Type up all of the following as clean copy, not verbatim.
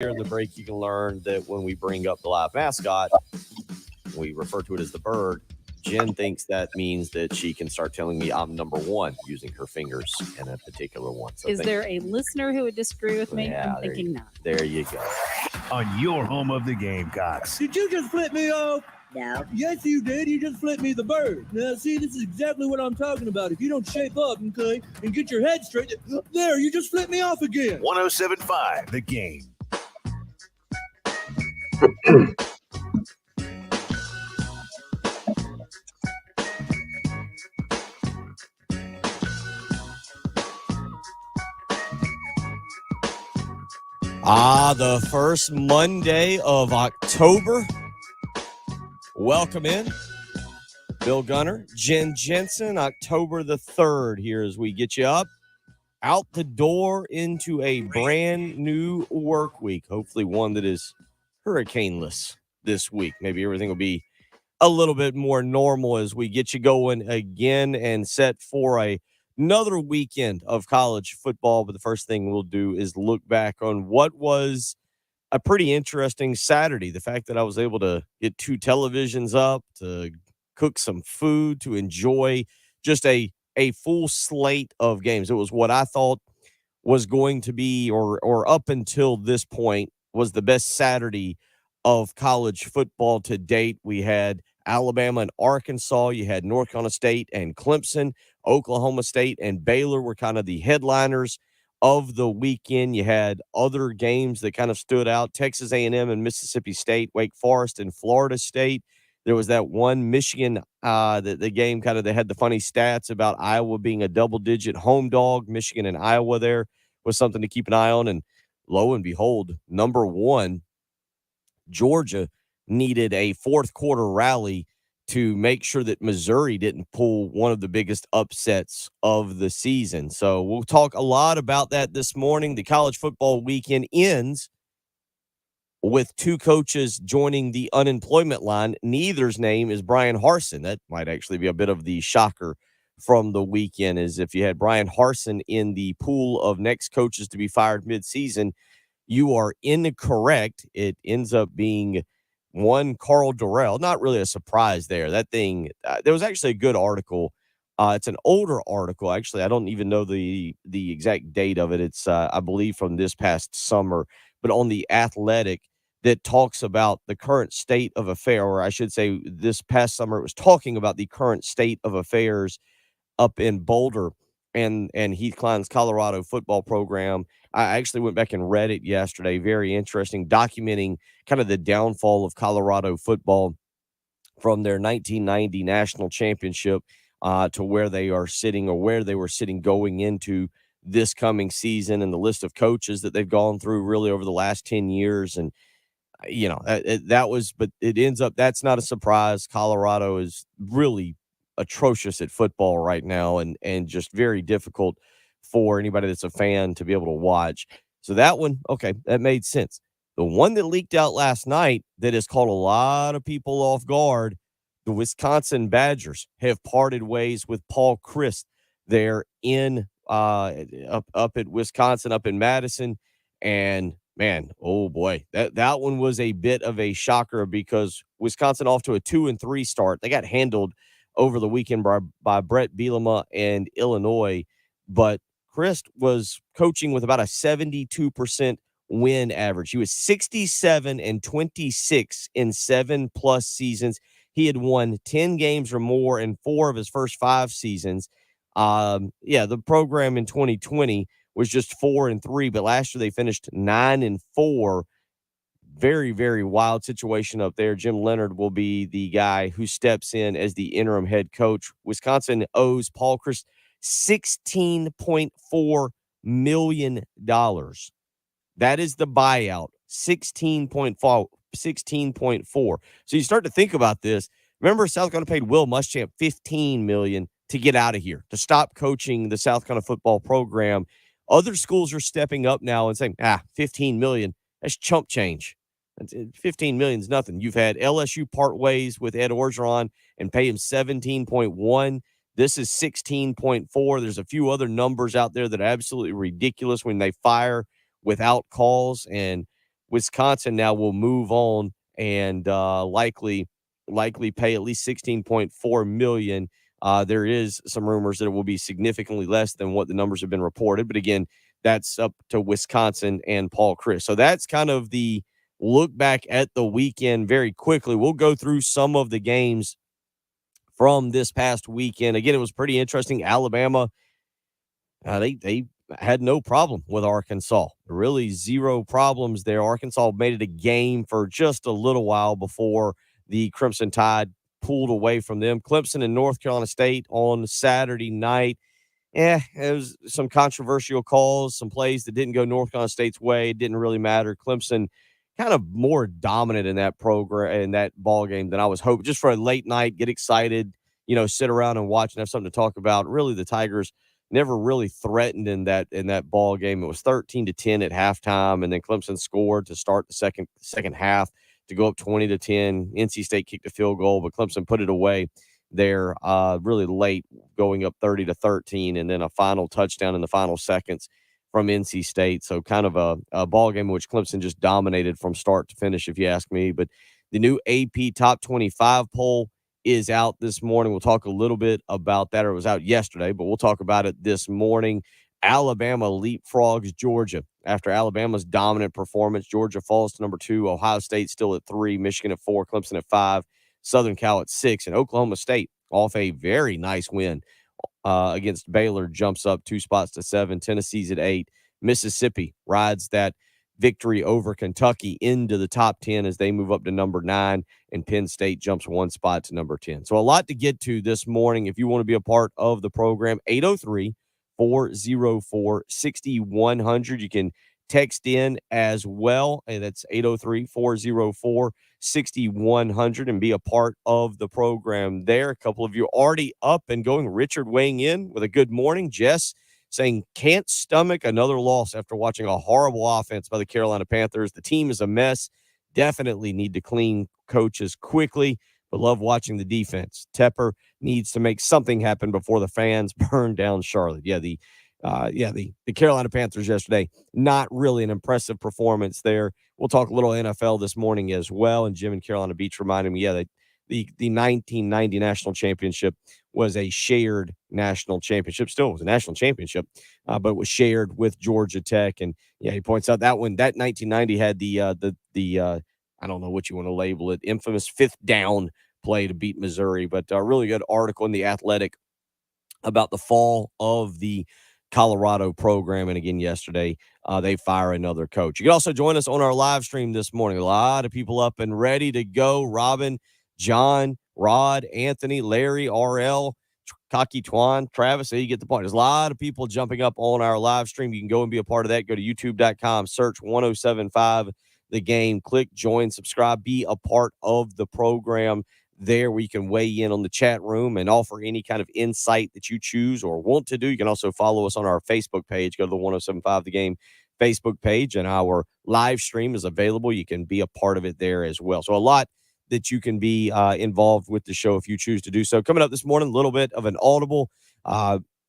Here in the break, you can learn that when we bring up the live mascot, we refer to it as the bird. Jen thinks that means that she can start telling me I'm number one using her fingers in a particular one. So Is there a listener who would disagree with me? Yeah, I'm thinking not. There you go. On your home of the Gamecocks. Did you just flip me off? No. Yes, you did. You just flipped me the bird. Now, see, this is exactly what I'm talking about. If you don't shape up, okay, and get your head straight, there, you just flipped me off again. 107.5 The Game. The first Monday of October. Welcome in. Bill Gunner, Jen Jensen, October the 3rd here as we get you up, out the door into a brand new work week. Hopefully one that is hurricaneless this week. Maybe everything will be a little bit more normal as we get you going again and set for another weekend of college football. But the first thing we'll do is look back on what was a pretty interesting Saturday. The fact that I was able to get two televisions up, to cook some food, to enjoy just a full slate of games. It was what I thought was going to be, or up until this point, was the best Saturday of college football to date. We had Alabama and Arkansas. You had North Carolina State and Clemson. Oklahoma State and Baylor were kind of the headliners of the weekend. You had other games that kind of stood out: Texas A&M and Mississippi State, Wake Forest and Florida State. There was that one Michigan, the game kind of, they had the funny stats about Iowa being a double-digit home dog. Michigan and Iowa there was something to keep an eye on. And lo and behold, number one, Georgia needed a fourth quarter rally to make sure that Missouri didn't pull one of the biggest upsets of the season. So we'll talk a lot about that this morning. The college football weekend ends with two coaches joining the unemployment line. Neither's name is Brian Harsin. That might actually be a bit of the shocker from the weekend, is if you had Brian Harsin in the pool of next coaches to be fired midseason, you are incorrect. It ends up being one Carl Durrell. Not really a surprise there. That thing, there was actually a good article. It's an older article, actually. I don't even know the exact date of it. It's, I believe, from this past summer, but on The Athletic, that talks about the current state of affairs, or I should say this past summer, it was talking about the current state of affairs up in Boulder and Heath Klein's Colorado football program. I actually went back and read it yesterday. Very interesting, documenting kind of the downfall of Colorado football from their 1990 national championship to where they are sitting, or where they were sitting going into this coming season, and the list of coaches that they've gone through really over the last 10 years. And, you know, but it ends up, that's not a surprise. Colorado is really atrocious at football right now, and just very difficult for anybody that's a fan to be able to watch. So that one, okay, that made sense. The one that leaked out last night that has caught a lot of people off guard: the Wisconsin Badgers have parted ways with Paul Chryst there in up at Wisconsin, up in Madison. And man, oh boy, that one was a bit of a shocker, because Wisconsin off to a 2-3 start. They got handled over the weekend by Brett Bielema and Illinois, but Chryst was coaching with about a 72% win average. He was 67-26 in 7+ seasons. He had won 10 games or more in 4 of his first 5 seasons. The program in 2020 was just 4-3, but last year they finished 9-4. Very, very wild situation up there. Jim Leonard will be the guy who steps in as the interim head coach. Wisconsin owes Paul Chryst $16.4 million. That is the buyout. 16.4. So you start to think about this. Remember, South Carolina paid Will Muschamp $15 million to get out of here, to stop coaching the South Carolina football program. Other schools are stepping up now and saying, $15 million, that's chump change. $15 million is nothing. You've had LSU part ways with Ed Orgeron and pay him 17.1. This is 16.4. There's a few other numbers out there that are absolutely ridiculous when they fire without calls. And Wisconsin now will move on and likely pay at least $16.4 million. There is some rumors that it will be significantly less than what the numbers have been reported, but again, that's up to Wisconsin and Paul Chryst. So that's kind of the look back at the weekend very quickly. We'll go through some of the games from this past weekend. Again, it was pretty interesting. Alabama, they had no problem with Arkansas. Really zero problems there. Arkansas made it a game for just a little while before the Crimson Tide pulled away from them. Clemson and North Carolina State on Saturday night. It was some controversial calls, some plays that didn't go North Carolina State's way. It didn't really matter. Clemson kind of more dominant in that program, in that ball game than I was hoping. Just for a late night, get excited, sit around and watch and have something to talk about. Really, the Tigers never really threatened in that ball game. It was 13-10 at halftime, and then Clemson scored to start the second half to go up 20-10. NC State kicked a field goal, but Clemson put it away there really late, going up 30-13, and then a final touchdown in the final seconds from NC State. So kind of a ball game in which Clemson just dominated from start to finish, if you ask me. But the new AP Top 25 poll is out this morning. We'll talk a little bit about that. Or it was out yesterday, but we'll talk about it this morning. Alabama leapfrogs Georgia. After Alabama's dominant performance, Georgia falls to number 2, Ohio State still at 3, Michigan at 4, Clemson at 5, Southern Cal at 6, and Oklahoma State off a very nice win against Baylor jumps up 2 spots to 7. Tennessee's at 8. Mississippi rides that victory over Kentucky into the top 10 as they move up to number 9, and Penn State jumps 1 spot to number 10. So a lot to get to this morning. If you want to be a part of the program, 803-404-6100. You can text in as well, and that's 803-404-6100, and be a part of the program there. A couple of you already up and going. Richard weighing in with a good morning. Jess saying can't stomach another loss after watching a horrible offense by the Carolina Panthers. The team is a mess. Definitely need to clean coaches quickly, but love watching the defense. Tepper needs to make something happen before the fans burn down Charlotte. The Carolina Panthers yesterday, not really an impressive performance there. We'll talk a little NFL this morning as well. And Jim in Carolina Beach reminded me, that the 1990 national championship was a shared national championship. Still was a national championship, but it was shared with Georgia Tech. And he points out that 1990 had the I don't know what you want to label it, infamous 5th down play to beat Missouri. But a really good article in The Athletic about the fall of the Colorado program. And again, yesterday, they fire another coach. You can also join us on our live stream this morning. A lot of people up and ready to go. Robin, John, Rod, Anthony, Larry, RL, Kaki, Twan, Travis. You get the point. There's a lot of people jumping up on our live stream. You can go and be a part of that. Go to youtube.com, search 1075 The Game, click join, subscribe, be a part of the program there, where you can weigh in on the chat room and offer any kind of insight that you choose or want to do. You can also follow us on our Facebook page. Go to the 1075 The Game Facebook page, and our live stream is available. You can be a part of it there as well. So a lot that you can be involved with the show if you choose to do so. Coming up this morning, a little bit of an audible.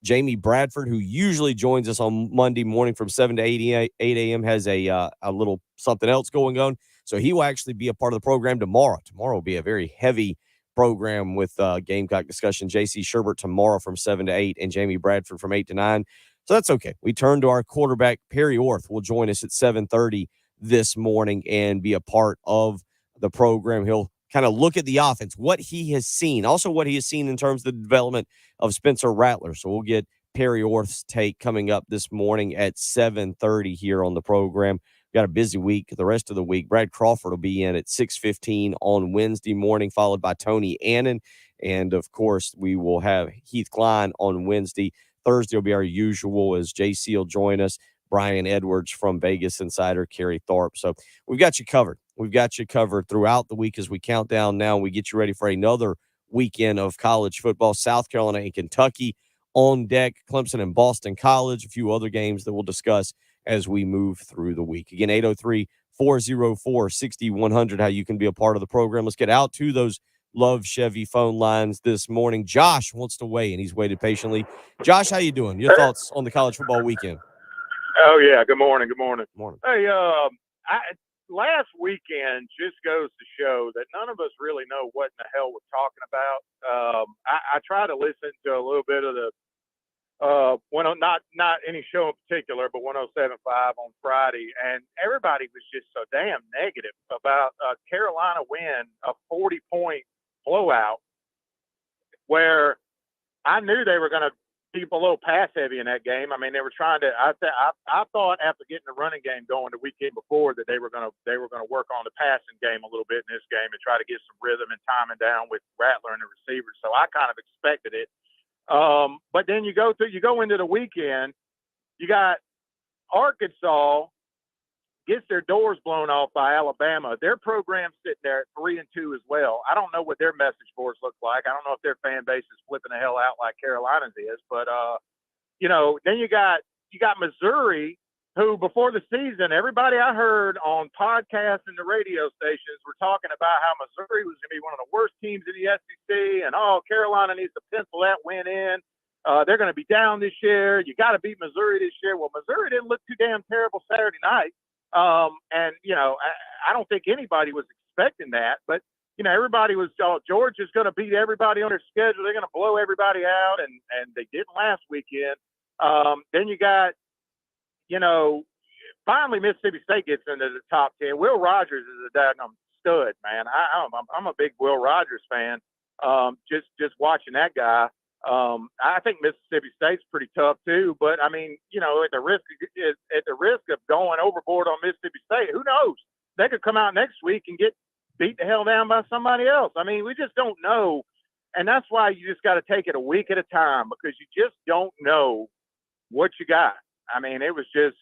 Jamie Bradford, who usually joins us on Monday morning from 7 to 8 a.m., has a little something else going on. So he will actually be a part of the program tomorrow. Tomorrow will be a very heavy program with Gamecock discussion. J.C. Sherbert tomorrow from 7 to 8, and Jamie Bradford from 8 to 9. So that's okay. We turn to our quarterback. Perry Orth will join us at 7:30 this morning and be a part of the program. He'll kind of look at the offense, what he has seen, also what he has seen in terms of the development of Spencer Rattler. So we'll get Perry Orth's take coming up this morning at 7:30 here on the program. Got a busy week the rest of the week. Brad Crawford will be in at 6:15 on Wednesday morning, followed by Tony Annan. And, of course, we will have Heath Klein on Wednesday. Thursday will be our usual as JC will join us. Brian Edwards from Vegas Insider, Kerry Tharp. So we've got you covered. We've got you covered throughout the week as we count down now. We get you ready for another weekend of college football. South Carolina and Kentucky on deck. Clemson and Boston College. A few other games that we'll discuss as we move through the week. Again, 803-404-6100, how you can be a part of the program. Let's get out to those Love Chevy phone lines this morning. Josh wants to weigh in. He's waited patiently. Josh, how you doing? Your thoughts on the college football weekend? Oh, yeah. Good morning. Good morning. Morning. Hey, last weekend just goes to show that none of us really know what in the hell we're talking about. I try to listen to a little bit of the not any show in particular, but 107.5 on Friday, and everybody was just so damn negative about Carolina win a 40-point blowout, where I knew they were going to be a little pass heavy in that game. I mean, they were trying to. I thought after getting the running game going the weekend before that they were going to work on the passing game a little bit in this game and try to get some rhythm and timing down with Rattler and the receivers. So I kind of expected it. But then you go into the weekend, you got Arkansas gets their doors blown off by Alabama. Their program's sitting there at 3-2 as well. I don't know what their message boards look like. I don't know if their fan base is flipping the hell out like Carolina's is, but then you got Missouri, who before the season, everybody I heard on podcasts and the radio stations were talking about how Missouri was going to be one of the worst teams in the SEC, and Carolina needs to pencil that win in. They're going to be down this year. You got to beat Missouri this year. Well, Missouri didn't look too damn terrible Saturday night. I don't think anybody was expecting that, but everybody was, Georgia's going to beat everybody on their schedule. They're going to blow everybody out. And they didn't last weekend. Then you got, finally Mississippi State gets into the top 10. Will Rogers is a daggone stud, man. I'm a big Will Rogers fan. Just watching that guy. I think Mississippi State's pretty tough too, but I mean, at the risk of going overboard on Mississippi State, who knows? They could come out next week and get beat the hell down by somebody else. I mean, we just don't know, and that's why you just got to take it a week at a time, because you just don't know what you got. I mean, it was just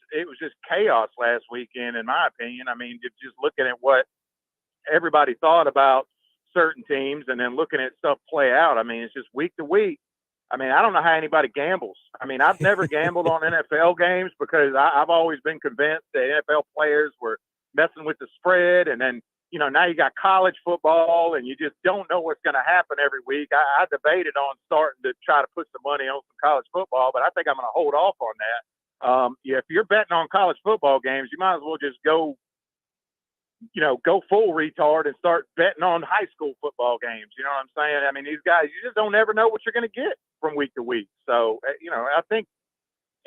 chaos last weekend, in my opinion. I mean, just looking at what everybody thought about certain teams and then looking at stuff play out. I mean, it's just week to week. I mean, I don't know how anybody gambles. I mean, I've never gambled on NFL games because I've always been convinced that NFL players were messing with the spread. And then, now you got college football and you just don't know what's going to happen every week. I debated on starting to try to put some money on some college football, but I think I'm going to hold off on that. If you're betting on college football games, you might as well just go full retard and start betting on high school football games. You know what I'm saying? I mean, these guys, you just don't ever know what you're going to get from week to week. So, I think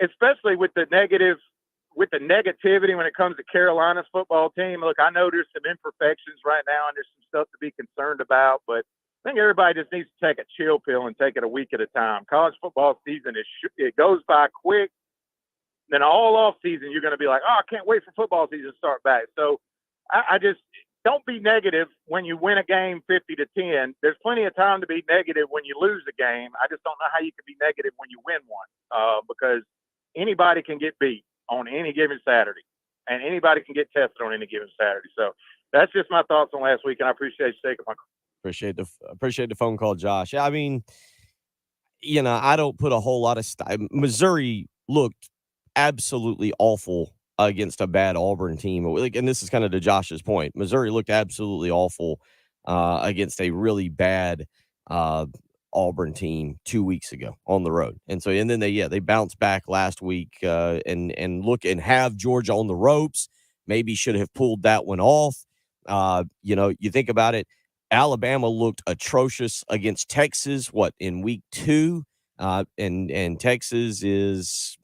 especially with the negativity when it comes to Carolina's football team, look, I know there's some imperfections right now and there's some stuff to be concerned about, but I think everybody just needs to take a chill pill and take it a week at a time. College football season, it goes by quick. Then all off season, you're going to be like, I can't wait for football season to start back. So, I just don't be negative when you win a game 50-10. There's plenty of time to be negative when you lose a game. I just don't know how you can be negative when you win one, because anybody can get beat on any given Saturday, and anybody can get tested on any given Saturday. So that's just my thoughts on last week, and I appreciate you taking my call. Appreciate the phone call, Josh. I mean, I don't put a whole lot of Missouri looked absolutely awful against a bad Auburn team. And this is kind of to Josh's point. Missouri looked absolutely awful against a really bad Auburn team 2 weeks ago on the road. And then they bounced back last week and look and have Georgia on the ropes. Maybe should have pulled that one off. You think about it. Alabama looked atrocious against Texas, in week 2? And Texas is,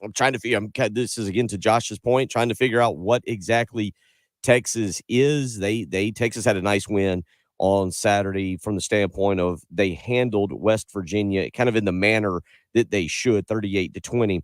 I'm trying to figure. This is again to Josh's point, trying to figure out what exactly Texas is. Texas had a nice win on Saturday from the standpoint of they handled West Virginia kind of in the manner that they should, 38-20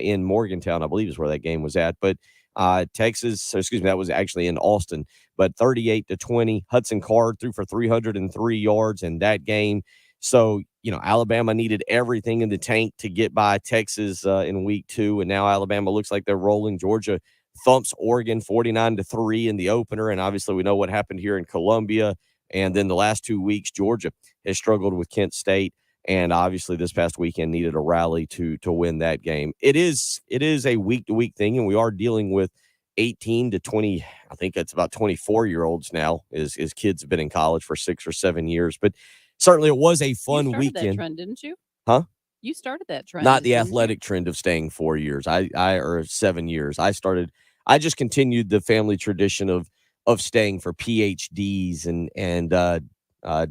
in Morgantown, I believe is where that game was at. But that was actually in Austin. But 38-20, Hudson Card threw for 303 yards in that game. So, Alabama needed everything in the tank to get by Texas in week 2, and now Alabama looks like they're rolling. Georgia thumps Oregon 49-3 in the opener, and obviously we know what happened here in Columbia. And then the last 2 weeks, Georgia has struggled with Kent State, and obviously this past weekend needed a rally to win that game. It is a week-to-week thing, and we are dealing with 18 to 20, I think it's about 24-year-olds now, as kids have been in college for 6 or 7 years, but certainly it was a fun weekend. You started that trend, didn't you? Huh? You started that trend. Not the athletic trend of staying 4 years. Or 7 years. I started I just continued the family tradition of staying for PhDs and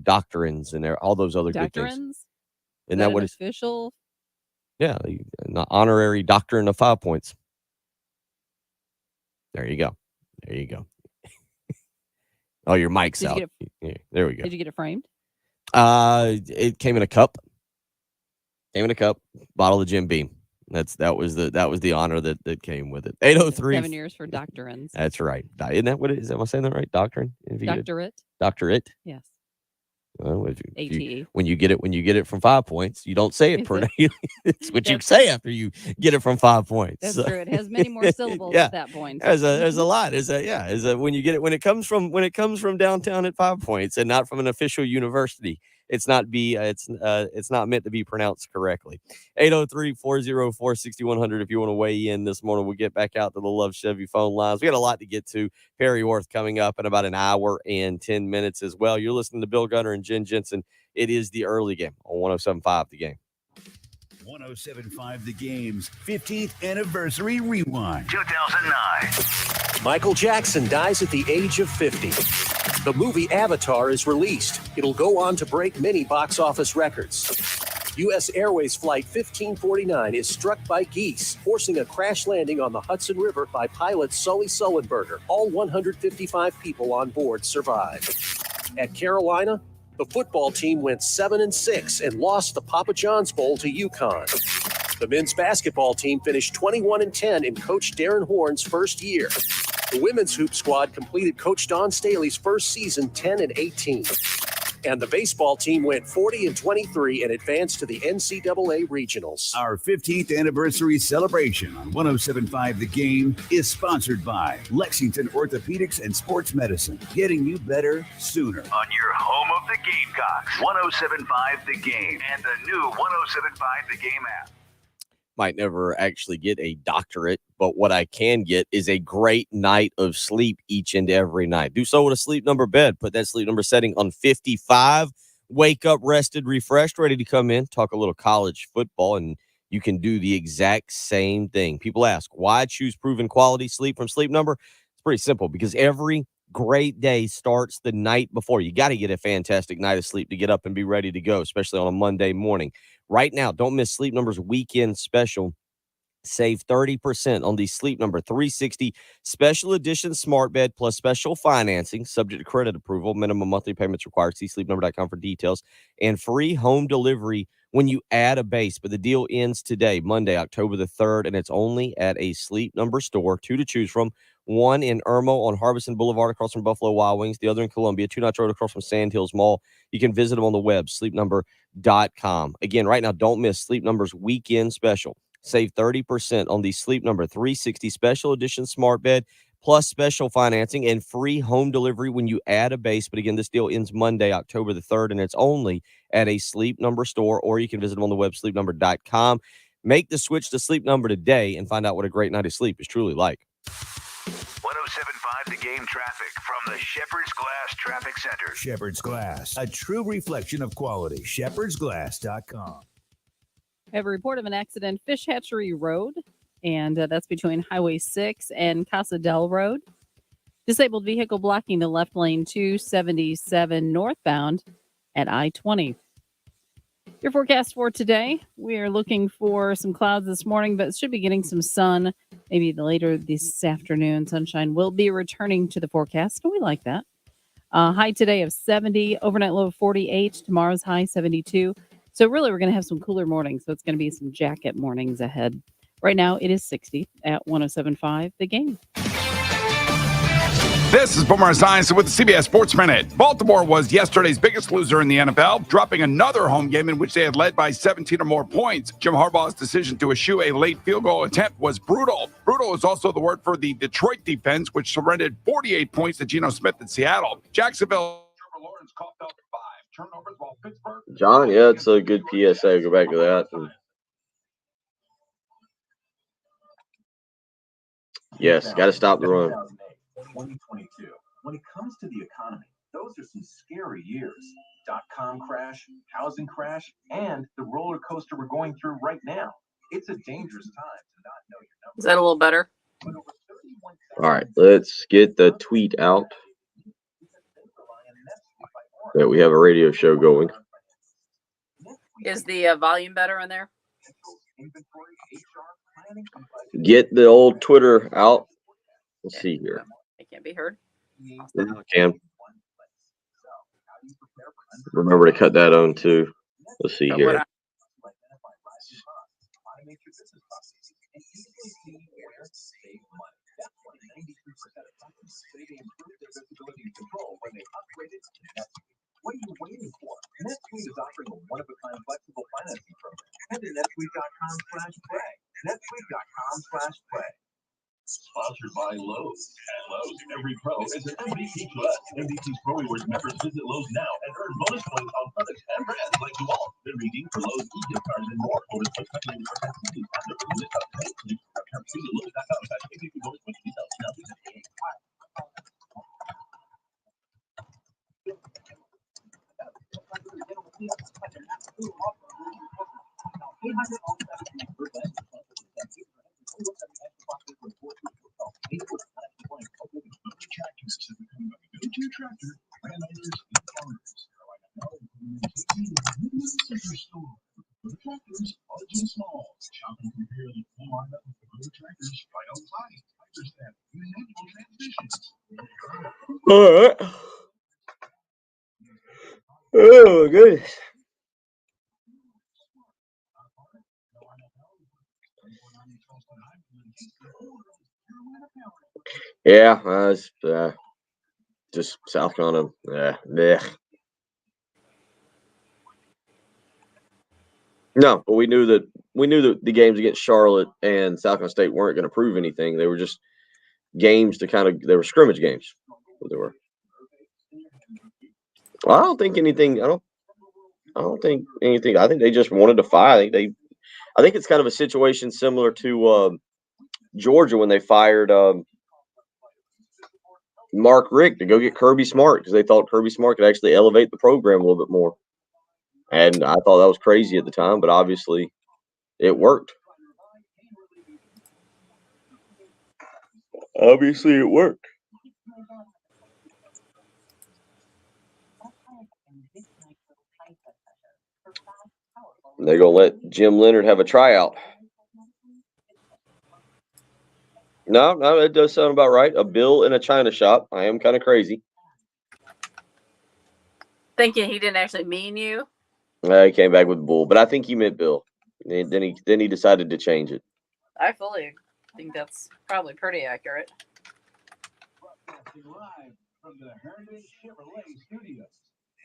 doctorines and all those other good things. Doctorines? Is Isn't that that an what it's? official? Yeah, an honorary doctorate of 5 points. There you go. There you go. Oh, your mic's Did you out. get Yeah, there we go. Did you get it framed? It came in a cup. Bottle of Jim Beam. That was the honor that came with it. 803. 7 years for doctorines. That's right. Isn't that what it is? Am I saying that right? Doctrine? Doctorate? Doctorate? Yes. Well, ATE. when you get it from 5 points, you don't say it Is per it? name. It's what you say after you get it from 5 points. That's So- true. It has many more syllables Yeah. at that point. There's a lot. When you get it when it comes from downtown at 5 points and not from an official university. It's not meant to be pronounced correctly. 803-404-6100 if you want to weigh in this morning. We'll get back out to the Love Chevy phone lines. We got a lot to get to. Perry Orth coming up in about an hour and 10 minutes as well. You're listening to Bill Gunner and Jen Jensen. It is the early game on 107.5 The Game. 107.5 The Game's 15th anniversary rewind. 2009. Michael Jackson dies at the age of 50. The movie Avatar is released. It'll go on to break many box office records. U.S. Airways Flight 1549 is struck by geese, forcing a crash landing on the Hudson River by pilot Sully Sullenberger. All 155 people on board survived. At Carolina, the football team went 7-6 and lost the Papa John's Bowl to UConn. The men's basketball team finished 21-10 in Coach Darren Horn's first year. The women's hoop squad completed Coach Don Staley's first season 10-18. And the baseball team went 40-23 and advanced to the NCAA regionals. Our 15th anniversary celebration on 107.5 The Game is sponsored by Lexington Orthopedics and Sports Medicine, getting you better sooner. On your home of the Gamecocks, 107.5 The Game and the new 107.5 The Game app. Might never actually get a doctorate, but what I can get is a great night of sleep each and every night. Do so with a Sleep Number bed. Put that Sleep Number setting on 55. Wake up rested, refreshed, ready to come in, talk a little college football, and you can do the exact same thing. People ask, why choose proven quality sleep from Sleep Number? It's pretty simple, because every great day starts the night before. You got to get a fantastic night of sleep to get up and be ready to go, especially on a Monday morning. Right now, don't miss Sleep Number's weekend special. Save 30% on the Sleep Number 360 Special Edition Smart Bed plus special financing, subject to credit approval. Minimum monthly payments required. See sleepnumber.com for details. And free home delivery when you add a base. But the deal ends today, Monday, October the 3rd, and it's only at a Sleep Number store. 2 to choose from. One in Irmo on Harbison Boulevard across from Buffalo Wild Wings. The other in Columbia, 2 Notch Road across from Sand Hills Mall. You can visit them on the web, sleepnumber.com. Again, right now, don't miss Sleep Number's weekend special. Save 30% on the Sleep Number 360 Special Edition Smart Bed plus special financing and free home delivery when you add a base. But again, this deal ends Monday, October the 3rd, and it's only at a Sleep Number store, or you can visit them on the web, sleepnumber.com. Make the switch to Sleep Number today and find out what a great night of sleep is truly like. 107.5 The Game traffic from the Shepherd's Glass Traffic Center. Shepherd's Glass, a true reflection of quality. shepherdsglass.com. I have a report of an accident, Fish Hatchery Road, and that's between Highway 6 and Casa del Road. Disabled vehicle blocking the left lane 277 northbound at I-20. Your forecast for today, we are looking for some clouds this morning, but should be getting some sun maybe later this afternoon. Sunshine will be returning to the forecast, and we like that. High today of 70, overnight low of 48, tomorrow's high 72. So really, we're going to have some cooler mornings, so it's going to be some jacket mornings ahead. Right now, it is 60 at 107.5 The Game. This is Boomer Esiason with the CBS Sports Minute. Baltimore was yesterday's biggest loser in the NFL, dropping another home game in which they had led by 17 or more points. Jim Harbaugh's decision to eschew a late field goal attempt was brutal. Brutal is also the word for the Detroit defense, which surrendered 48 points to Geno Smith in Seattle. Jacksonville. Trevor Lawrence coughed up 5 turnovers while Pittsburgh. John, yeah, it's a good PSA. Go back to that. Yes, got to stop the run. 2022. When it comes to the economy, those are some scary years. .com crash, housing crash, and the roller coaster we're going through right now. It's a dangerous time to not know your numbers. Is that a little better? But over 31 All right, let's get the tweet out that we have a radio show going. Is the volume better in there? Get the old Twitter out. Let's see here. It can't be heard. Now I can. Remember to cut that on too. Let's see here. What are you waiting for? NetSuite is offering a one-of-a-kind flexible financing program. Head to netsuite.com/play. netsuite.com/play. Sponsored by Lowe's. At Lowe's, every pro is an MVP to us. MVP's Pro Rewards members visit Lowe's now and earn bonus points on products and brands like DeWalt. Then redeem for Lowe's e-gift cards and more. Bonus points calculated for tax and fees. After the list of points, visit Lowe's.com/MVP bonus points details. Now visit All right. Oh, goodness. Yeah, it's just South Carolina. Blech. No, but we knew that the games against Charlotte and South Carolina State weren't going to prove anything. They were just games they were scrimmage games. What they were. Well, I don't think anything. I don't think anything. I think they just wanted to fight. I think it's kind of a situation similar to Georgia when they fired Mark Richt to go get Kirby Smart because they thought Kirby Smart could actually elevate the program a little bit more. And I thought that was crazy at the time, but obviously it worked. Obviously it worked. They're going to let Jim Leonard have a tryout. No, it does sound about right. A bill in a china shop. I am kind of crazy. Thinking he didn't actually mean you? He came back with bull, but I think he meant Bill. Then he decided to change it. I fully think that's probably pretty accurate. Live from the Heritage Chevrolet Studios.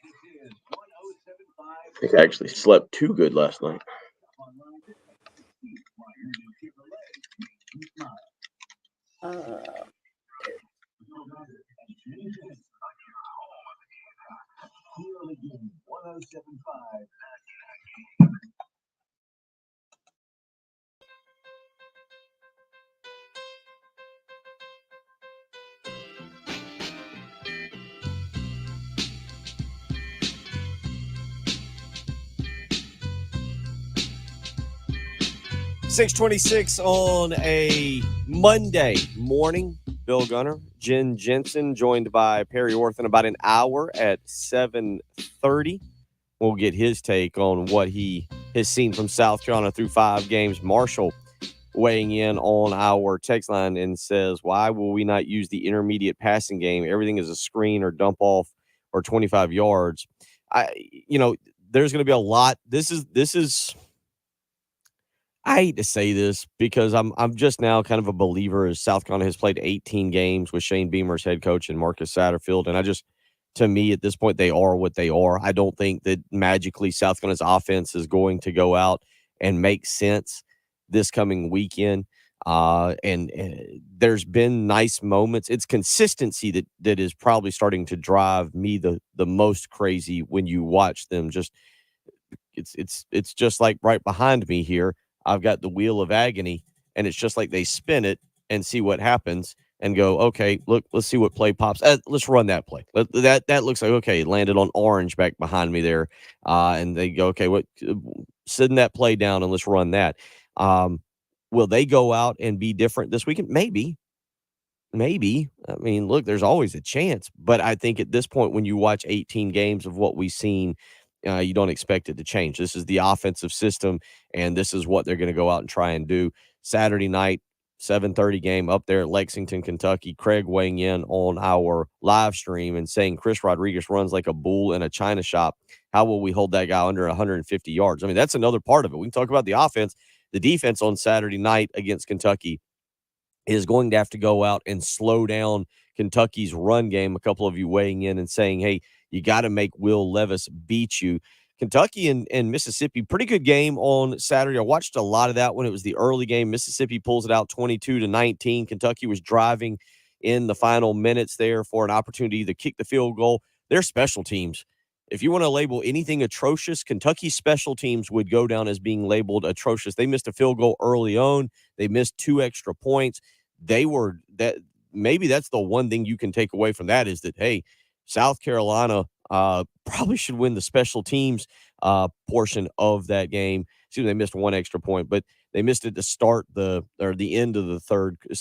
This is 1075. He actually slept too good last night. .626 on a Monday morning. Bill Gunner, Jen Jensen, joined by Perry Orth in about an hour at 7:30. We'll get his take on what he has seen from South Carolina through 5 games. Marshall weighing in on our text line and says, why will we not use the intermediate passing game? Everything is a screen or dump off or 25 yards. There's going to be a lot. This is I hate to say this because I'm just now kind of a believer as South Carolina has played 18 games with Shane Beamer's head coach and Marcus Satterfield. And to me, at this point, they are what they are. I don't think that magically South Carolina's offense is going to go out and make sense this coming weekend. And there's been nice moments. It's consistency that is probably starting to drive me the most crazy when you watch them. Just it's just like right behind me here. I've got the wheel of agony, and it's just like they spin it and see what happens and go, okay, look, let's see what play pops. Let's run that play. That looks like, okay, landed on orange back behind me there. And they go, okay, sitting that play down and let's run that. Will they go out and be different this weekend? Maybe. Maybe. I mean, look, there's always a chance, but I think at this point, when you watch 18 games of what we've seen, you don't expect it to change. This is the offensive system, and this is what they're going to go out and try and do. Saturday night, 7:30 game up there at Lexington, Kentucky. Craig weighing in on our live stream and saying Chris Rodriguez runs like a bull in a china shop. How will we hold that guy under 150 yards? I mean, that's another part of it. We can talk about the offense. The defense on Saturday night against Kentucky is going to have to go out and slow down Kentucky's run game. A couple of you weighing in and saying, hey, you got to make Will Levis beat you. Kentucky and Mississippi, pretty good game on Saturday. I watched a lot of that when it was the early game. Mississippi pulls it out 22-19. Kentucky was driving in the final minutes there for an opportunity to kick the field goal. Their special teams, if you want to label anything atrocious, Kentucky's special teams would go down as being labeled atrocious. They missed a field goal early on. They missed 2 extra points. Maybe that's the one thing you can take away from that is that, hey, South Carolina probably should win the special teams portion of that game. See, they missed 1 extra point, but they missed it to start the end of the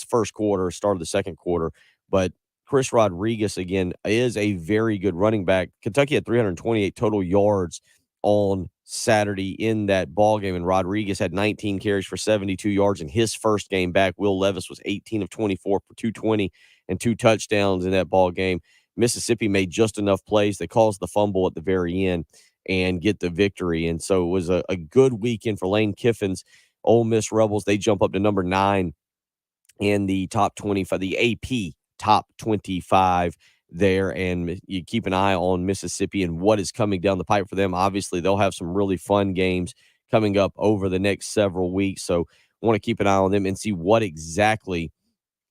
first quarter, start of the second quarter. But Chris Rodriguez, again, is a very good running back. Kentucky had 328 total yards on Saturday in that ball game, and Rodriguez had 19 carries for 72 yards in his first game back. Will Levis was 18 of 24 for 220 and 2 touchdowns in that ball game. Mississippi made just enough plays. They caused the fumble at the very end and get the victory. And so it was a good weekend for Lane Kiffin's Ole Miss Rebels. They jump up to number 9 in the top 25, the AP top 25 there, and you keep an eye on Mississippi and what is coming down the pipe for them. Obviously, they'll have some really fun games coming up over the next several weeks, so I want to keep an eye on them and see what exactly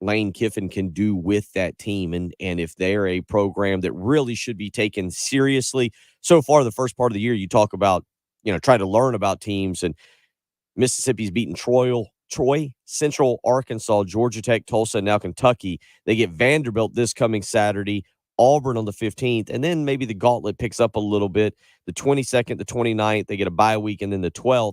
Lane Kiffin can do with that team, and if they're a program that really should be taken seriously. So far, the first part of the year, you talk about, try to learn about teams, and Mississippi's beaten Troy, Central Arkansas, Georgia Tech, Tulsa, and now Kentucky. They get Vanderbilt this coming Saturday, Auburn on the 15th, and then maybe the gauntlet picks up a little bit. The 22nd, the 29th, they get a bye week, and then the 12th,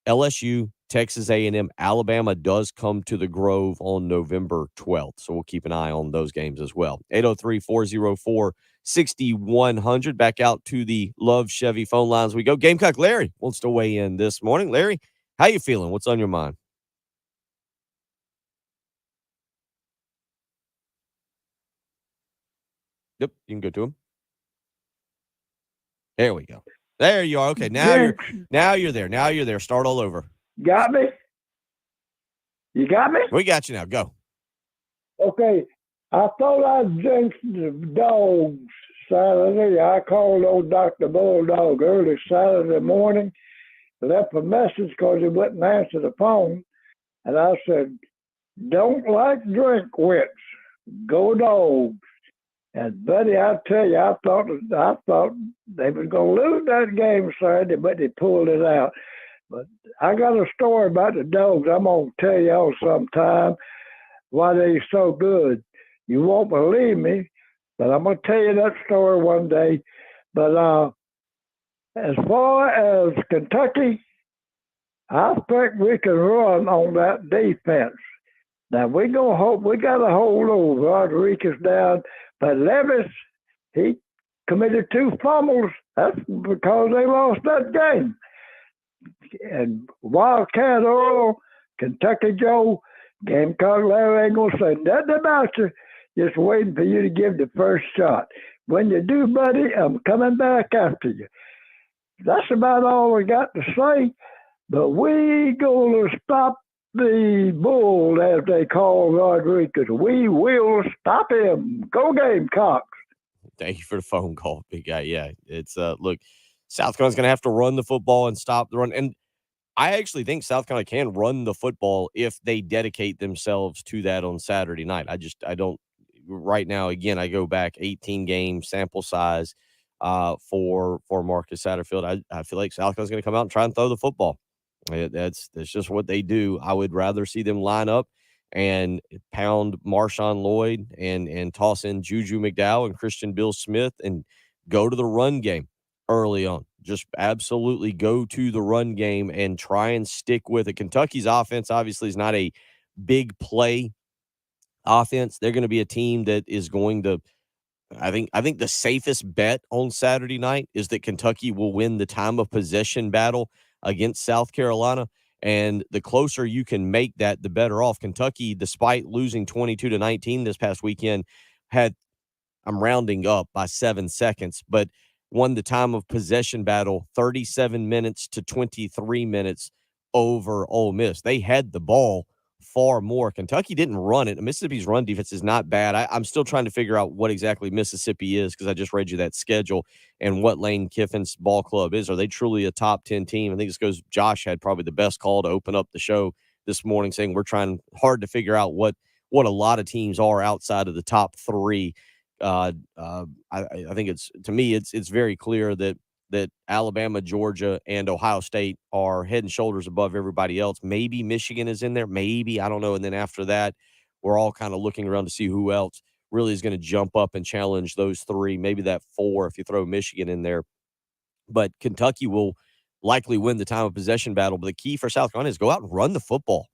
LSU, Texas A&M, Alabama does come to the Grove on November 12th, so we'll keep an eye on those games as well. 803-404-6100. Back out to the Love Chevy phone lines we go. Gamecock Larry wants to weigh in this morning. Larry, how you feeling? What's on your mind? Yep, you can go to him. There we go. There you are. Okay, now you're there. Now you're there. Start all over. Got me? You got me? We got you now. Go. Okay. I thought I'd jinx the dogs Saturday. I called old Dr. Bulldog early Saturday morning, left a message because he wouldn't answer the phone. And I said, don't like drink wits. Go dogs. And buddy, I tell you, I thought they was gonna lose that game Saturday, but they pulled it out. But I got a story about the dogs. I'm gonna tell y'all sometime why they so good. You won't believe me, but I'm gonna tell you that story one day. But as far as Kentucky, I think we can run on that defense. Now we gotta hold old Rodriguez down. But Levis, he committed 2 fumbles. That's because they lost that game. And Wildcat Earl, Kentucky Joe, Gamecock Larry ain't going to say nothing about you. Just waiting for you to give the first shot. When you do, buddy, I'm coming back after you. That's about all I got to say. But we going to stop the bull, as they call Rodriguez. We will stop him. Go Gamecocks. Thank you for the phone call, big guy. Yeah, it's look, South Carolina's going to have to run the football and stop the run. And I actually think South Carolina can run the football if they dedicate themselves to that on Saturday night. I don't right now. Again, I go back 18 game sample size for Marcus Satterfield. I feel like South Carolina's going to come out and try and throw the football. That's just what they do. I would rather see them line up and pound Marshawn Lloyd and toss in Juju McDowell and Christian Bill Smith and go to the run game early on. Just absolutely go to the run game and try and stick with it. Kentucky's offense obviously is not a big play offense. They're going to be a team that is going to I think the safest bet on Saturday night is that Kentucky will win the time of possession battle against South Carolina. And the closer you can make that, the better off. Kentucky, despite losing 22-19 this past weekend, had I'm rounding up by 7 seconds, but won the time of possession battle 37 minutes to 23 minutes over Ole Miss. They had the ball far more. Kentucky didn't run it. Mississippi's run defense is not bad. I'm still trying to figure out what exactly Mississippi is because I just read you that schedule and what Lane Kiffin's ball club is. Are they truly a top 10 team? I think this goes, Josh had probably the best call to open up the show this morning saying we're trying hard to figure out what a lot of teams are outside of the top three. I think it's to me it's very clear that Alabama, Georgia, and Ohio State are head and shoulders above everybody else. Maybe Michigan is in there, maybe I don't know. And then after that, we're all kind of looking around to see who else really is going to jump up and challenge those three. Maybe that four if you throw Michigan in there. But Kentucky will likely win the time of possession battle. But the key for South Carolina is go out and run the football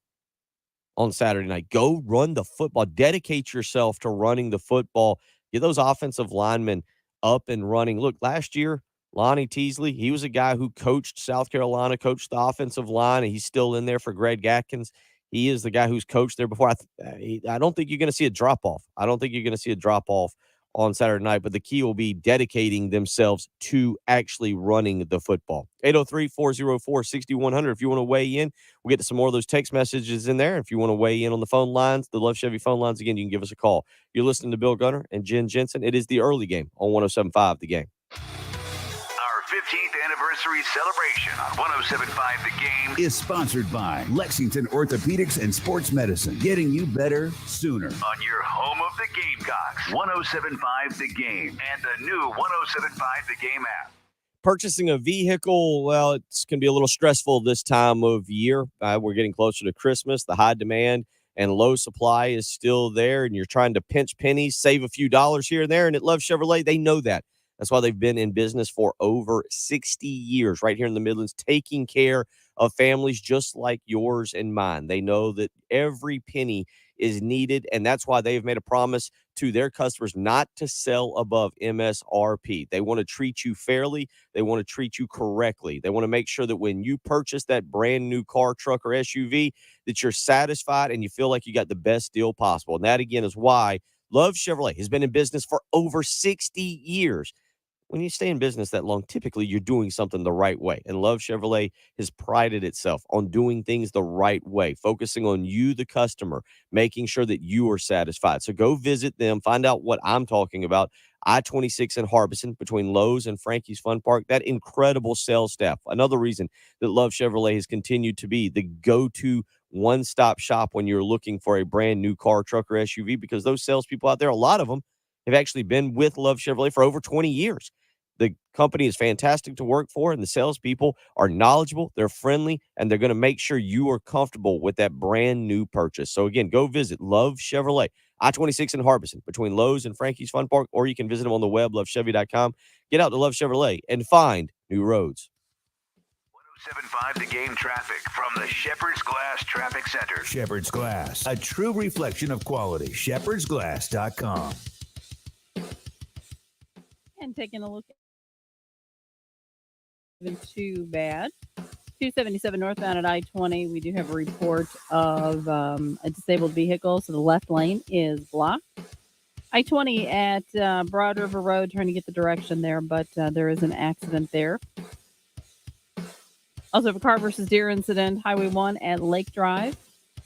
on Saturday night. Go run the football. Dedicate yourself to running the football. Get those offensive linemen up and running. Look, last year, Lonnie Teasley, he was a guy who coached South Carolina, coached the offensive line, and he's still in there for Greg Atkins. He is the guy who's coached there before. I don't think you're going to see a drop-off. I don't think you're going to see a drop-off on Saturday night, but the key will be dedicating themselves to actually running the football. 803-404-6100. If you want to weigh in, we'll get to some more of those text messages in there. If you want to weigh in on the phone lines, the Love Chevy phone lines, again, you can give us a call. You're listening to Bill Gunner and Jen Jensen. It is the early game on 107.5 The Game. Our 15th anniversary celebration on 107.5 The Game is sponsored by Lexington Orthopedics and Sports Medicine, getting you better sooner. On your home of the Gamecocks, 107.5 The Game and the new 107.5 The Game app. Purchasing a vehicle, well, it's going to be a little stressful this time of year. We're getting closer to Christmas. The high demand and low supply is still there, and you're trying to pinch pennies, save a few dollars here and there. And at Love Chevrolet, they know that. That's why they've been in business for over 60 years right here in the Midlands, taking care of families just like yours and mine. They know that every penny is needed, and that's why they've made a promise to their customers not to sell above MSRP. They want to treat you fairly. They want to treat you correctly. They want to make sure that when you purchase that brand new car, truck, or SUV, that you're satisfied and you feel like you got the best deal possible. And that, again, is why Love Chevrolet has been in business for over 60 years. When you stay in business that long, typically you're doing something the right way. And Love Chevrolet has prided itself on doing things the right way, focusing on you, the customer, making sure that you are satisfied. So go visit them, find out what I'm talking about. I-26 in Harbison between Lowe's and Frankie's Fun Park, that incredible sales staff. Another reason that Love Chevrolet has continued to be the go-to one-stop shop when you're looking for a brand new car, truck, or SUV, because those salespeople out there, a lot of them have actually been with Love Chevrolet for over 20 years. The company is fantastic to work for, and the salespeople are knowledgeable, they're friendly, and they're going to make sure you are comfortable with that brand new purchase. So, again, go visit Love Chevrolet, I-26 in Harbison, between Lowe's and Frankie's Fun Park, or you can visit them on the web, lovechevy.com. Get out to Love Chevrolet and find new roads. 107.5 The Game traffic from the Shepherd's Glass Traffic Center. Shepherd's Glass, a true reflection of quality. ShepherdsGlass.com. And taking a look at too bad. 277 northbound at I-20. We do have a report of a disabled vehicle, so the left lane is blocked. I-20 at Broad River Road, trying to get the direction there, but there is an accident there. Also have a car versus deer incident, Highway 1 at Lake Drive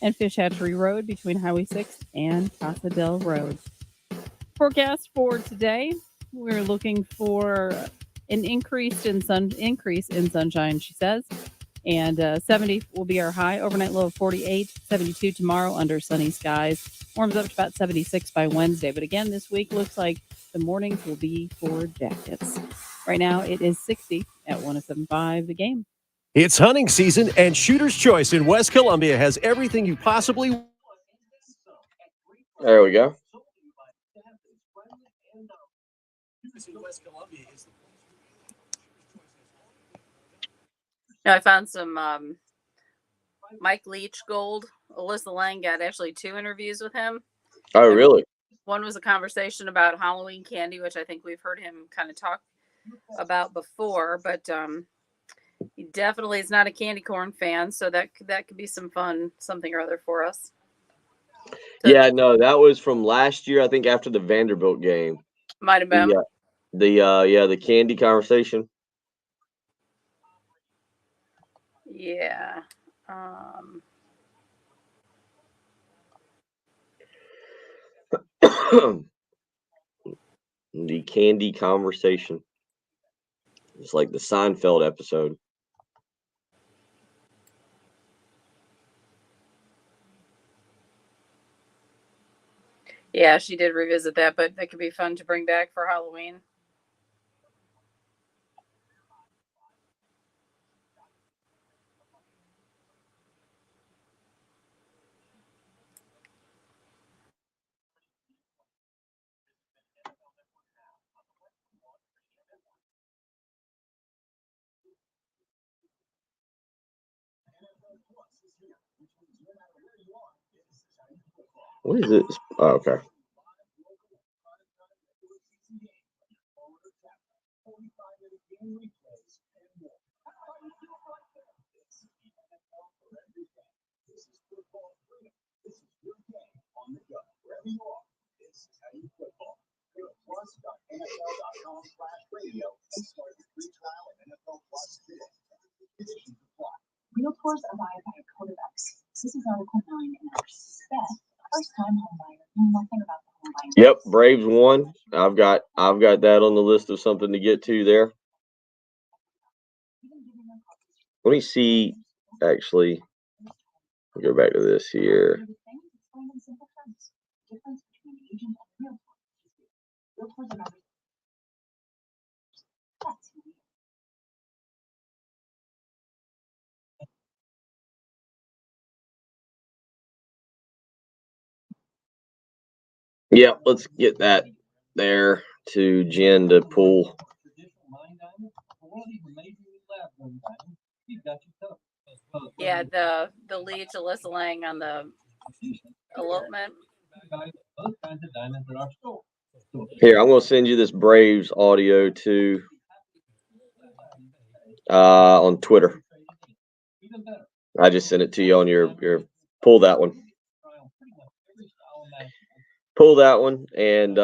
and Fish Hatchery Road between Highway 6 and Casa Del Road. Forecast for today, we're looking for an increase in sunshine, she says. And 70 will be our high. Overnight low of 48, 72 tomorrow under sunny skies. Warms up to about 76 by Wednesday. But again, this week looks like the mornings will be for jackets. Right now, it is 60 at 107.5 The Game. It's hunting season, and Shooter's Choice in West Columbia has everything you possibly. There we go. Now I found some Mike Leach gold. Alyssa Lang got actually 2 interviews with him. Oh, really? One was a conversation about Halloween candy, which I think we've heard him kind of talk about before, but he definitely is not a candy corn fan, so that could be some fun, something or other for us. Yeah, no, that was from last year, I think, after the Vanderbilt game. Might have been. The candy conversation. Yeah. The candy conversation. It's like the Seinfeld episode. Yeah, she did revisit that, but that could be fun to bring back for Halloween. What is this? Oh, okay. Real tours are via by Codex. This is Article 9 in our spec. First time home buyer, know nothing about the home buying. Yep, Braves won. I've got that on the list of something to get to there. Let me see. Actually, go back to this here. Yep, let's get that there to Jen to pull. Yeah, the lead to Alyssa Lang on the elopement. Here, I'm going to send you this Braves audio too on Twitter. I just sent it to you on your pull that one. Pull that one and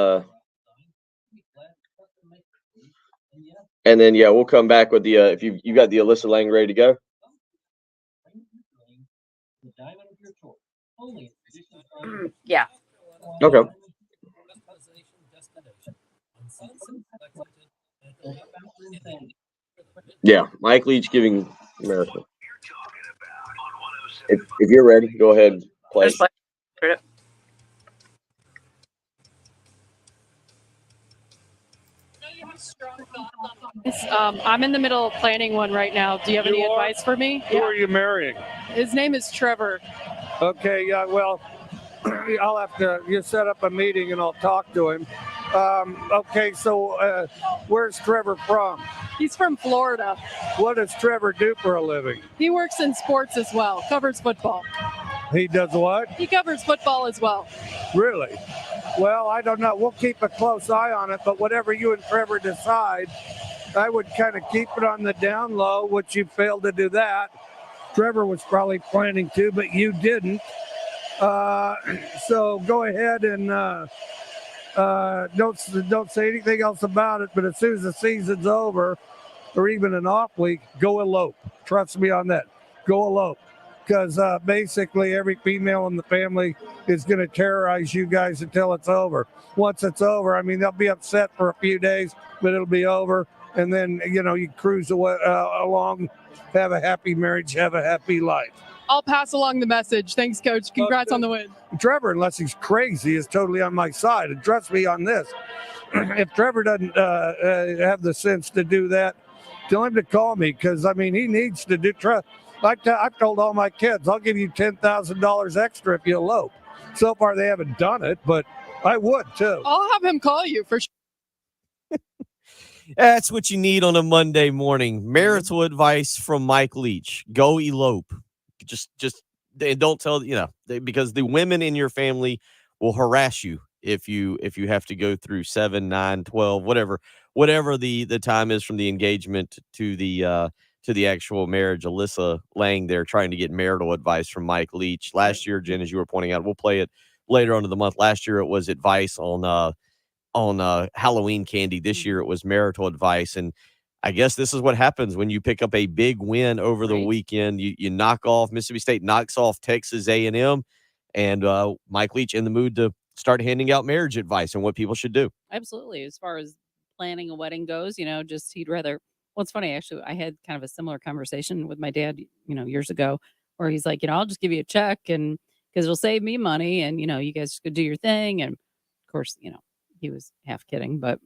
then yeah, we'll come back with the if you got the Alyssa Lang ready to go. Yeah. Okay. Yeah, Mike Leach giving America. If you're ready, go ahead and play. I'm in the middle of planning one right now. Do you have any advice for me? Who are you marrying? His name is Trevor. Okay, yeah, well, I'll have to you set up a meeting and I'll talk to him. Okay, so where's Trevor from? He's from Florida. What does Trevor do for a living? He works in sports as well, covers football. He does what? He covers football as well. Really? Well, I don't know. We'll keep a close eye on it, but whatever you and Trevor decide, I would kind of keep it on the down low, which you failed to do that. Trevor was probably planning to, but you didn't. So go ahead and don't say anything else about it. But as soon as the season's over, or even an off week, go elope. Trust me on that. Go elope. Because basically every female in the family is going to terrorize you guys until it's over. Once it's over, I mean, they'll be upset for a few days, but it'll be over. And then, you cruise away, along, have a happy marriage, have a happy life. I'll pass along the message. Thanks, Coach. Congrats on the win. Trevor, unless he's crazy, is totally on my side. And trust me on this. If Trevor doesn't have the sense to do that, tell him to call me because, I mean, he needs to do trust. I've told all my kids, I'll give you $10,000 extra if you elope. So far, they haven't done it, but I would too. I'll have him call you for sure. That's what you need on a Monday morning. Marital advice from Mike Leach. Go elope. Just don't tell, because the women in your family will harass you if you have to go through 7, 9, 12, whatever the time is from the engagement to the actual marriage. Alyssa Lang there trying to get marital advice from Mike Leach. Last year, Jen, as you were pointing out, we'll play it later on in the month. Last year it was advice on Halloween candy. This year it was marital advice. And I guess this is what happens when you pick up a big win over the weekend. You knock off Mississippi State, knocks off Texas A&M, and Mike Leach in the mood to start handing out marriage advice and what people should do. Absolutely. As far as planning a wedding goes, just he'd rather. Well, it's funny actually. I had kind of a similar conversation with my dad, years ago, where he's like, I'll just give you a check, and because it'll save me money, and you guys could do your thing. And of course, he was half kidding, but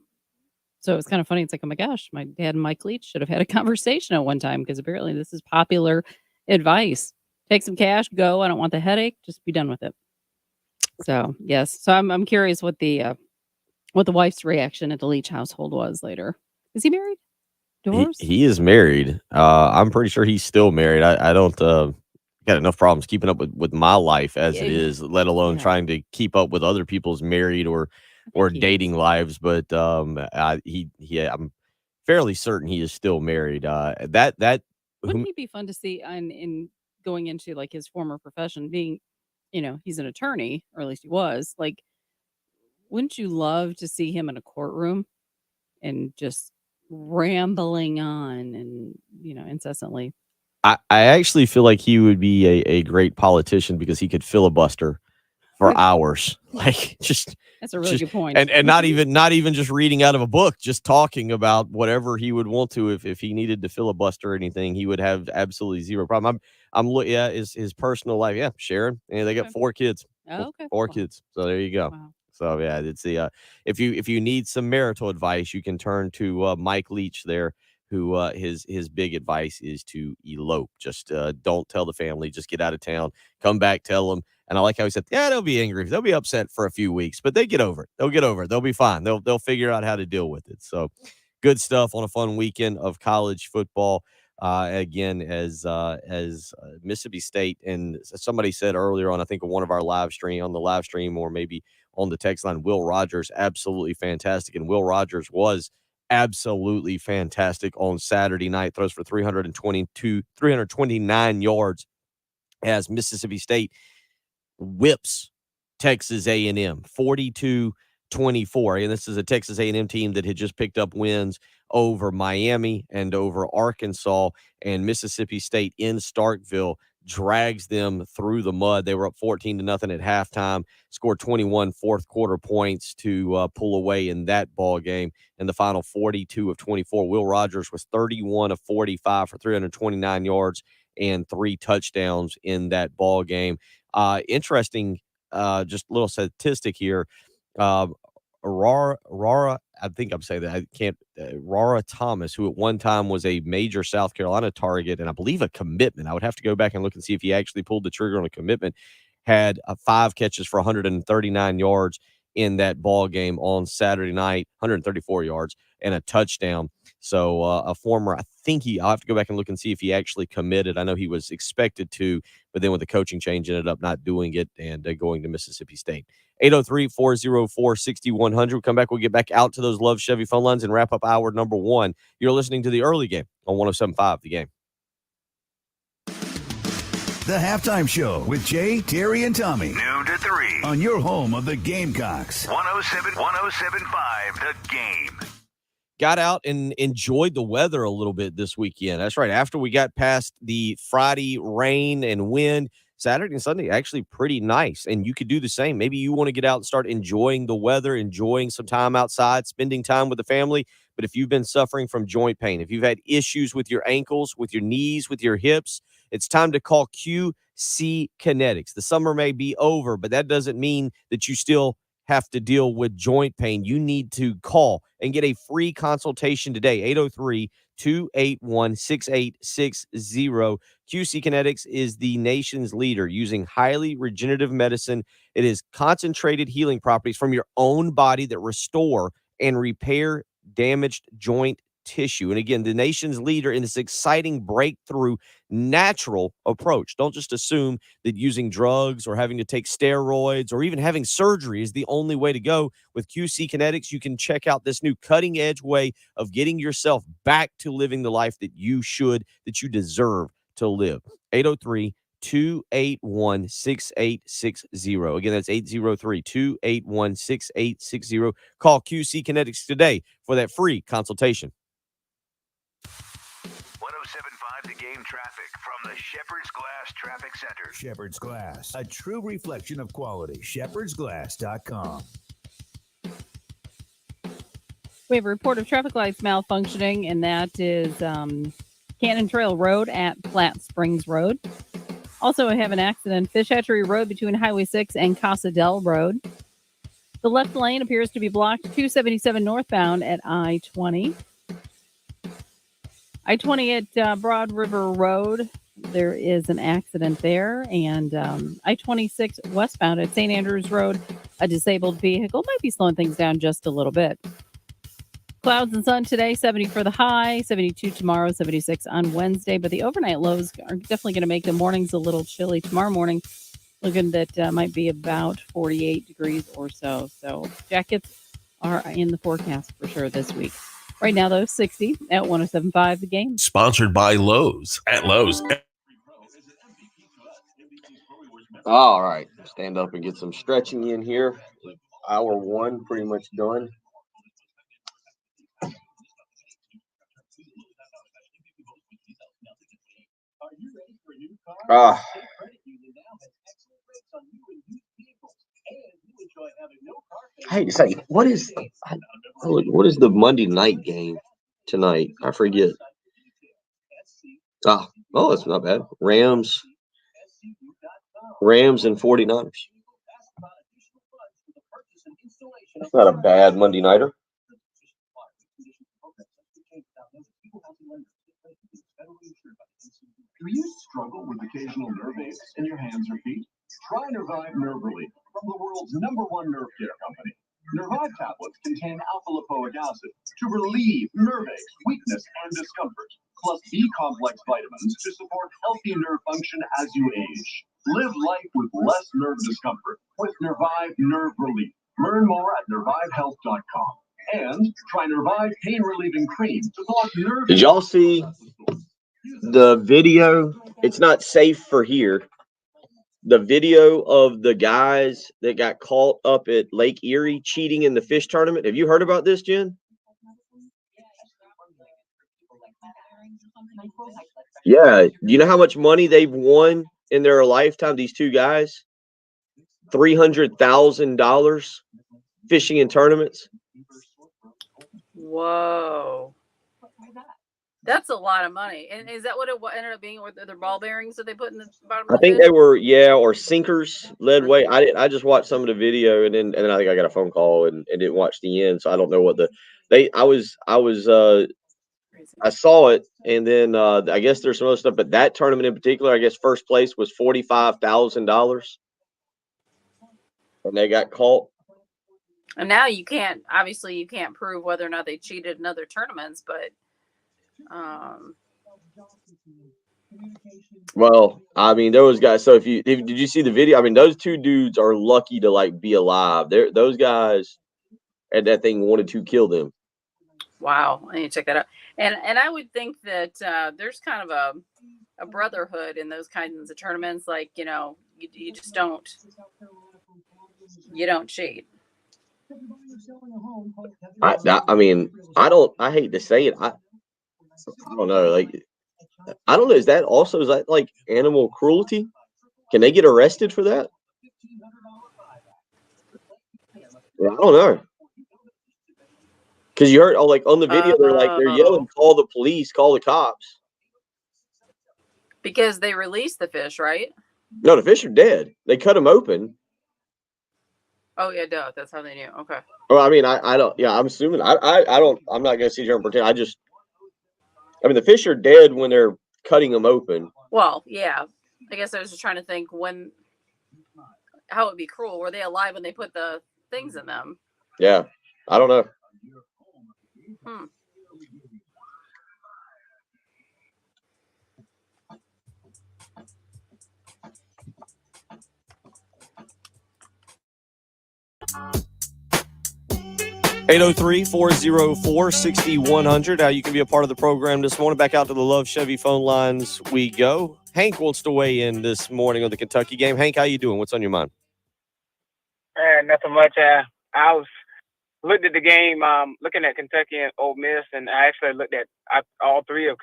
so it's kind of funny. It's like, oh my gosh, my dad and Mike Leach should have had a conversation at one time, because apparently this is popular advice. Take some cash, go. I don't want the headache. Just be done with it. So yes, so I'm curious what the wife's reaction at the Leach household was later. Is he married? Divorced? He is married. I'm pretty sure he's still married. I don't got enough problems keeping up with my life as it is, let alone trying to keep up with other people's married or dating lives. But I'm fairly certain he is still married. Wouldn't he be fun to see in going into like his former profession, being, he's an attorney, or at least he was. Like, wouldn't you love to see him in a courtroom and just rambling on and, incessantly? I actually feel like he would be a great politician because he could filibuster for hours. Like that's a really good point. And not even just reading out of a book, just talking about whatever he would want to. If he needed to filibuster anything, he would have absolutely zero problem. His personal life. Yeah, Sharon. And they got 4 kids. Oh, okay. Four kids. So there you go. Wow. So yeah, it's the if you need some marital advice, you can turn to Mike Leach there, who his big advice is to elope. Just don't tell the family. Just get out of town. Come back, tell them. And I like how he said, yeah, they'll be angry. They'll be upset for a few weeks, but they get over it. They'll get over it. They'll be fine. They'll figure out how to deal with it. So good stuff on a fun weekend of college football. Again, as Mississippi State, and somebody said earlier on, I think on one of our live stream, or maybe on the text line, Will Rogers, absolutely fantastic. And Will Rogers was absolutely fantastic on Saturday night. Throws for 329 yards as Mississippi State whips Texas A&M 42-24. And this is a Texas A&M team that had just picked up wins over Miami and over Arkansas, and Mississippi State in Starkville drags them through the mud. They were up 14-0 at halftime, scored 21 fourth quarter points to pull away in that ball game. In the final 42 of 24, Will Rogers was 31 of 45 for 329 yards and 3 touchdowns in that ball game. Interesting, just a little statistic here. Rara, I think I'm saying that. I can't. Rara Thomas, who at one time was a major South Carolina target and I believe a commitment. I would have to go back and look and see if he actually pulled the trigger on a commitment. Had 5 catches for 139 yards in that ball game on Saturday night, 134 yards and a touchdown. So a former, I think I'll have to go back and look and see if he actually committed. I know he was expected to, but then with the coaching change, ended up not doing it and going to Mississippi State. 803-404-6100. We'll come back. We'll get back out to those Love Chevy phone lines and wrap up hour number 1. You're listening to the early game on 107.5 The Game. The Halftime Show with Jay, Terry, and Tommy. Noon to 3 on your home of the Gamecocks. 107.5 The Game. Got out and enjoyed the weather a little bit this weekend. That's right. After we got past the Friday rain and wind, Saturday and Sunday actually pretty nice. And you could do the same. Maybe you want to get out and start enjoying the weather, enjoying some time outside, spending time with the family. But if you've been suffering from joint pain, if you've had issues with your ankles, with your knees, with your hips, it's time to call QC Kinetics. The summer may be over, but that doesn't mean that you still have to deal with joint pain. You need to call and get a free consultation today. 803-281-6860. QC Kinetics is the nation's leader using highly regenerative medicine. It is concentrated healing properties from your own body that restore and repair damaged joint tissue. And again, the nation's leader in this exciting breakthrough natural approach. Don't just assume that using drugs or having to take steroids or even having surgery is the only way to go. With QC Kinetics, you can check out this new cutting edge way of getting yourself back to living the life that you should, that you deserve to live. 803-281-6860. Again, that's 803-281-6860. Call QC Kinetics today for that free consultation. 107.5 The Game traffic from the Shepherd's Glass Traffic Center. Shepherd's Glass, a true reflection of quality. shepherdsglass.com. We have a report of traffic lights malfunctioning, and that is Cannon Trail Road at Flat Springs Road. Also, I have an accident, Fish Hatchery Road between Highway 6 and Casa Del Road. The left lane appears to be blocked 277 northbound at I-20. I-20 at Broad River Road, there is an accident there. And I-26 westbound at St. Andrews Road, a disabled vehicle might be slowing things down just a little bit. Clouds and sun today, 70 for the high, 72 tomorrow, 76 on Wednesday. But the overnight lows are definitely going to make the mornings a little chilly. Tomorrow morning, looking that might be about 48 degrees or so. So jackets are in the forecast for sure this week. Right now, though, 60 at 107.5 The Game. Sponsored by Lowe's. At Lowe's. All right. Stand up and get some stretching in here. Hour one, pretty much done. I hate to say, what is the Monday night game tonight? I forget. Oh, that's not bad. Rams and 49ers. That's not a bad Monday nighter. Do you struggle with occasional nerve aches in your hands or feet? Try Nervive Nerve Relief from the world's #1 nerve care company. Nervive tablets contain alpha-lipoic acid to relieve nerve aches, weakness, and discomfort, plus B-complex vitamins to support healthy nerve function as you age. Live life with less nerve discomfort with Nervive Nerve Relief. Learn more at nervivehealth.com. And try Nervive Pain Relieving Cream to block nerve. Did y'all see the video? It's not safe for here. The video of the guys that got caught up at Lake Erie cheating in the fish tournament. Have you heard about this, Jen? Yeah. Do you know how much money they've won in their lifetime? These two guys, $300,000 fishing in tournaments. Whoa. That's a lot of money. And is that what it ended up being with their ball bearings that they put in the bottom of I the think fish? they were, or sinkers, lead weight. I just watched some of the video and then I think I got a phone call and didn't watch the end, so I don't know what I saw it, and then I guess there's some other stuff, but that tournament in particular, I guess first place was $45,000, and they got caught. And now you can't prove whether or not they cheated in other tournaments, but Well, I mean, those guys. So did you see the video? I mean, those two dudes are lucky to be alive. Those guys at that thing wanted to kill them. wow, I need to check that out. And I would think that there's kind of a brotherhood in those kinds of tournaments. Like, you just don't cheat. I mean, I hate to say it. I don't know. I don't know. Is that like animal cruelty? Can they get arrested for that? I don't know. Because you heard, on the video, they're yelling, "Call the police! Call the cops!" Because they released the fish, right? No, the fish are dead. They cut them open. Oh yeah, duh. That's how they knew. Okay. Well, I mean, I don't. Yeah, I'm assuming. I don't. I'm not gonna sit here and pretend. I mean, the fish are dead when they're cutting them open. Well, yeah. I guess I was just trying to think how it would be cruel. Were they alive when they put the things in them? Yeah, I don't know. 803-404-6100. How you can be a part of the program this morning. Back out to the Love Chevy phone lines we go. Hank wants to weigh in this morning on the Kentucky game. Hank, how you doing? What's on your mind? Nothing much. I was looked at the game, looking at Kentucky and Ole Miss, and I actually looked at all four of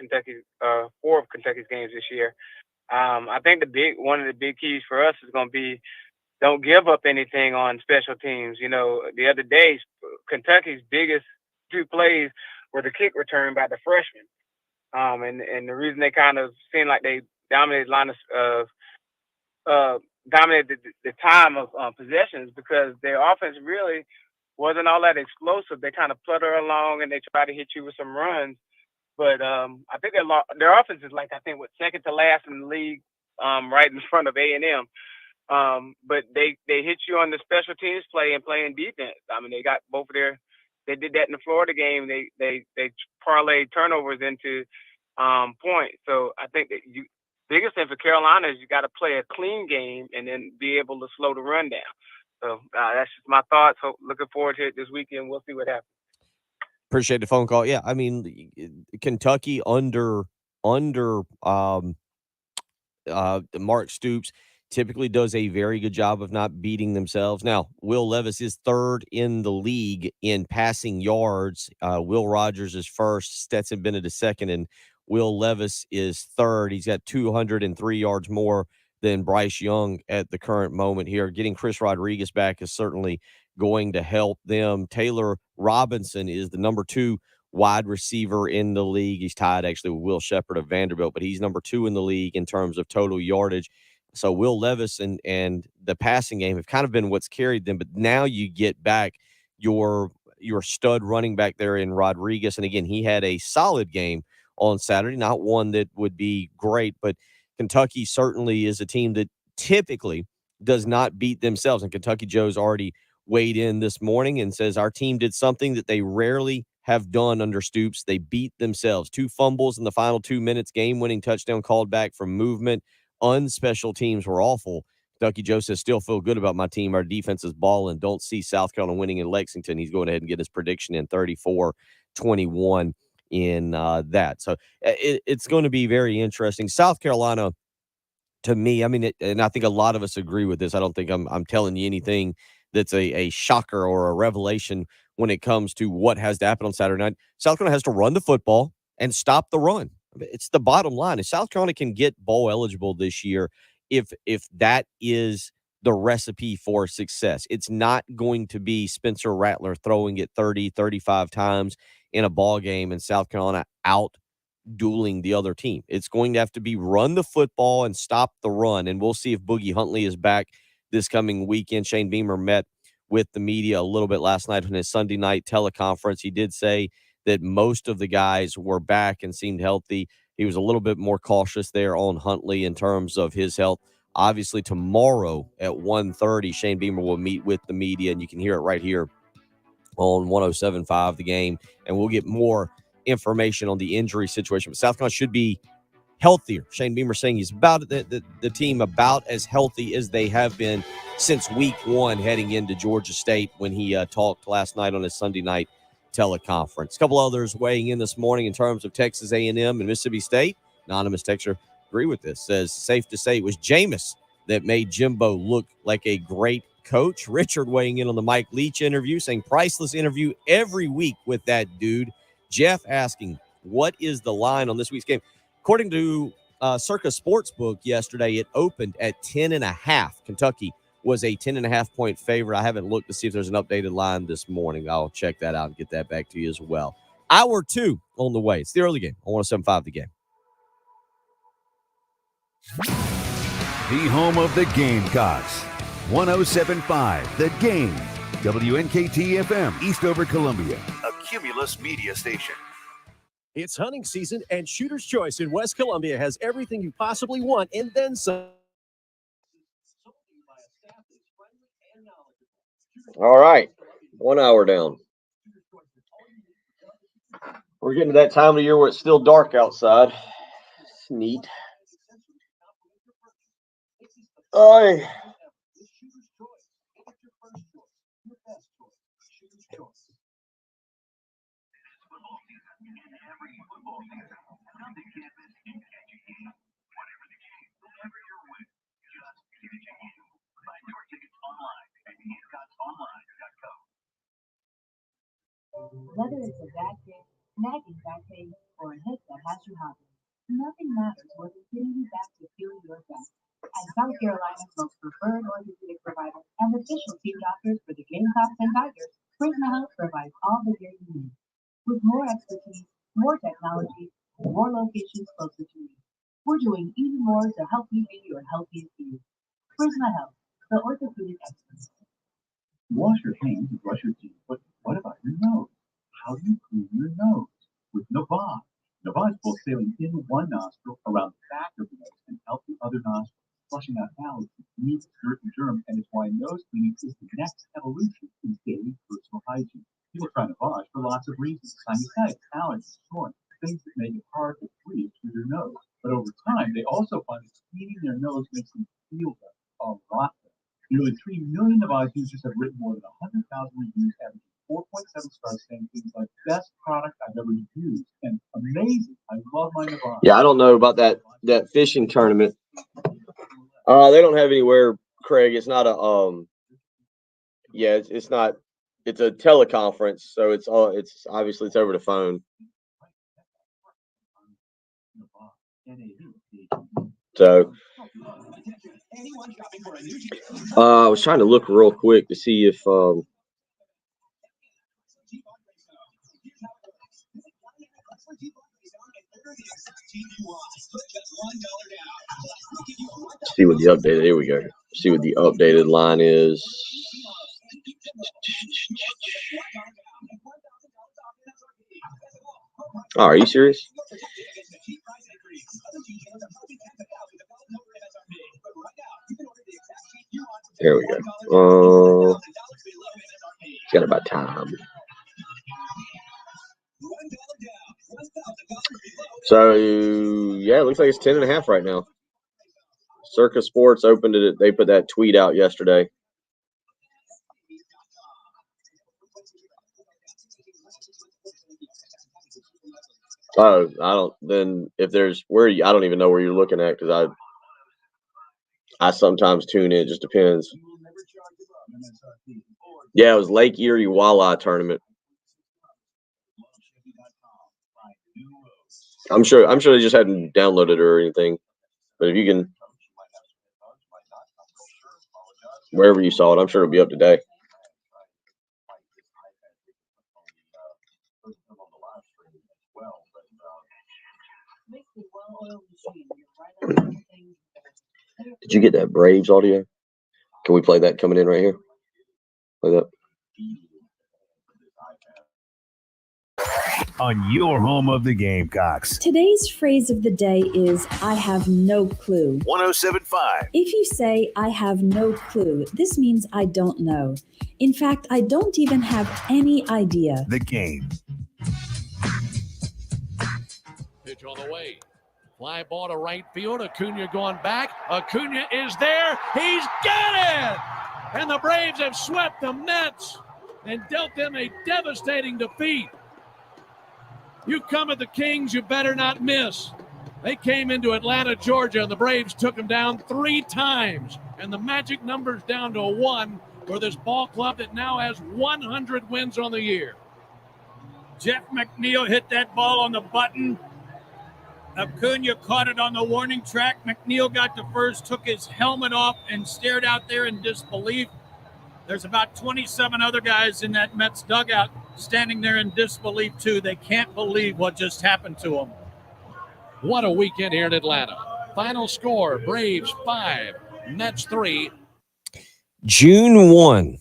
Kentucky's games this year. I think one of the big keys for us is going to be don't give up anything on special teams. You know, the other day, Kentucky's biggest two plays were the kick return by the freshman. And the reason they kind of seemed like they dominated dominated the time of possession is because their offense really wasn't all that explosive. They kind of flutter along and they try to hit you with some runs. But I think their offense is second to last in the league, right in front of A&M. But they hit you on the special teams play and playing defense. I mean, they got they did that in the Florida game. They parlayed turnovers into points. So I think that biggest thing for Carolina is you got to play a clean game and then be able to slow the run down. So that's just my thoughts. Looking forward to it this weekend. We'll see what happens. Appreciate the phone call. Yeah, I mean, Kentucky under Mark Stoops typically does a very good job of not beating themselves. Now, Will Levis is third in the league in passing yards. Will Rogers is first, Stetson Bennett is second, and Will Levis is third. He's got 203 yards more than Bryce Young at the current moment here. Getting Chris Rodriguez back is certainly going to help them. Taylor Robinson is the number 2 wide receiver in the league. He's tied actually with Will Shepherd of Vanderbilt, but he's number 2 in the league in terms of total yardage. So Will Levis and the passing game have kind of been what's carried them, but now you get back your stud running back there in Rodriguez. And again, he had a solid game on Saturday, not one that would be great, but Kentucky certainly is a team that typically does not beat themselves. And Kentucky Joe's already weighed in this morning and says our team did something that they rarely have done under Stoops. They beat themselves. 2 fumbles in the final 2 minutes, game-winning touchdown called back from movement. Unspecial teams were awful. Kentucky Joe says, still feel good about my team. Our defense is balling. Don't see South Carolina winning in Lexington. He's going ahead and get his prediction in 34-21 in that. So it's going to be very interesting. South Carolina, to me, I mean, and I think a lot of us agree with this. I don't think I'm telling you anything that's a shocker or a revelation when it comes to what has to happen on Saturday night. South Carolina has to run the football and stop the run. It's the bottom line. If South Carolina can get bowl eligible this year, if that is the recipe for success, it's not going to be Spencer Rattler throwing it 30, 35 times in a ball game and South Carolina out dueling the other team. It's going to have to be run the football and stop the run. And we'll see if Boogie Huntley is back this coming weekend. Shane Beamer met with the media a little bit last night on his Sunday night teleconference. He did say that most of the guys were back and seemed healthy. He was a little bit more cautious there on Huntley in terms of his health. Obviously, tomorrow at 1:30, Shane Beamer will meet with the media, and you can hear it right here on 107.5 The Game, and we'll get more information on the injury situation. But South Carolina should be healthier. Shane Beamer saying he's about the team about as healthy as they have been since week 1 heading into Georgia State when he talked last night on his Sunday night teleconference. A couple others weighing in this morning in terms of Texas A&M and Mississippi State. Anonymous texter agree with this. Says safe to say it was Jameis that made Jimbo look like a great coach. Richard weighing in on the Mike Leach interview, saying priceless interview every week with that dude. Jeff asking, what is the line on this week's game? According to Circa Sportsbook yesterday, it opened at 10.5. Kentucky was a 10.5 point favorite. I haven't looked to see if there's an updated line this morning. I'll check that out and get that back to you as well. Hour 2 on the way. It's the early game on 107.5 The Game. The home of the Gamecocks. 107.5 The Game. WNKT FM, Eastover, Columbia. A Cumulus media station. It's hunting season, and Shooter's Choice in West Columbia has everything you possibly want and then some. All right, 1 hour down. We're getting to that time of year where it's still dark outside. It's neat. Whether it's a back day, nagging back pain, or a hip that has you hopping, nothing matters more than getting you back to feeling your best. As South Carolina's most preferred orthopedic provider and official team doctors for the Gamecocks and Tigers, Prisma Health provides all the gear you need. With more expertise, more technology, and more locations closer to you, we're doing even more to help you be your healthiest you. Prisma Health, the orthopedic experts. Wash your hands and brush your teeth, but what about your nose? How do you clean your nose? With Navage. Navage pulls saline in one nostril around the back of the nose and out the other nostril, flushing out allergies, meat, dirt, and germs, and it's why nose cleaning is the next evolution in daily personal hygiene. People try Navage for lots of reasons: sinusitis, allergies, snoring, things that make it hard to breathe through your nose. But over time, they also find that cleaning their nose makes them feel better, a lot better. Nearly 3 million Navage users have written more than 100,000 reviews, averaging 4.7 stars, saying things like "best product I've ever used" and "amazing. I love my Navage." Yeah, I don't know about that fishing tournament. They don't have anywhere, Craig. It's not a yeah, it's not. It's a teleconference, so it's obviously it's over the phone. So I was trying to look real quick to see if see what the updated. Here we go. See what the updated line is. Oh, are you serious? There we go. Got about time. So yeah, it looks like it's 10.5 right now. Circa Sports opened it. They put that tweet out yesterday. Oh, I don't. Then if there's where I don't even know where you're looking at because I sometimes tune in. It just depends. Yeah, it was Lake Erie Walleye Tournament. I'm sure they just hadn't downloaded it or anything. But if you can, wherever you saw it, I'm sure it'll be up to date. Did you get that Braves audio? Can we play that coming in right here? Play that. On your home of the Gamecocks. Today's phrase of the day is, I have no clue. 107.5. If you say, I have no clue, this means I don't know. In fact, I don't even have any idea. The Game. Pitch on the way. Fly ball to right field. Acuna going back. Acuna is there. He's got it! And the Braves have swept the Mets and dealt them a devastating defeat. You come at the Kings, you better not miss. They came into Atlanta, Georgia, and the Braves took them down 3 times. And the magic number's down to 1 for this ball club that now has 100 wins on the year. Jeff McNeil hit that ball on the button. Acuna caught it on the warning track. McNeil got to first, took his helmet off, and stared out there in disbelief. There's about 27 other guys in that Mets dugout standing there in disbelief, too. They can't believe what just happened to them. What a weekend here in Atlanta. Final score, Braves 5, Mets 3. June 1,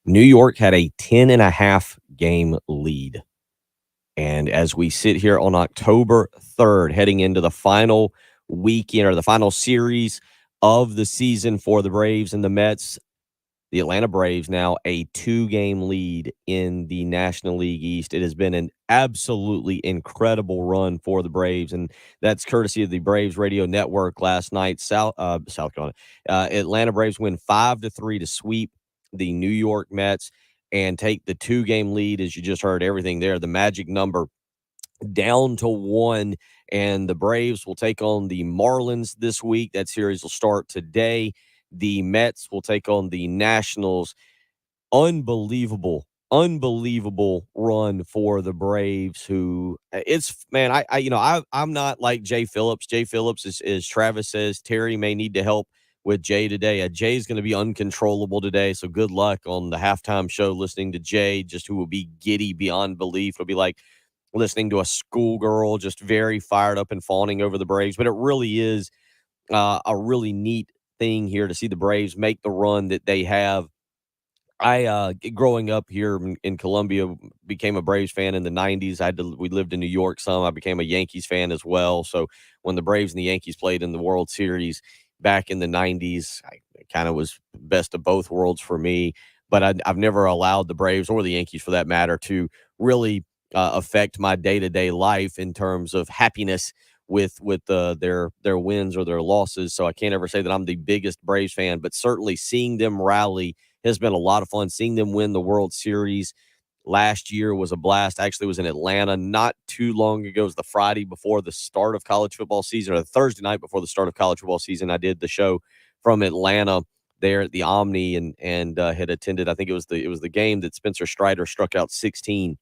New York had a 10.5 game lead. And as we sit here on October 3rd, heading into the final weekend or the final series of the season for the Braves and the Mets, the Atlanta Braves now a 2-game lead in the National League East. It has been an absolutely incredible run for the Braves, and that's courtesy of the Braves Radio Network last night. South Carolina, Atlanta Braves win 5-3 to sweep the New York Mets. and take the 2-game lead, as you just heard everything there, the magic number down to 1. And the Braves will take on the Marlins this week. That series will start today. The Mets will take on the Nationals. Unbelievable run for the Braves, who it's, man, I'm not like Jay Phillips. Jay Phillips is Travis says Terry may need to help with Jay today. Jay's going to be uncontrollable today, so good luck on the halftime show listening to Jay, just who will be giddy beyond belief. It'll be like listening to a schoolgirl, just very fired up and fawning over the Braves. But it really is a really neat thing here to see the Braves make the run that they have. Growing up here in Columbia, became a Braves fan in the 90s. We lived in New York some. I became a Yankees fan as well. So when the Braves and the Yankees played in the World Series back in the 90s, I kind of was best of both worlds for me. But I've never allowed the Braves or the Yankees, for that matter, to really affect my day-to-day life in terms of happiness with their wins or their losses. So I can't ever say that I'm the biggest Braves fan, but certainly seeing them rally has been a lot of fun. Seeing them win the World Series last year was a blast. I actually was in Atlanta not too long ago. It was the Friday before the start of college football season, or the Thursday night before the start of college football season. I did the show from Atlanta there at the Omni, and had attended. I think it was the game that Spencer Strider struck out 16.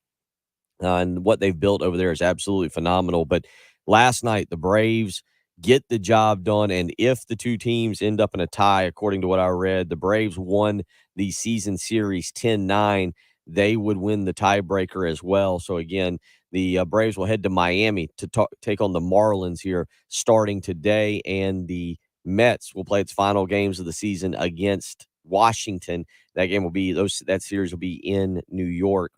And what they've built over there is absolutely phenomenal. But last night, the Braves get the job done. And if the two teams end up in a tie, according to what I read, the Braves won the season series 10-9. They would win the tiebreaker as well. So, again, the Braves will head to Miami to take on the Marlins here starting today. And the Mets will play its final games of the season against Washington. That game will be that series will be in New York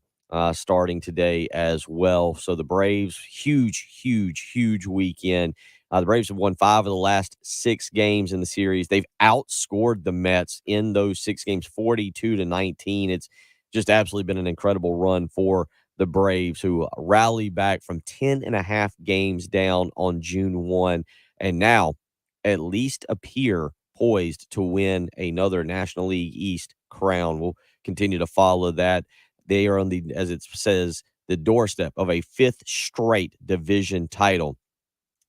starting today as well. So the Braves, huge weekend. The Braves have won 5 of the last 6 games in the series. They've outscored the Mets in those 6 games, 42-19. It's just absolutely been an incredible run for the Braves, who rally back from 10.5 games down on June 1, and now at least appear poised to win another National League East crown. We'll continue to follow that. They are on as it says, the doorstep of a 5th straight division title,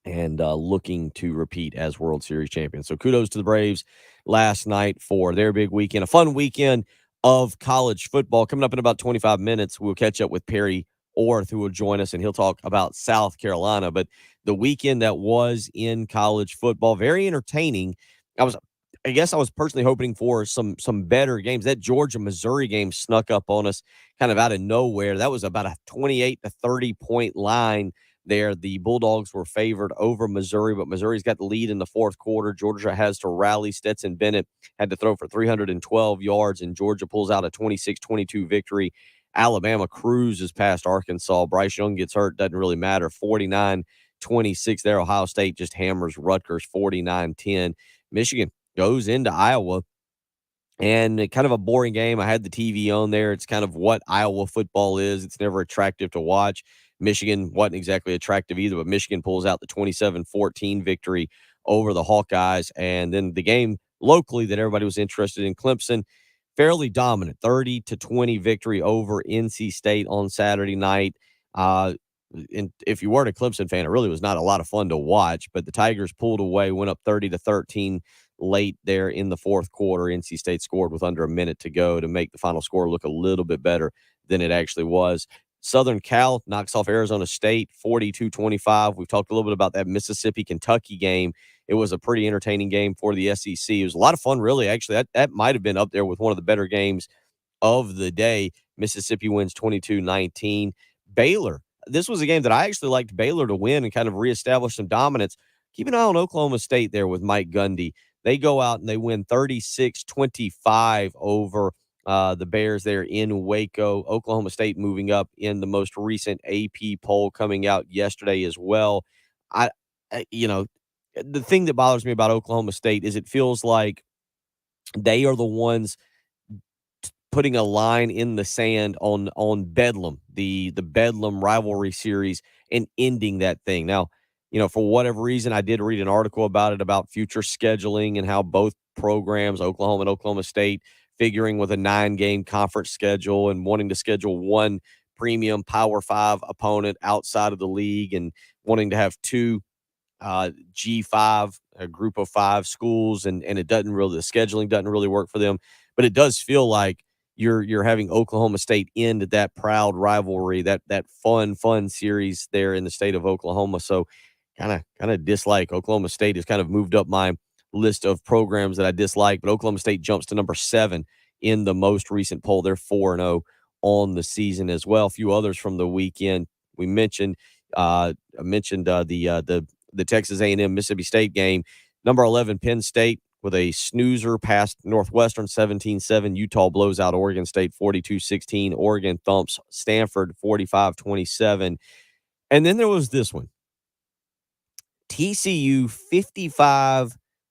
and looking to repeat as World Series champions. So kudos to the Braves last night for their big weekend, a fun weekend of college football. Coming up in about 25 minutes, we'll catch up with Perry Orth, who will join us, and he'll talk about South Carolina. But the weekend that was in college football, very entertaining. I guess I was personally hoping for some better games. That Georgia-Missouri game snuck up on us kind of out of nowhere. That was about a 28 to 30-point line there. The Bulldogs were favored over Missouri, but Missouri's got the lead in the fourth quarter. Georgia has to rally. Stetson Bennett had to throw for 312 yards, and Georgia pulls out a 26-22 victory. Alabama cruises past Arkansas. Bryce Young gets hurt. Doesn't really matter. 49-26 there. Ohio State just hammers Rutgers 49-10. Michigan goes into Iowa, and kind of a boring game. I had the TV on there. It's kind of what Iowa football is. It's never attractive to watch. Michigan wasn't exactly attractive either, but Michigan pulls out the 27-14 victory over the Hawkeyes. And then the game locally that everybody was interested in, Clemson, fairly dominant, 30-20 victory over NC State on Saturday night. And if you weren't a Clemson fan, it really was not a lot of fun to watch, but the Tigers pulled away, went up 30-13 late there in the fourth quarter. NC State scored with under a minute to go to make the final score look a little bit better than it actually was. Southern Cal knocks off Arizona State 42-25. We've talked a little bit about that Mississippi-Kentucky game. It was a pretty entertaining game for the SEC. It was a lot of fun, really. Actually, that might have been up there with one of the better games of the day. Mississippi wins 22-19. Baylor. This was a game that I actually liked Baylor to win and kind of reestablish some dominance. Keep an eye on Oklahoma State there with Mike Gundy. They go out and they win 36-25 over the Bears there in Waco. Oklahoma State moving up in the most recent AP poll coming out yesterday as well. The thing that bothers me about Oklahoma State is it feels like they are the ones putting a line in the sand on Bedlam, the Bedlam rivalry series, and ending that thing. Now, for whatever reason, I did read an article about it, about future scheduling and how both programs, Oklahoma and Oklahoma State, figuring with a 9-game conference schedule and wanting to schedule one premium Power 5 opponent outside of the league and wanting to have two G5, a group of 5 schools, and it doesn't really, the scheduling doesn't really work for them. But it does feel like you're having Oklahoma State into that proud rivalry, that fun series there in the state of Oklahoma. So kind of dislike Oklahoma State has kind of moved up my list of programs that I dislike, but Oklahoma State jumps to number 7 in the most recent poll. They're 4-0 on the season as well. A few others from the weekend we mentioned. I mentioned the Texas A&M Mississippi State game. Number 11 Penn State with a snoozer past Northwestern 17-7. Utah blows out Oregon State 42-16. Oregon thumps Stanford 45-27. And then there was this one. TCU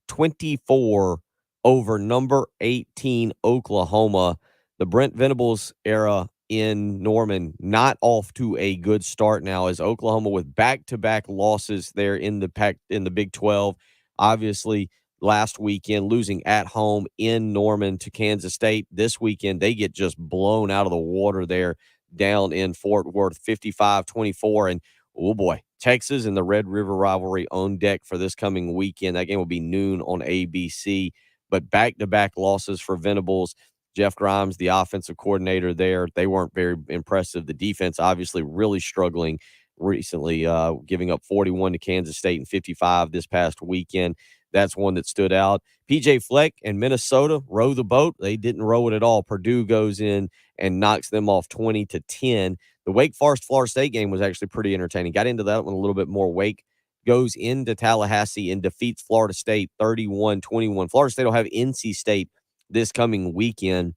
55-24 over number 18 Oklahoma. The Brent Venables era in Norman not off to a good start now, as Oklahoma with back-to-back losses there in the Big 12. Obviously, last weekend losing at home in Norman to Kansas State. This weekend they get just blown out of the water there down in Fort Worth 55-24. And oh boy, Texas and the Red River rivalry on deck for this coming weekend. That game will be noon on ABC. But back-to-back losses for Venables. Jeff Grimes, the offensive coordinator there, they weren't very impressive. The defense obviously really struggling recently, giving up 41 to Kansas State and 55 this past weekend. That's one that stood out. PJ Fleck and Minnesota row the boat. They didn't row it at all. Purdue goes in and knocks them off 20-10. The Wake Forest Florida State game was actually pretty entertaining. Got into that one a little bit more. Wake goes into Tallahassee and defeats Florida State 31-21. Florida State will have NC State this coming weekend.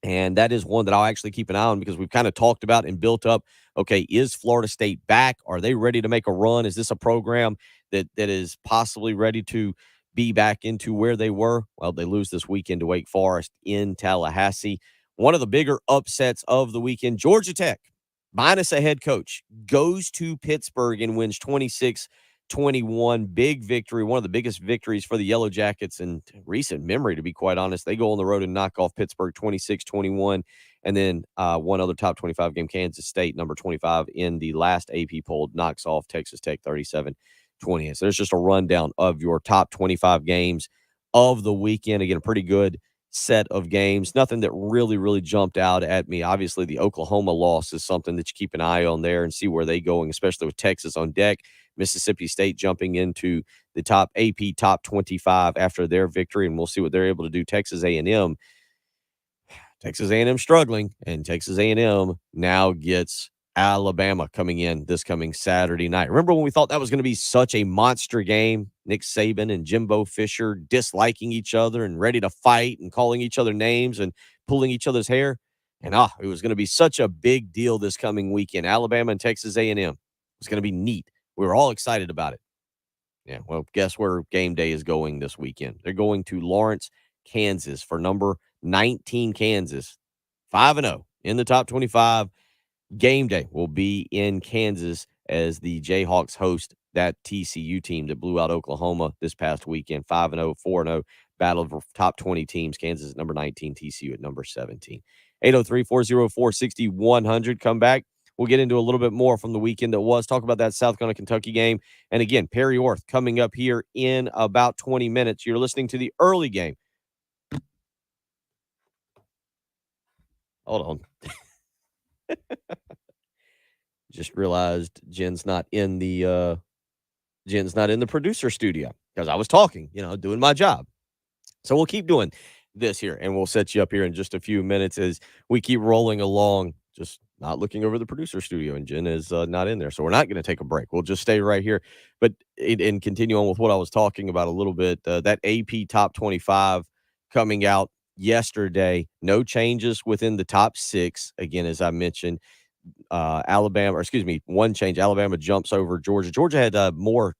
And that is one that I'll actually keep an eye on because we've kind of talked about and built up. Okay, is Florida State back? Are they ready to make a run? Is this a program that is possibly ready to be back into where they were? Well, they lose this weekend to Wake Forest in Tallahassee. One of the bigger upsets of the weekend, Georgia Tech, minus a head coach, goes to Pittsburgh and wins 26-21. Big victory, one of the biggest victories for the Yellow Jackets in recent memory, to be quite honest. They go on the road and knock off Pittsburgh 26-21. And then one other top 25 game, Kansas State, number 25 in the last AP poll, knocks off Texas Tech 37-20. So there's just a rundown of your top 25 games of the weekend. Again, a pretty good set of games. Nothing that really jumped out at me. Obviously, the Oklahoma loss is something that you keep an eye on there and see where they're going, especially with Texas on deck. Mississippi State jumping into the AP top 25 after their victory, and we'll see what they're able to do. Texas A&M struggling, and Texas A&M now gets Alabama coming in this coming Saturday night. Remember when we thought that was going to be such a monster game? Nick Saban and Jimbo Fisher disliking each other and ready to fight and calling each other names and pulling each other's hair. And it was going to be such a big deal this coming weekend. Alabama and Texas A&M. It was going to be neat. We were all excited about it. Yeah, well, guess where game day is going this weekend? They're going to Lawrence, Kansas for number 19 Kansas. 5-0 in the top 25. Game day will be in Kansas as the Jayhawks host that TCU team that blew out Oklahoma this past weekend. 5-0, 4-0, battle of top 20 teams. Kansas at number 19, TCU at number 17. 803-404-6100. Come back. We'll get into a little bit more from the weekend that was. Talk about that South Carolina Kentucky game. And again, Perry Orth coming up here in about 20 minutes. You're listening to the early game. Hold on. Just realized Jen's not in the producer studio because I was talking, doing my job. So we'll keep doing this here, and we'll set you up here in just a few minutes as we keep rolling along. Just not looking over the producer studio, and Jen is not in there. So we're not going to take a break. We'll just stay right here. But and continue on with what I was talking about a little bit, that AP Top 25 coming out yesterday. No changes within the top 6. Again, as I mentioned, one change. Alabama jumps over Georgia. Georgia had more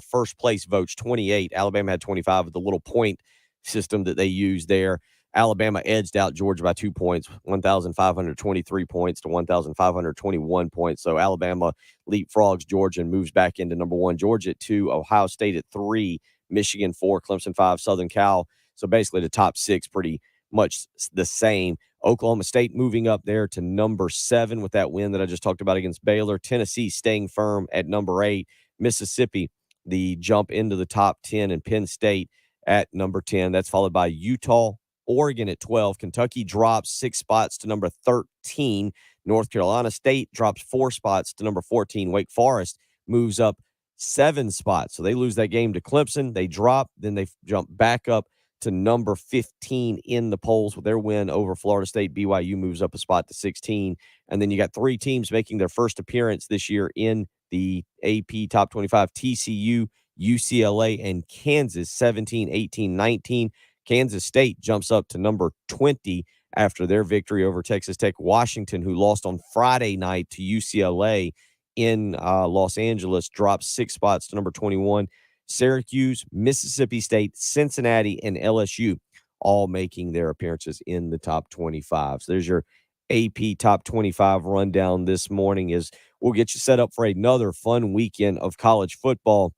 first place votes, 28. Alabama had 25 with the little point system that they use there. Alabama edged out Georgia by 2 points, 1,523 points to 1,521 points. So Alabama leapfrogs Georgia and moves back into number 1. Georgia at 2, Ohio State at 3, Michigan 4, Clemson 5, Southern Cal So basically the top 6 pretty much the same. Oklahoma State moving up there to number 7 with that win that I just talked about against Baylor. Tennessee staying firm at number 8. Mississippi, the jump into the top 10, and Penn State at number 10. That's followed by Utah, Oregon at 12. Kentucky drops 6 spots to number 13. North Carolina State drops 4 spots to number 14. Wake Forest moves up 7 spots. So they lose that game to Clemson. They drop. Then they jump back up to number 15 in the polls with their win over Florida State. BYU moves up a spot to 16. And then you got 3 teams making their first appearance this year in the AP Top 25, TCU, UCLA, and Kansas, 17, 18, 19. Kansas State jumps up to number 20 after their victory over Texas Tech. Washington, who lost on Friday night to UCLA in Los Angeles, drops 6 spots to number 21. Syracuse, Mississippi State, Cincinnati, and LSU all making their appearances in the top 25. So there's your AP Top 25 rundown this morning. Is we'll get you set up for another fun weekend of college football.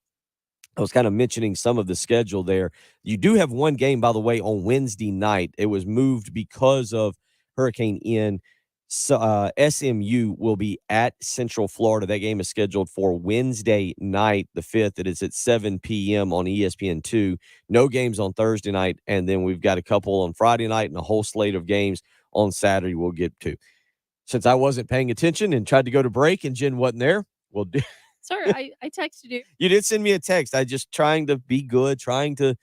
I was kind of mentioning some of the schedule there. You do have one game, by the way, on Wednesday night. It was moved because of Hurricane Ian. So, SMU will be at Central Florida. That game is scheduled for Wednesday night, the 5th. It is at 7 p.m. on ESPN2. No games on Thursday night. And then we've got a couple on Friday night and a whole slate of games on Saturday we'll get to. Since I wasn't paying attention and tried to go to break and Jen wasn't there, we'll do. Sorry, I texted you. You did send me a text. I just trying to be good, trying to,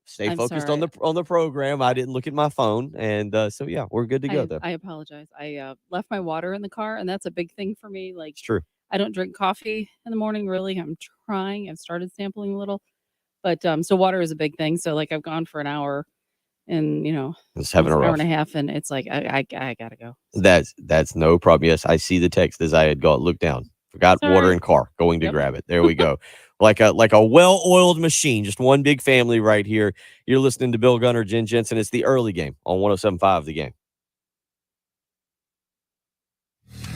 stay I'm focused sorry. on the program. I didn't look at my phone, and so yeah, we're good to go though. I apologize. I left my water in the car, and that's a big thing for me. Like, It's true. I don't drink coffee in the morning, really. I'm trying. I've started sampling a little. But so water is a big thing. So, like, I've gone for an hour and, Just having a hour rough. and a half, and it's like, I got to go. That's no problem. Yes, I see the text as I had looked down. Forgot It's all water right. in car. Going to Yep. grab it. There we go. Like a well-oiled machine. Just one big family right here. You're listening to Bill Gunner, Jen Jensen. It's the early game on 107.5 The Game.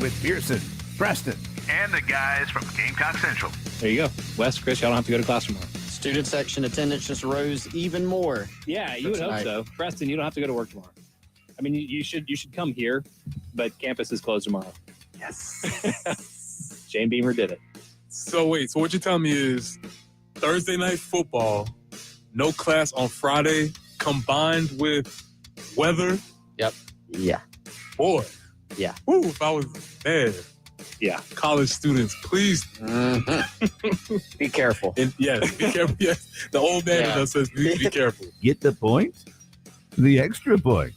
With Pearson, Preston, And the guys from Gamecock Central. There you go. Wes, Chris, y'all don't have to go to class tomorrow. Student section attendance just rose even more. Yeah, you would hope tonight. so. Preston, you don't have to go to work tomorrow. I mean, you should come here, but campus is closed tomorrow. Yes. Shane Beamer did it. So wait, so what you're telling me is Thursday night football, no class on Friday, combined with weather? Yep. Yeah. Boy. Yeah. Ooh, if I was there. Yeah. College students, please. Be careful. Yes, be careful. Yes. The old man in us says, be careful. Get the point? The extra point.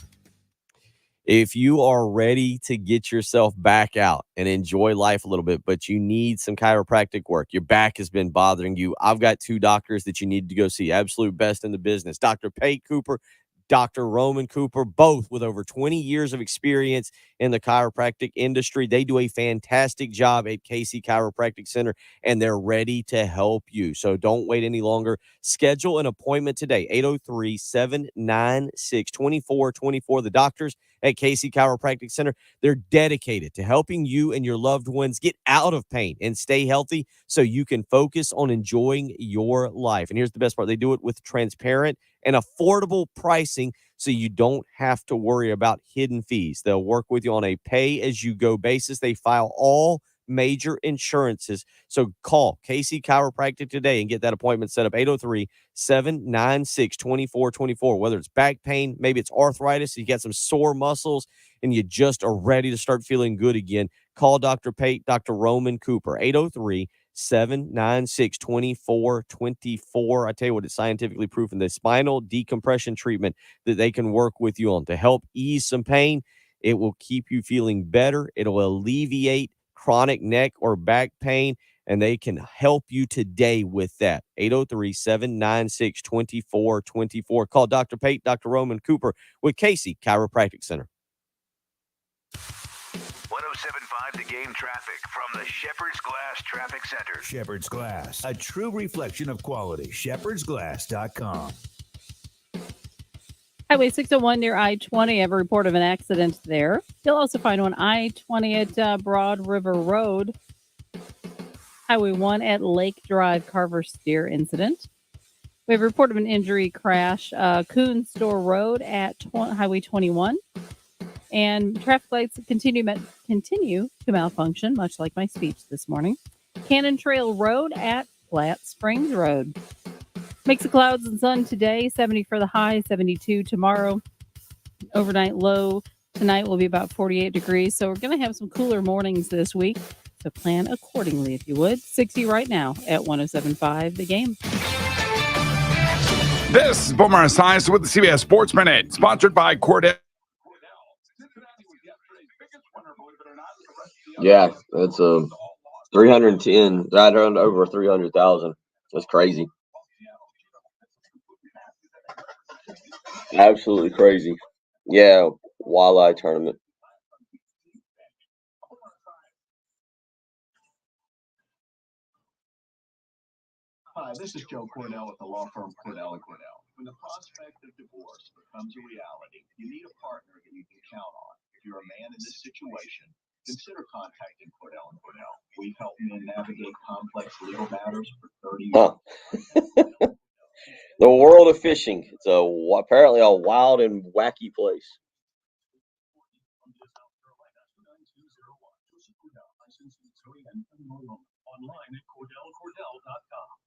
If you are ready to get yourself back out and enjoy life a little bit, but you need some chiropractic work, your back has been bothering you, I've got 2 doctors that you need to go see. Absolute best in the business. Dr. Pate Cooper, Dr. Roman Cooper, both with over 20 years of experience in the chiropractic industry. They do a fantastic job at Casey Chiropractic Center, and they're ready to help you. So don't wait any longer. Schedule an appointment today, 803-796-2424. The doctors at Casey Chiropractic Center, they're dedicated to helping you and your loved ones get out of pain and stay healthy so you can focus on enjoying your life. And here's the best part. They do it with transparent and affordable pricing so you don't have to worry about hidden fees. They'll work with you on a pay-as-you-go basis. They file all major insurances. So call Casey Chiropractic today and get that appointment set up, 803-796-2424. Whether it's back pain, maybe it's arthritis, you got some sore muscles, and you just are ready to start feeling good again, call Dr. Pate, Dr. Roman Cooper, 803-796-2424. I tell you what, it's scientifically proven the spinal decompression treatment that they can work with you on to help ease some pain. It will keep you feeling better. It'll alleviate chronic neck or back pain, and they can help you today with that. 803-796-2424. Call Dr. Pate, Dr. Roman Cooper with Casey Chiropractic Center. 107.5 The Game traffic from the Shepherd's Glass Traffic Center. Shepherd's Glass, a true reflection of quality. shepherdsglass.com. Highway 601 near I-20. I have a report of an accident there. You'll also find one I-20 at Broad River Road. Highway 1 at Lake Drive, Carver Steer incident. We have a report of an injury crash, Coon Store Road at Highway 21. And traffic lights continue to malfunction, much like my speech this morning. Cannon Trail Road at Flat Springs Road. Mix of clouds and sun today, 70 for the high, 72 tomorrow. Overnight low tonight will be about 48 degrees. So we're going to have some cooler mornings this week. So plan accordingly if you would. 60 right now at 107.5 The Game. This is Boomer Science with the CBS Sports Minute, sponsored by Cordell. Yeah, it's a 310, right around over 300,000. That's crazy. Absolutely crazy. Yeah, walleye tournament. Hi, this is Joe Cordell with the law firm Cordell & Cordell. When the prospect of divorce becomes a reality, you need a partner that you can count on. If you're a man in this situation, consider contacting Cordell & Cordell. We've helped men navigate complex legal matters for 30 years. The world of fishing. It's apparently a wild and wacky place. Online at CordellCordell.com.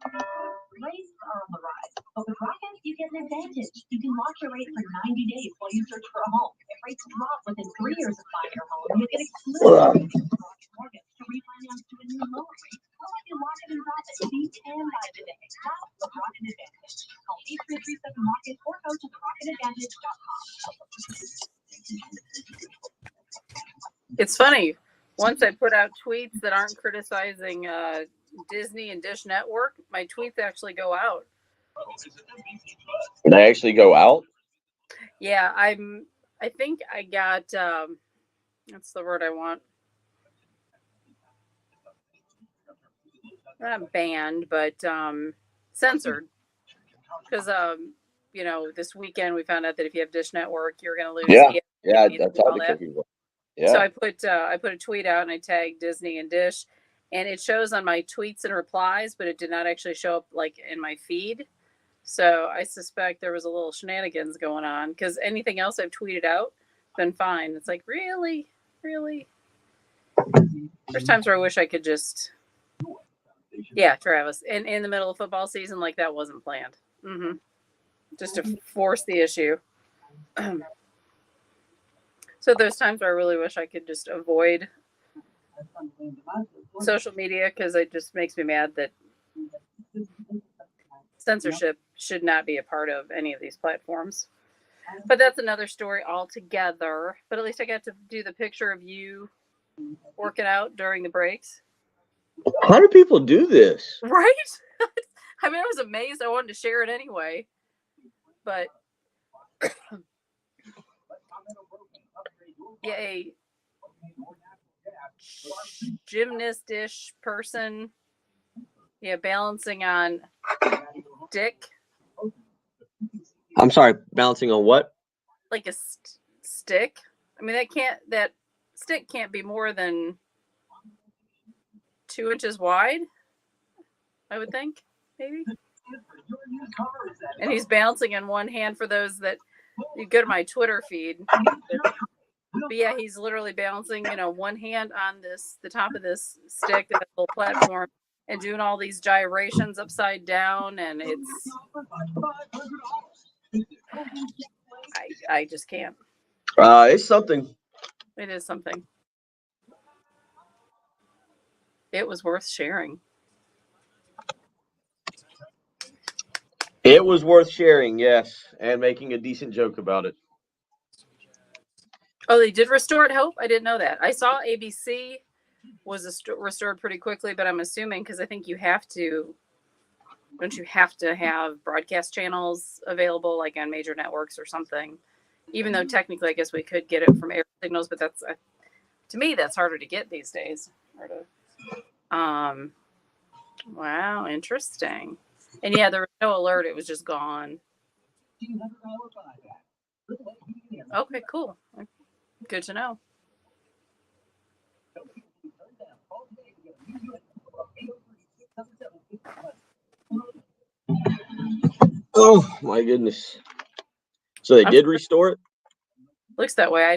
Rates are on the rise, but with Rocket, you get an advantage. You can lock your rate for 90 days while you search for a home. If rates drop within 3 years of buying your home, you get exclusive rates from Rocket Mortgage to refinance to a new lower rate. Or if you lock it and drop it, beat and buy today. That's the Rocket Advantage. Call 8337 Rocket or go to therocketadvantage.com. It's funny. Once I put out tweets that aren't criticizing Disney and Dish Network, my tweets actually go out. They actually go out? Yeah, I think I got that's the word I want. Not banned, but censored. Because this weekend we found out that if you have Dish Network, you're going to lose. Yeah, I talked to some people. Yeah. So I put a tweet out and I tagged Disney and Dish, and it shows on my tweets and replies, but it did not actually show up like in my feed. So I suspect there was a little shenanigans going on, because anything else I've tweeted out been fine. It's like, really. There's times where I wish I could just, Travis, in the middle of football season, like that wasn't planned. Just to force the issue. So there's times where I really wish I could just avoid social media, because it just makes me mad that censorship should not be a part of any of these platforms. But that's another story altogether. But at least I got to do the picture of you working out during the breaks. How do people do this? Right? I mean, I was amazed. I wanted to share it anyway. But a gymnast-ish person, balancing on dick. I'm sorry, balancing on what? Like a stick. I mean, that stick can't be more than 2 inches wide, I would think, maybe. And he's balancing in one hand. For those that you go to my Twitter feed. But yeah, he's literally balancing, one hand on the top of this stick, that little platform, and doing all these gyrations upside down, and I just can't. It's something. It is something. It was worth sharing. It was worth sharing, yes, and making a decent joke about it. Oh, they did restore it, Hope? I didn't know that. I saw ABC was restored pretty quickly, but I'm assuming, because I think don't you have to have broadcast channels available, like on major networks or something? Even though technically, I guess we could get it from air signals, but that's, to me, that's harder to get these days. Wow, interesting. And yeah, there was no alert; it was just gone. Okay, cool. Good to know. Oh my goodness! So they did restore it. Looks that way. I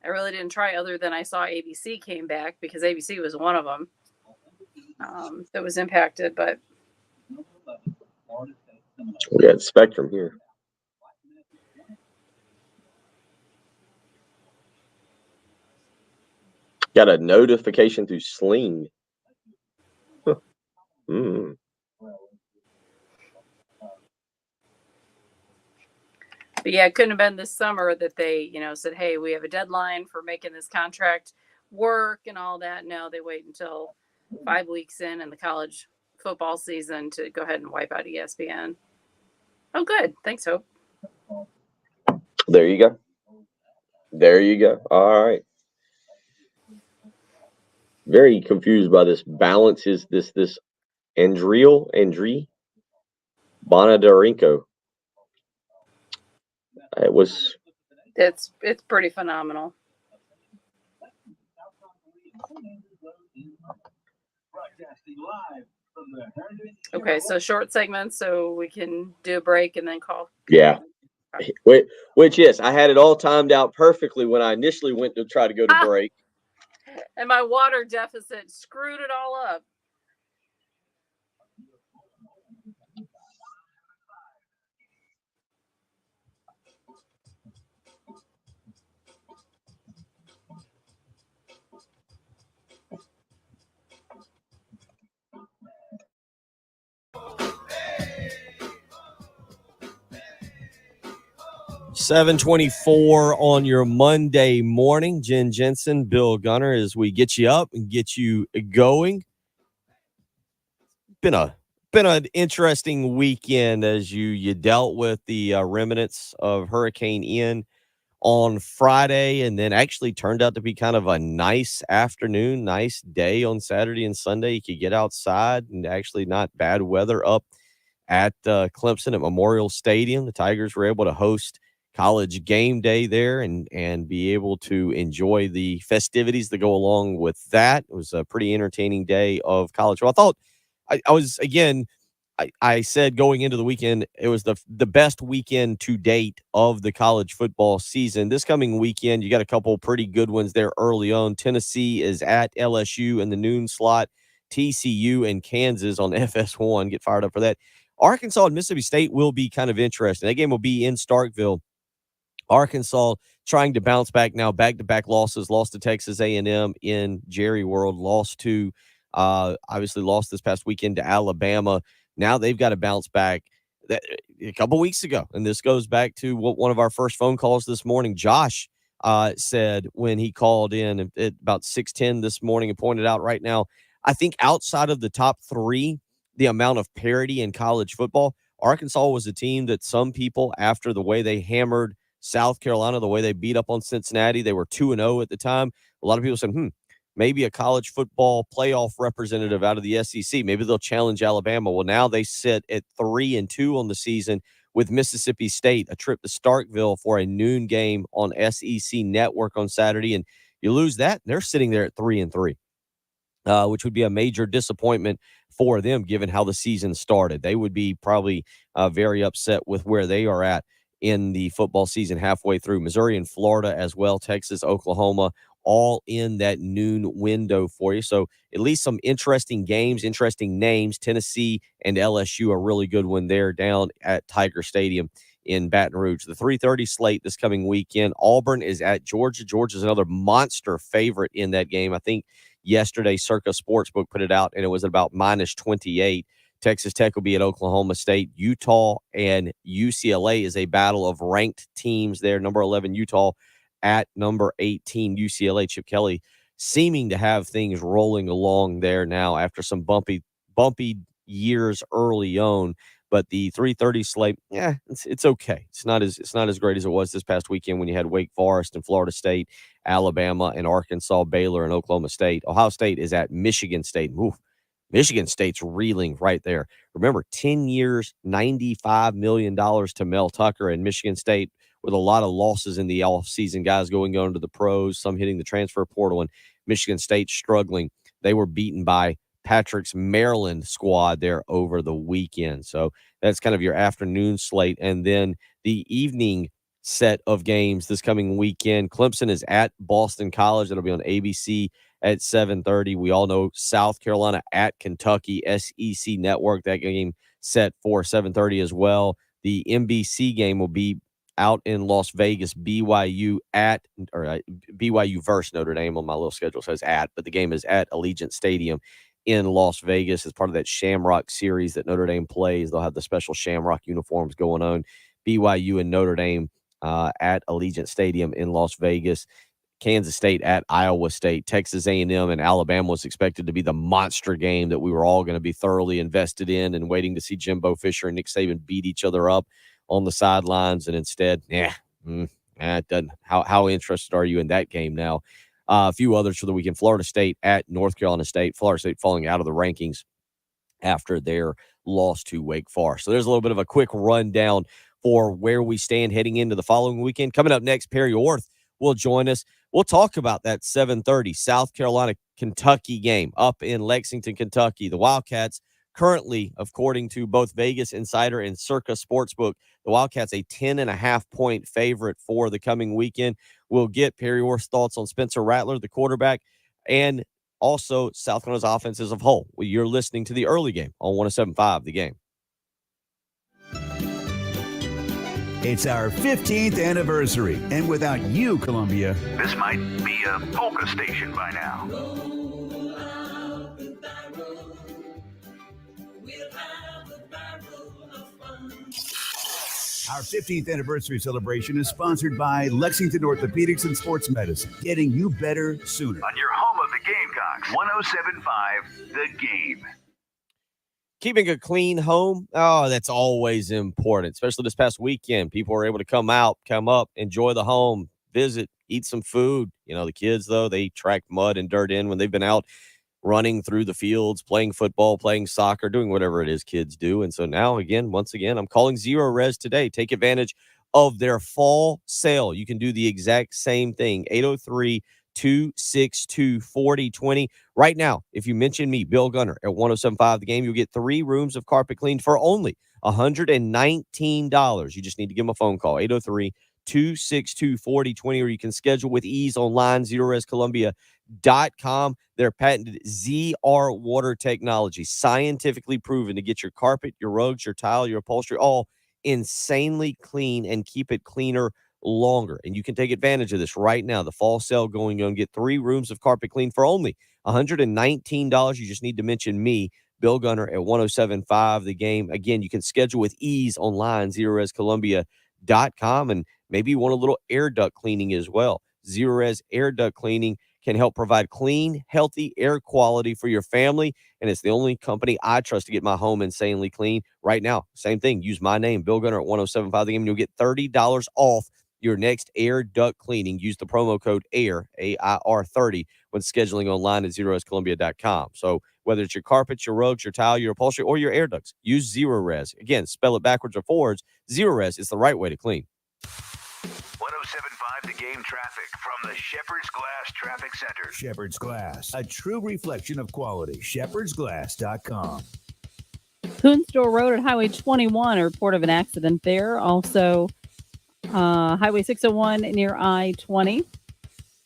really didn't try, other than I saw ABC came back, because ABC was one of them that was impacted. But We got Spectrum here. Got a notification through Sling. Mm. But yeah, it couldn't have been this summer that they, said, hey, we have a deadline for making this contract work and all that. No, they wait until 5 weeks in the college football season to go ahead and wipe out ESPN. Oh, good. Thanks, Hope. There you go. There you go. All right. Very confused by this balance. Is this Andrei Bonadarenko? It was. It's pretty phenomenal. Okay, so short segments, so we can do a break and then call. Yeah. Which, yes, I had it all timed out perfectly when I initially went to try to go to break. And my water deficit screwed it all up. $7:24 on your Monday morning. Jen Jensen, Bill Gunner, as we get you up and get you going. Been an interesting weekend as you dealt with the remnants of Hurricane Ian on Friday, and then actually turned out to be kind of a nice afternoon, nice day on Saturday and Sunday. You could get outside, and actually not bad weather up at Clemson at Memorial Stadium. The Tigers were able to host college game day there and be able to enjoy the festivities that go along with that. It was a pretty entertaining day of college. Well, I thought I was, again, I said going into the weekend, it was the best weekend to date of the college football season. This coming weekend, you got a couple pretty good ones there early on. Tennessee is at LSU in the noon slot. TCU and Kansas on FS1. Get fired up for that. Arkansas and Mississippi State will be kind of interesting. That game will be in Starkville. Arkansas trying to bounce back now, back-to-back losses, lost to Texas A&M in Jerry World, obviously lost this past weekend to Alabama. Now they've got to bounce back. A couple weeks ago, and this goes back to what one of our first phone calls this morning, Josh said when he called in at about 6:10 this morning and pointed out right now, I think outside of the top three, the amount of parity in college football, Arkansas was a team that some people, after the way they hammered South Carolina, the way they beat up on Cincinnati, they were 2-0 at the time. A lot of people said, maybe a college football playoff representative out of the SEC. Maybe they'll challenge Alabama. Well, now they sit at 3-2 on the season with Mississippi State, a trip to Starkville for a noon game on SEC Network on Saturday. And you lose that, they're sitting there at 3-3. Which would be a major disappointment for them, given how the season started. They would be probably very upset with where they are at in the football season halfway through. Missouri and Florida as well, Texas, Oklahoma, all in that noon window for you. So at least some interesting games, interesting names. Tennessee and LSU, a really good one there down at Tiger Stadium in Baton Rouge. The 3:30 slate this coming weekend. Auburn is at Georgia. Georgia's another monster favorite in that game. I think yesterday, Circa Sportsbook put it out, and it was about -28. Texas Tech will be at Oklahoma State. Utah and UCLA is a battle of ranked teams there. Number 11, Utah at number 18, UCLA. Chip Kelly seeming to have things rolling along there now after some bumpy years early on. But the 3:30 slate, it's okay. It's not as great as it was this past weekend when you had Wake Forest and Florida State, Alabama and Arkansas, Baylor and Oklahoma State. Ohio State is at Michigan State. Oof, Michigan State's reeling right there. Remember, 10 years, $95 million to Mel Tucker, and Michigan State with a lot of losses in the offseason, guys going on to the pros, some hitting the transfer portal, and Michigan State struggling. They were beaten by Patrick's Maryland squad there over the weekend. So that's kind of your afternoon slate. And then the evening set of games this coming weekend, Clemson is at Boston College. That'll be on ABC at 7:30. We all know South Carolina at Kentucky, SEC Network. That game set for 7:30 as well. The NBC game will be out in Las Vegas, BYU versus Notre Dame on my little schedule says at, but the game is at Allegiant Stadium in Las Vegas as part of that Shamrock series that Notre Dame plays. They'll have the special Shamrock uniforms going on. BYU and Notre Dame at Allegiant Stadium in Las Vegas. Kansas State at Iowa State. Texas A&M and Alabama was expected to be the monster game that we were all going to be thoroughly invested in and waiting to see Jimbo Fisher and Nick Saban beat each other up on the sidelines. And instead, it doesn't. How interested are you in that game now? A few others for the weekend. Florida State at North Carolina State. Florida State falling out of the rankings after their loss to Wake Forest. So there's a little bit of a quick rundown for where we stand heading into the following weekend. Coming up next, Perry Orth will join us. We'll talk about that 7:30 South Carolina-Kentucky game up in Lexington, Kentucky. The Wildcats currently, according to both Vegas Insider and Circa Sportsbook, the Wildcats a 10.5-point favorite for the coming weekend. We'll get Perry Orth's thoughts on Spencer Rattler, the quarterback, and also South Carolina's offense as a whole. Well, you're listening to the early game on 107.5 The Game. It's our 15th anniversary, and without you, Columbia, This might be a polka station by now. our 15th anniversary celebration is sponsored by Lexington Orthopedics and Sports Medicine, getting you better sooner. On your home of the Gamecocks, 107.5 The Game. Keeping a clean home, that's always important, especially this past weekend. People were able to come up, enjoy the home, visit, eat some food. The kids, though, they tracked mud and dirt in when they've been out running through the fields, playing football, playing soccer, doing whatever it is kids do. And so now, once again, I'm calling Zero Res today. Take advantage of their fall sale. You can do the exact same thing, 803-262-4020. Right now, if you mention me, Bill Gunner, at 107.5 The Game, you'll get 3 rooms of carpet cleaned for only $119. You just need to give them a phone call, 803-262-4020, or you can schedule with ease online, ZeroResColumbia.com. Their patented ZR water technology, scientifically proven to get your carpet, your rugs, your tile, your upholstery, all insanely clean and keep it cleaner longer. And you can take advantage of this right now. The fall sale going on. Get 3 rooms of carpet clean for only $119. You just need to mention me, Bill Gunner, at 107.5 The Game. Again, you can schedule with ease online, ZeroResColumbia.com, and maybe you want a little air duct cleaning as well. Zero Res Air Duct Cleaning can help provide clean, healthy air quality for your family, and it's the only company I trust to get my home insanely clean. Right now, same thing. Use my name, Bill Gunner, at 107.5 The Game, and you'll get $30 off your next air duct cleaning. Use the promo code AIR, AIR30, when scheduling online at ZeroResColumbia.com. So whether it's your carpets, your rugs, your tile, your upholstery, or your air ducts, use Zero Res. Again, spell it backwards or forwards. Zero Res is the right way to clean. 107.5 The Game traffic from the Shepherd's Glass Traffic Center. Shepherd's Glass, a true reflection of quality. ShepherdsGlass.com. Coonstor Road at Highway 21, a report of an accident there. Also, Highway 601 near I-20.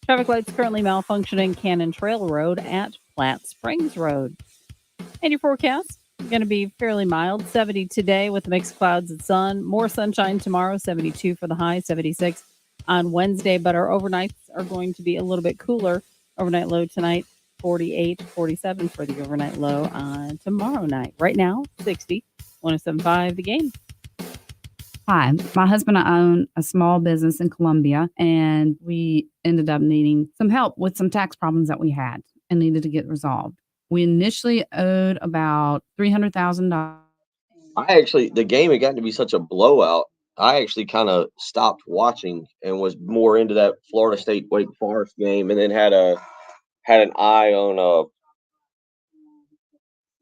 Traffic lights currently malfunctioning Cannon Trail Road at Platte Springs Road. And your forecast, going to be fairly mild. 70 today with mixed clouds and sun. More sunshine tomorrow, 72 for the high, 76 on Wednesday. But our overnights are going to be a little bit cooler. Overnight low tonight, 48, 47 for the overnight low on tomorrow night. Right now, 60, 107.5 The Game. Hi, my husband and I own a small business in Columbia, and we ended up needing some help with some tax problems that we had and needed to get resolved. We initially owed about $300,000. The game had gotten to be such a blowout. I actually kind of stopped watching and was more into that Florida State Wake Forest game, and then had an eye on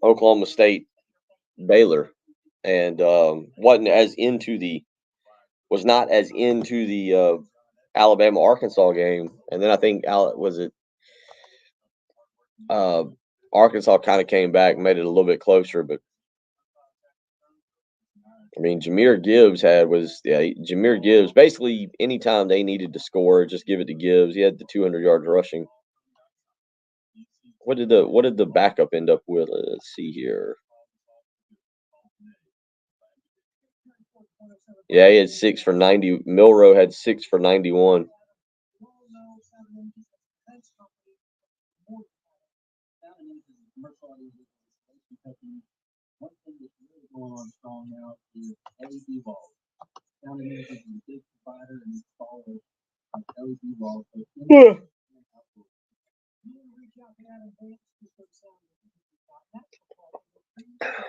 Oklahoma State Baylor, and was not as into the Alabama Arkansas game. And then I think Arkansas kind of came back and made it a little bit closer, but I mean, Jahmyr Gibbs, basically anytime they needed to score, just give it to Gibbs. He had the 200 yards rushing. What did the backup end up with? Let's see here. Yeah, he had 6 for 90. Milroe had 6 for 91.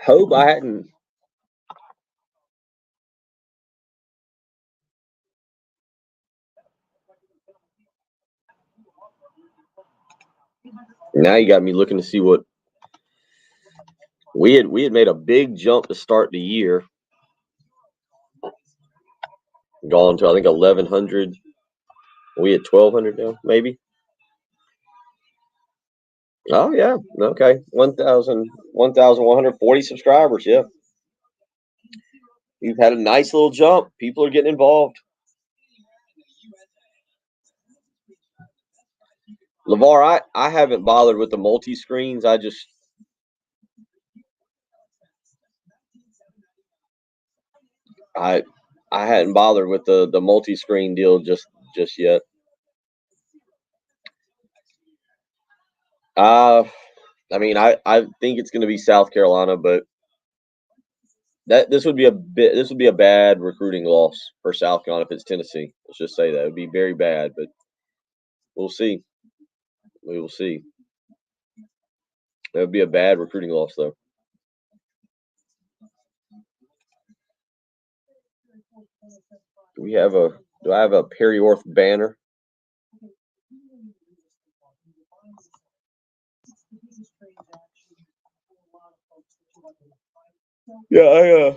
Hope I hadn't. Now you got me looking to see what we had made a big jump to start the year. Gone to I think 1,100. We at 1,200 now, maybe. Oh yeah, okay, 1,140 subscribers. Yeah, you've had a nice little jump. People are getting involved. LeVar, I haven't bothered with the multi screens. I hadn't bothered with the multi screen deal just yet. I mean, I think it's going to be South Carolina, but this would be a bad recruiting loss for South Carolina if it's Tennessee. Let's just say that it would be very bad, but we'll see. We will see. That would be a bad recruiting loss, though. Do I have a Perry Orth banner? Yeah,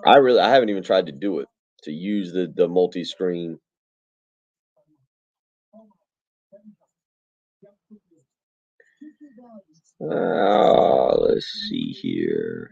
I haven't even tried to do it, to use the multi-screen. Let's see here.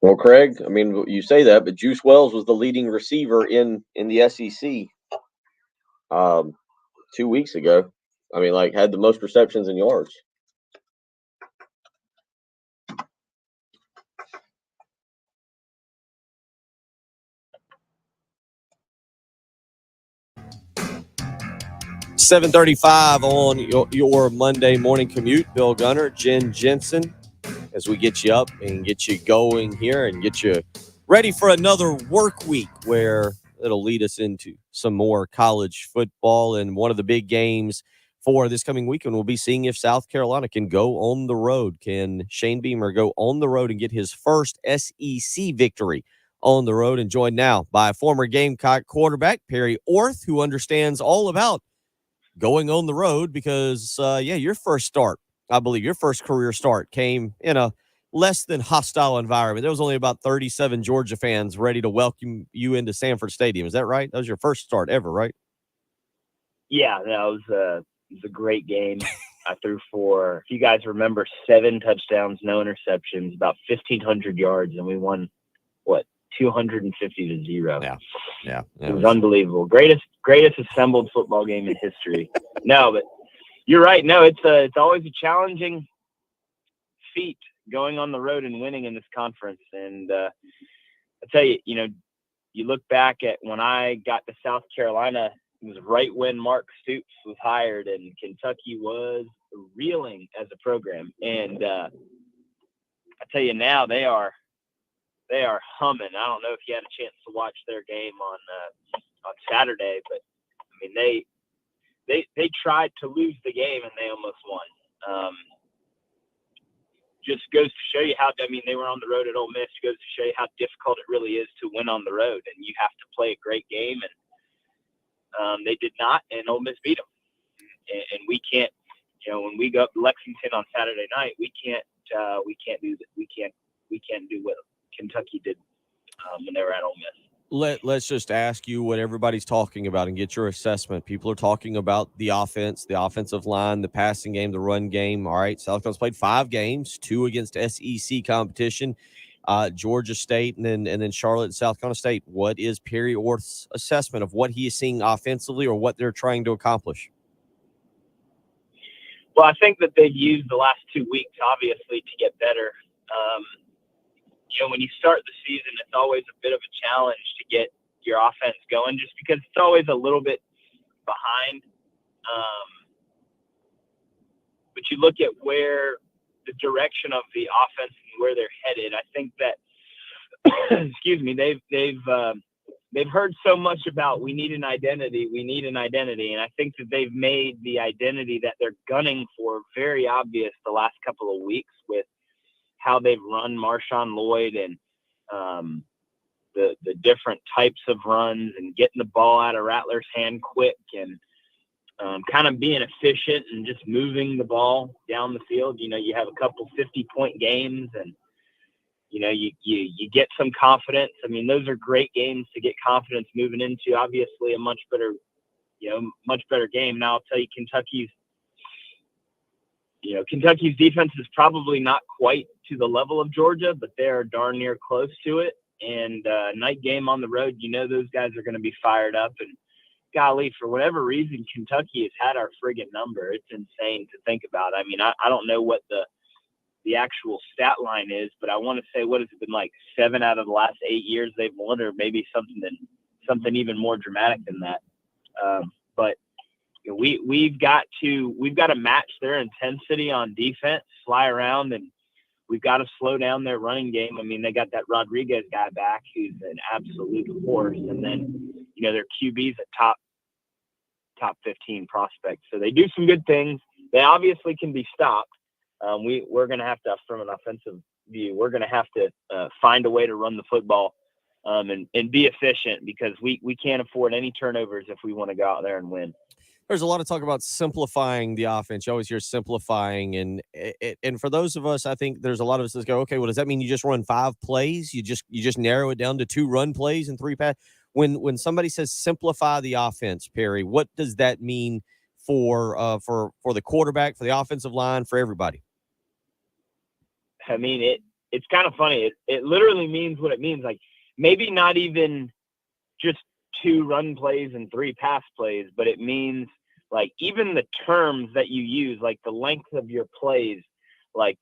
Well, Craig, I mean, you say that, but Juice Wells was the leading receiver in the SEC 2 weeks ago. I mean, like, had the most receptions and yards. $7:35 on your Monday morning commute. Bill Gunner, Jen Jensen, as we get you up and get you going here and get you ready for another work week where it'll lead us into some more college football. And one of the big games for this coming weekend will be seeing if South Carolina can go on the road. Can Shane Beamer go on the road and get his first SEC victory on the road? And joined now by former Gamecock quarterback Perry Orth, who understands all about going on the road because, your first start, I believe your first career start came in a less than hostile environment. There was only about 37 Georgia fans ready to welcome you into Sanford Stadium. Is that right? That was your first start ever, right? Yeah, that was a great game. I threw for, if you guys remember, 7 touchdowns, no interceptions, about 1,500 yards, and we won, 250-0. Yeah. It was unbelievable. Greatest assembled football game in history. No, but you're right. No, it's always a challenging feat going on the road and winning in this conference. And I tell you, you look back at when I got to South Carolina, it was right when Mark Stoops was hired and Kentucky was reeling as a program. And I tell you now, they are humming. I don't know if you had a chance to watch their game on Saturday, but I mean they tried to lose the game and they almost won. just goes to show you how. I mean, they were on the road at Ole Miss. It goes to show you how difficult it really is to win on the road, and you have to play a great game. And they did not, and Ole Miss beat them. And we can't, when we go up to Lexington on Saturday night, we can't do what Kentucky did when they were at Ole Miss. Let's just ask you what everybody's talking about and get your assessment. People are talking about the offense, the offensive line, the passing game, the run game. All right, South Carolina's played 5 games, 2 against SEC competition, Georgia State, and then Charlotte and South Carolina State. What is Perry Orth's assessment of what he is seeing offensively or what they're trying to accomplish? Well, I think that they've used the last 2 weeks, obviously, to get better. When you start the season, it's always a bit of a challenge to get your offense going just because it's always a little bit behind. But you look at where the direction of the offense and where they're headed. I think that, they've heard so much about we need an identity, and I think that they've made the identity that they're gunning for very obvious the last couple of weeks with how they've run Marshawn Lloyd and the different types of runs and getting the ball out of Rattler's hand quick and kind of being efficient and just moving the ball down the field. You have a couple 50-point games and, you get some confidence. I mean, those are great games to get confidence moving into, obviously a much better game. Now I'll tell you, Kentucky's defense is probably not quite to the level of Georgia, but they're darn near close to it. And night game on the road, those guys are going to be fired up. And golly, for whatever reason, Kentucky has had our friggin' number. It's insane to think about. I mean, I don't know what the actual stat line is, but I want to say, what has it been, like 7 out of the last 8 years they've won, or maybe something even more dramatic than that. But we've got to match their intensity on defense, fly around, and we've got to slow down their running game. I mean, they got that Rodriguez guy back who's an absolute force, and then their QB's a top 15 prospect. So they do some good things. They obviously can be stopped. We're going to have to, from an offensive view, we're going to have to find a way to run the football and be efficient because we can't afford any turnovers if we want to go out there and win. There's a lot of talk about simplifying the offense. You always hear simplifying, and for those of us, I think there's a lot of us that go, okay, well, does that mean you just run 5 plays? You just narrow it down to 2 run plays and 3 pass? When somebody says simplify the offense, Perry, what does that mean for the quarterback, for the offensive line, for everybody? I mean, it's kind of funny. It literally means what it means. Like maybe not even just 2 run plays and 3 pass plays, but it means like even the terms that you use, like the length of your plays, like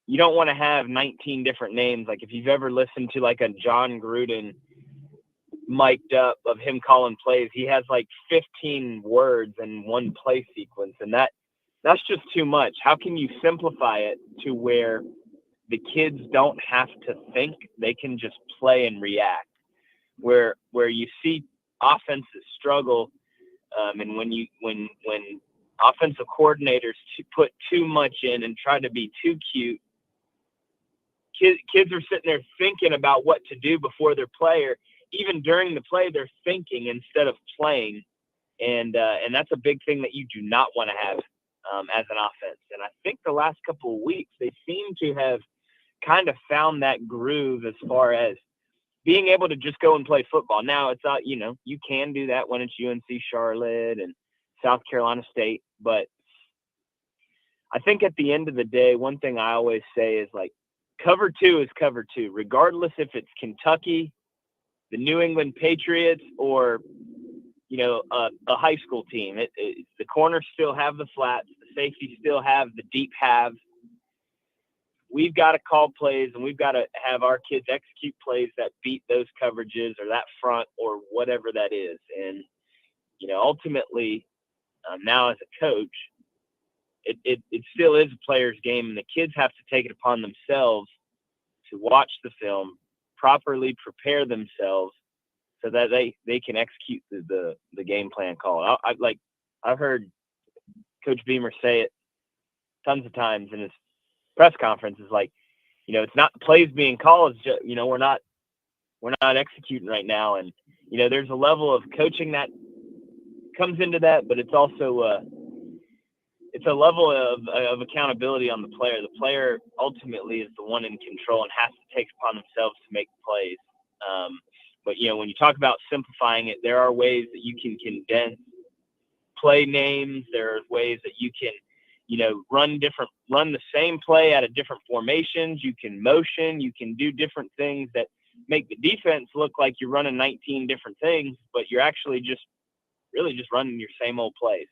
you don't want to have 19 different names. Like if you've ever listened to like a John Gruden mic'd up of him calling plays, he has like 15 words in one play sequence, and that's just too much. How can you simplify it to where the kids don't have to think, they can just play and react? Where you see offenses struggle, and when offensive coordinators put too much in and try to be too cute, kids are sitting there thinking about what to do before their play, or even during the play they're thinking instead of playing, and that's a big thing that you do not want to have as an offense. And I think the last couple of weeks they seem to have kind of found that groove as far as being able to just go and play football. Now it's not, you can do that when it's UNC Charlotte and South Carolina State. But I think at the end of the day, one thing I always say is like, cover 2 is cover 2, regardless if it's Kentucky, the New England Patriots, or, a high school team. The corners still have the flats, the safeties still have the deep halves. We've got to call plays, and we've got to have our kids execute plays that beat those coverages or that front or whatever that is. And, ultimately, now as a coach, it still is a player's game, and the kids have to take it upon themselves to watch the film, properly prepare themselves so that they can execute the game plan call. I've heard Coach Beamer say it tons of times in his press conference is like, it's not the plays being called. It's just, we're not executing right now. And, there's a level of coaching that comes into that, but it's also it's a level of accountability on the player. The player ultimately is the one in control and has to take upon themselves to make plays. But, when you talk about simplifying it, there are ways that you can condense play names. There are ways that you can, run the same play out of different formations. You can motion, you can do different things that make the defense look like you're running 19 different things, but you're actually just running your same old plays.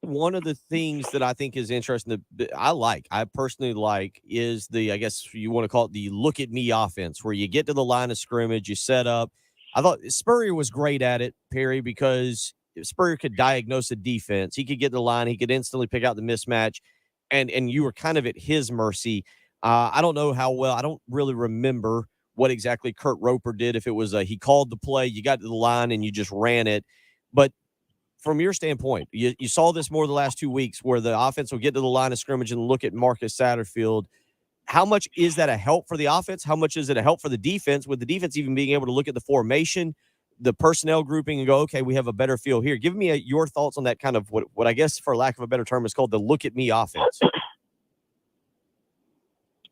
One of the things that I think is interesting that I personally like is I guess you want to call it the look at me offense, where you get to the line of scrimmage, you set up. I thought Spurrier was great at it, Perry, because Spurrier could diagnose a defense. He could get to the line. He could instantly pick out the mismatch, and you were kind of at his mercy. I don't know how well. I don't really remember what exactly Kurt Roper did. If it was he called the play, you got to the line, and you just ran it. But from your standpoint, you saw this more the last 2 weeks where the offense will get to the line of scrimmage and look at Marcus Satterfield. How much is that a help for the offense? How much is it a help for the defense, with the defense even being able to look at the formation, the personnel grouping, and go, okay, we have a better feel here? Give me your thoughts on that kind of what I guess, for lack of a better term, is called the look at me offense.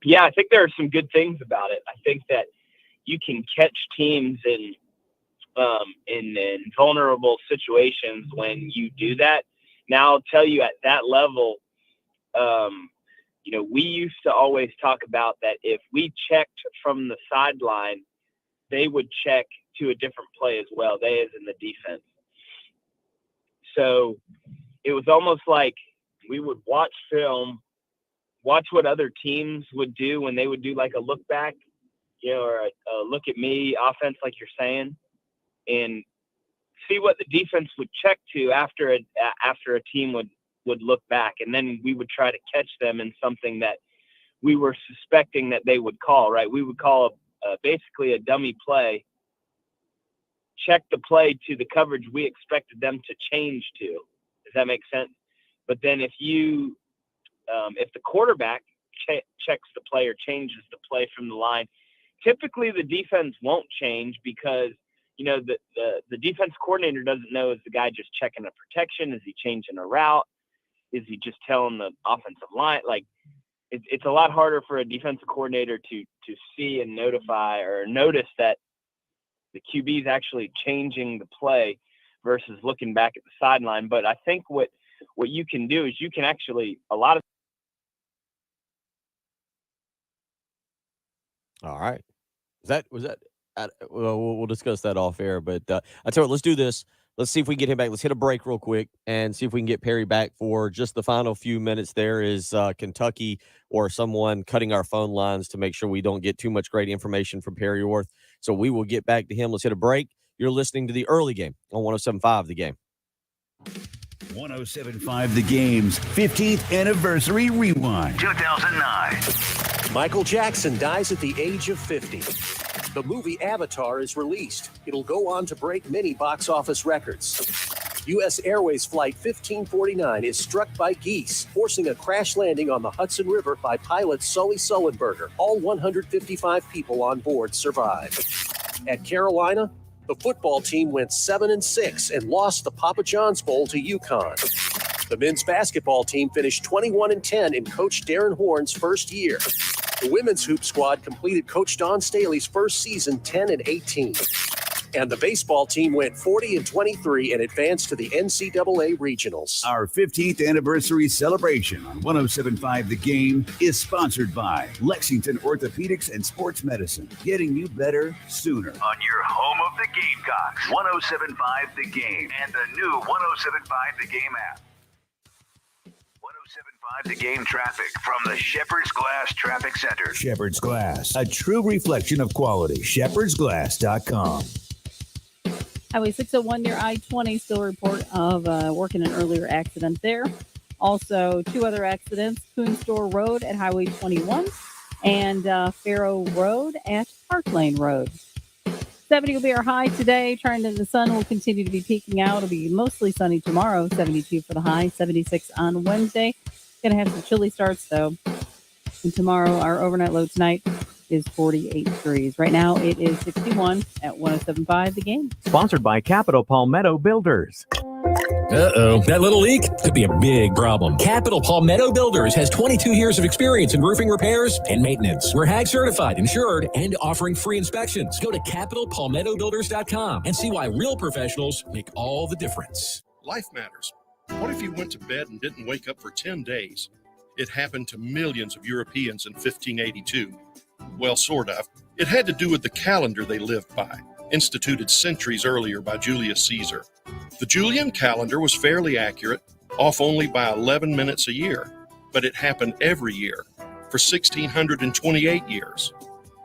Yeah, I think there are some good things about it. I think that you can catch teams in vulnerable situations when you do that. Now, I'll tell you, at that level, we used to always talk about that if we checked from the sideline, they would check to a different play as well, they as in the defense. So it was almost like we would watch film, watch what other teams would do when they would do like a look back, or a look at me offense, like you're saying, and see what the defense would check to after a team would look back. And then we would try to catch them in something that we were suspecting that they would call, right? We would call basically a dummy play, check the play to the coverage we expected them to change to. Does that make sense? But then if the quarterback checks the play or changes the play from the line, typically the defense won't change, because the defense coordinator doesn't know, is the guy just checking a protection? Is he changing a route? Is he just telling the offensive line? Like, it's a lot harder for a defensive coordinator to see and notify or notice that the QB is actually changing the play versus looking back at the sideline. But I think what you can do is you can actually All right. Was that? Well, we'll discuss that off air. But I tell you what, let's do this. Let's see if we can get him back. Let's hit a break real quick and see if we can get Perry back for just the final few minutes. There is Kentucky or someone cutting our phone lines to make sure we don't get too much great information from Perry Orth. So we will get back to him. Let's hit a break. You're listening to the early game on 107.5 The Game. 107.5 The Game's 15th anniversary rewind. 2009. Michael Jackson dies at the age of 50. The movie Avatar is released. It'll go on to break many box office records. U.S. Airways Flight 1549 is struck by geese, forcing a crash landing on the Hudson River by pilot Sully Sullenberger. All 155 people on board survived. At Carolina, the football team went 7-6 and lost the Papa John's Bowl to UConn. The men's basketball team finished 21-10 in Coach Darren Horn's first year. The women's hoop squad completed Coach Don Staley's first season 10-18. And the baseball team went 40-23 and advanced to the NCAA regionals. Our 15th anniversary celebration on 107.5 The Game is sponsored by Lexington Orthopedics and Sports Medicine, getting you better sooner. On your home of the Gamecocks, 107.5 The Game, and the new 107.5 The Game app. 107.5 The Game traffic from the Shepherd's Glass Traffic Center. Shepherd's Glass, a true reflection of quality. ShepherdsGlass.com. Highway 601 near I-20, still a report of working an earlier accident there. Also, two other accidents, Coon Store Road at Highway 21 and Farrow Road at Park Lane Road. 70 will be our high today. Trying into the sun will continue to be peeking out. It'll be mostly sunny tomorrow, 72 for the high, 76 on Wednesday. Going to have some chilly starts, though. And tomorrow, our overnight low tonight is 48 degrees. Right now, it is 61 at 107.5 The Game. Sponsored by Capital Palmetto Builders. Uh-oh, that little leak could be a big problem. Capital Palmetto Builders has 22 years of experience in roofing repairs and maintenance. We're HAG certified, insured, and offering free inspections. Go to capitalpalmettobuilders.com and see why real professionals make all the difference. Life matters. What if you went to bed and didn't wake up for 10 days? It happened to millions of Europeans in 1582. Well, sort of. It had to do with the calendar they lived by, instituted centuries earlier by Julius Caesar. The Julian calendar was fairly accurate, off only by 11 minutes a year, but it happened every year for 1,628 years.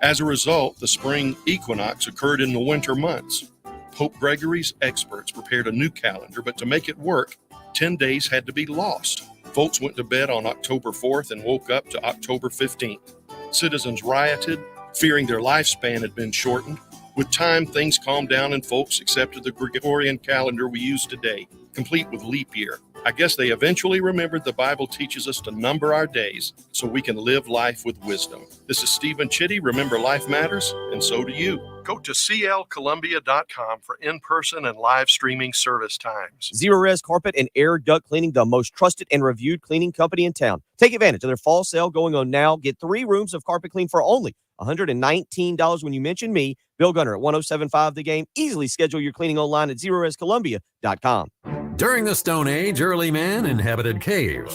As a result, the spring equinox occurred in the winter months. Pope Gregory's experts prepared a new calendar, but to make it work, 10 days had to be lost. Folks went to bed on October 4th and woke up to October 15th. Citizens rioted, fearing their lifespan had been shortened. With time, things calmed down and folks accepted the Gregorian calendar we use today, complete with leap year. I guess they eventually remembered the Bible teaches us to number our days so we can live life with wisdom. This is Stephen Chitty. Remember, life matters, and so do you. Go to clcolumbia.com for in-person and live streaming service times. Zerorez Carpet and Air Duct Cleaning, the most trusted and reviewed cleaning company in town. Take advantage of their fall sale going on now. Get 3 rooms of carpet clean for only $119 when you mention me, Bill Gunner at 107.5 The Game. Easily schedule your cleaning online at zerorezcolumbia.com. During the Stone Age, early man inhabited caves.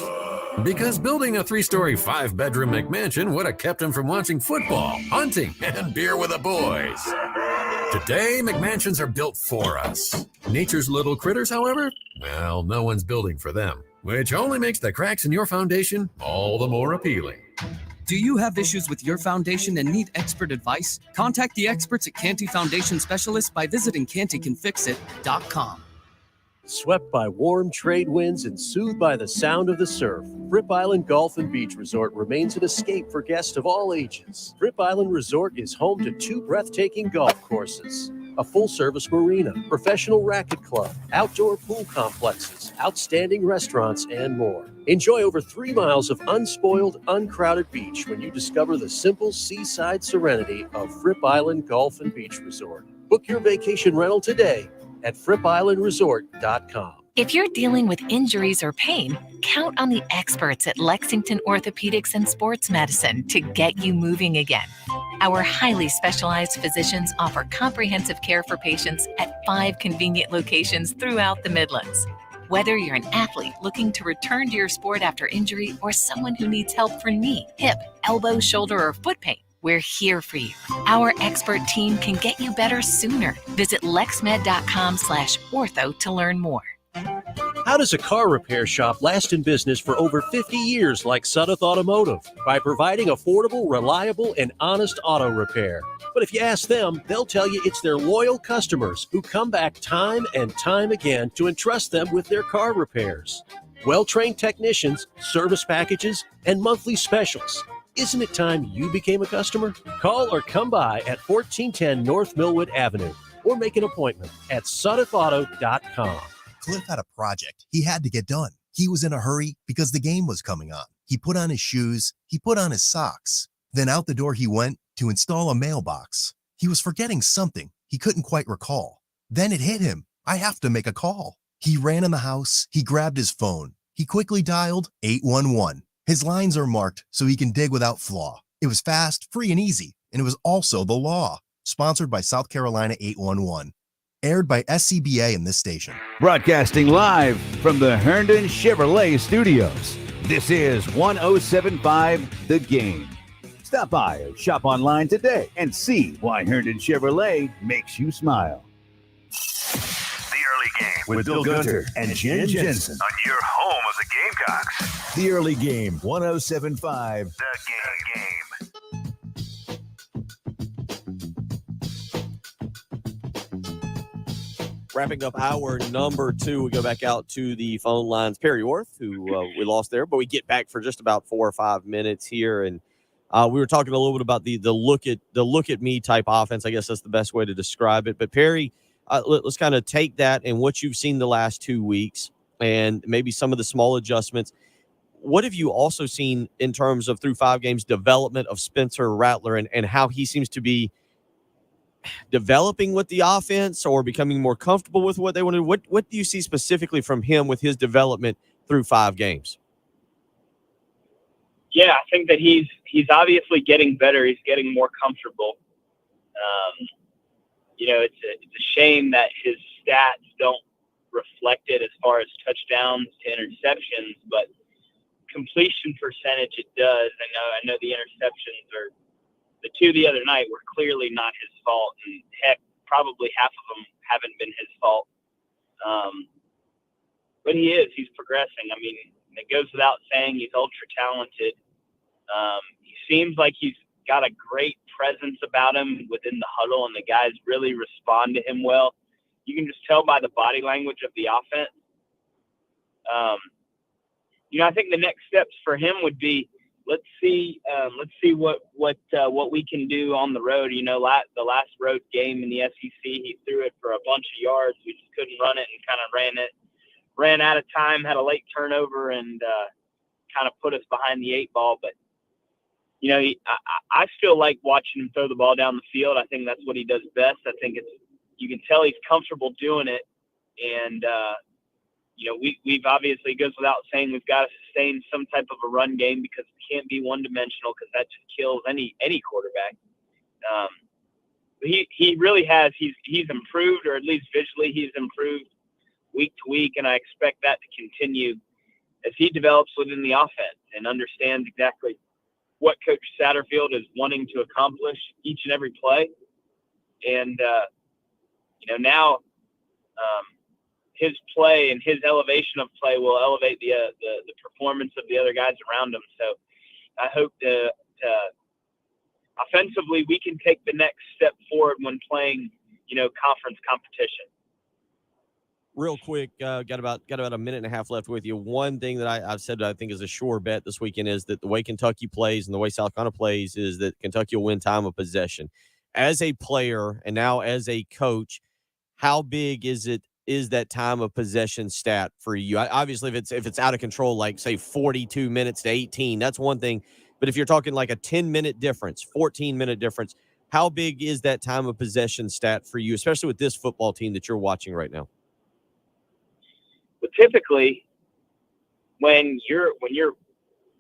Because building a 3-story, 5-bedroom McMansion would have kept him from watching football, hunting, and beer with the boys. Today, McMansions are built for us. Nature's little critters, however, well, no one's building for them, which only makes the cracks in your foundation all the more appealing. Do you have issues with your foundation and need expert advice? Contact the experts at Canty Foundation Specialists by visiting CantyCanFixIt.com. Swept by warm trade winds and soothed by the sound of the surf, Fripp Island Golf and Beach Resort remains an escape for guests of all ages. Fripp Island Resort is home to 2 breathtaking golf courses, a full-service marina, professional racket club, outdoor pool complexes, outstanding restaurants, and more. Enjoy over 3 miles of unspoiled, uncrowded beach when you discover the simple seaside serenity of Fripp Island Golf and Beach Resort. Book your vacation rental today at FrippIslandResort.com. If you're dealing with injuries or pain, count on the experts at Lexington Orthopedics and Sports Medicine to get you moving again. Our highly specialized physicians offer comprehensive care for patients at 5 convenient locations throughout the Midlands. Whether you're an athlete looking to return to your sport after injury or someone who needs help for knee, hip, elbow, shoulder, or foot pain, we're here for you. Our expert team can get you better sooner. Visit lexmed.com/ortho to learn more. How does a car repair shop last in business for over 50 years like Sudduth Automotive? By providing affordable, reliable, and honest auto repair. But if you ask them, they'll tell you it's their loyal customers who come back time and time again to entrust them with their car repairs. Well-trained technicians, service packages, and monthly specials. Isn't it time you became a customer? Call or come by at 1410 North Millwood Avenue or make an appointment at SudduthAuto.com. Cliff had a project he had to get done. He was in a hurry because the game was coming on. He put on his shoes, he put on his socks. Then out the door he went to install a mailbox. He was forgetting something he couldn't quite recall. Then it hit him. I have to make a call. He ran in the house, he grabbed his phone. He quickly dialed 811. His lines are marked so he can dig without flaw. It was fast, free, and easy, and it was also the law. Sponsored by South Carolina 811. Aired by SCBA in this station. Broadcasting live from the Herndon Chevrolet Studios. This is 107.5 The Game. Stop by or shop online today and see why Herndon Chevrolet makes you smile. The Early Game With Bill Gunter and Jen Jensen. on your home of the Gamecocks. The Early Game, 107.5 The Game. Wrapping up hour number 2, we go back out to the phone lines. Perry Orth, who we lost there, but we get back for just about 4 or 5 minutes here, and we were talking a little bit about the look at me type offense. I guess that's the best way to describe it. But Perry, let's kind of take that and what you've seen the last 2 weeks, and maybe some of the small adjustments. what have you also seen in terms of, through 5 games, development of Spencer Rattler and how he seems to be developing with the offense or becoming more comfortable with what they want to do? What do you see specifically from him with his development through 5 games? Yeah, I think that he's obviously getting better. He's getting more comfortable. It's a shame that his stats don't reflect it as far as touchdowns to interceptions, but completion percentage it does. I know the interceptions are the 2 the other night were clearly not his fault, and heck, probably half of them haven't been his fault. But he's progressing. I mean, it goes without saying he's ultra talented. He seems like he's got a great presence about him within the huddle, and the guys really respond to him well. You can just tell by the body language of the offense. I think the next steps for him would be, let's see what we can do on the road. The last road game in the SEC, he threw it for a bunch of yards. We just couldn't run it and kind of ran out of time, had a late turnover, and kind of put us behind the 8 ball. But I still like watching him throw the ball down the field. I think that's what he does best. I think you can tell he's comfortable doing it, and we've obviously, it goes without saying, we've got to sustain some type of a run game because it can't be one-dimensional, because that just kills any quarterback. He really has. He's improved, or at least visually he's improved week to week, and I expect that to continue as he develops within the offense and understands exactly what Coach Satterfield is wanting to accomplish each and every play. And now his play and his elevation of play will elevate the performance of the other guys around him. So I hope to offensively we can take the next step forward when playing, conference competition. Real quick, got about a minute and a half left with you. One thing that I've said that I think is a sure bet this weekend is that the way Kentucky plays and the way South Carolina plays is that Kentucky will win time of possession. As a player and now as a coach, how big is that time of possession stat for you? Obviously, if it's out of control, like say 42 minutes to 18, that's one thing. But if you're talking like a 10-minute difference, 14-minute difference, how big is that time of possession stat for you, especially with this football team that you're watching right now? But typically, when you're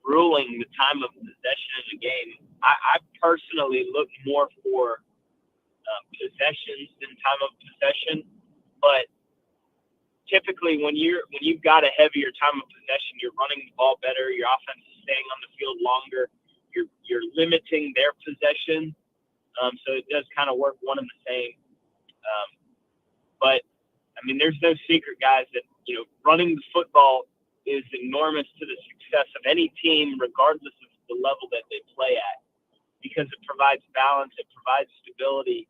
ruling the time of possession in a game, I personally look more for possessions than time of possession. But typically, when you've got a heavier time of possession, you're running the ball better. Your offense is staying on the field longer. You're limiting their possession, so it does kind of work one and the same. But I mean, there's no secret, guys, that running the football is enormous to the success of any team, regardless of the level that they play at, because it provides balance, it provides stability,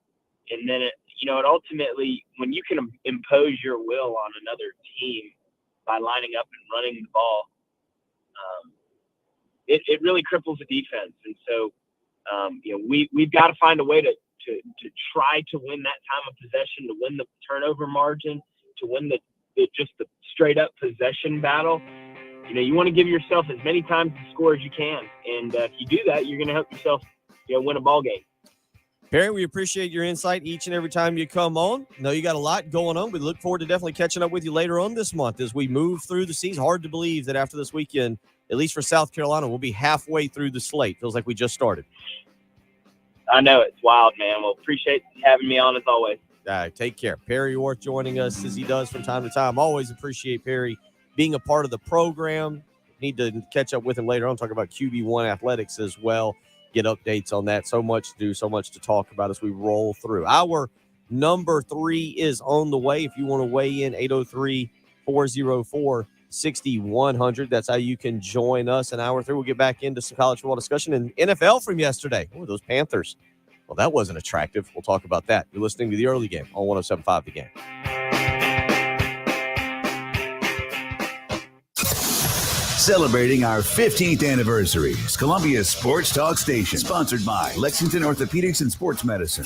and then it ultimately, when you can impose your will on another team by lining up and running the ball, it really cripples the defense. And so, we've got to find a way to try to win that time of possession, to win the turnover margin, to win the straight up possession battle. You want to give yourself as many times to score as you can, and if you do that, you're going to help yourself, win a ball game. Perry, we appreciate your insight each and every time you come on. I know you got a lot going on. We look forward to definitely catching up with you later on this month as we move through the season. Hard to believe that after this weekend, at least for South Carolina, we'll be halfway through the slate. Feels like we just started. I know, it's wild, man. Well, appreciate having me on as always. All right, take care. Perry Orth joining us as he does from time to time. Always appreciate Perry being a part of the program. Need to catch up with him later on, talk about QB1 athletics as well. Get updates on that. So much to do, so much to talk about as we roll through. Our number 3 is on the way. If you want to weigh in, 803-404-6100. That's how you can join us in hour 3. We'll get back into some college football discussion and NFL from yesterday. Oh, those Panthers. Well, that wasn't attractive. We'll talk about that. You're listening to The Early Game on 107.5 The Game. Celebrating our 15th anniversary, Columbia's Sports Talk Station, sponsored by Lexington Orthopedics and Sports Medicine.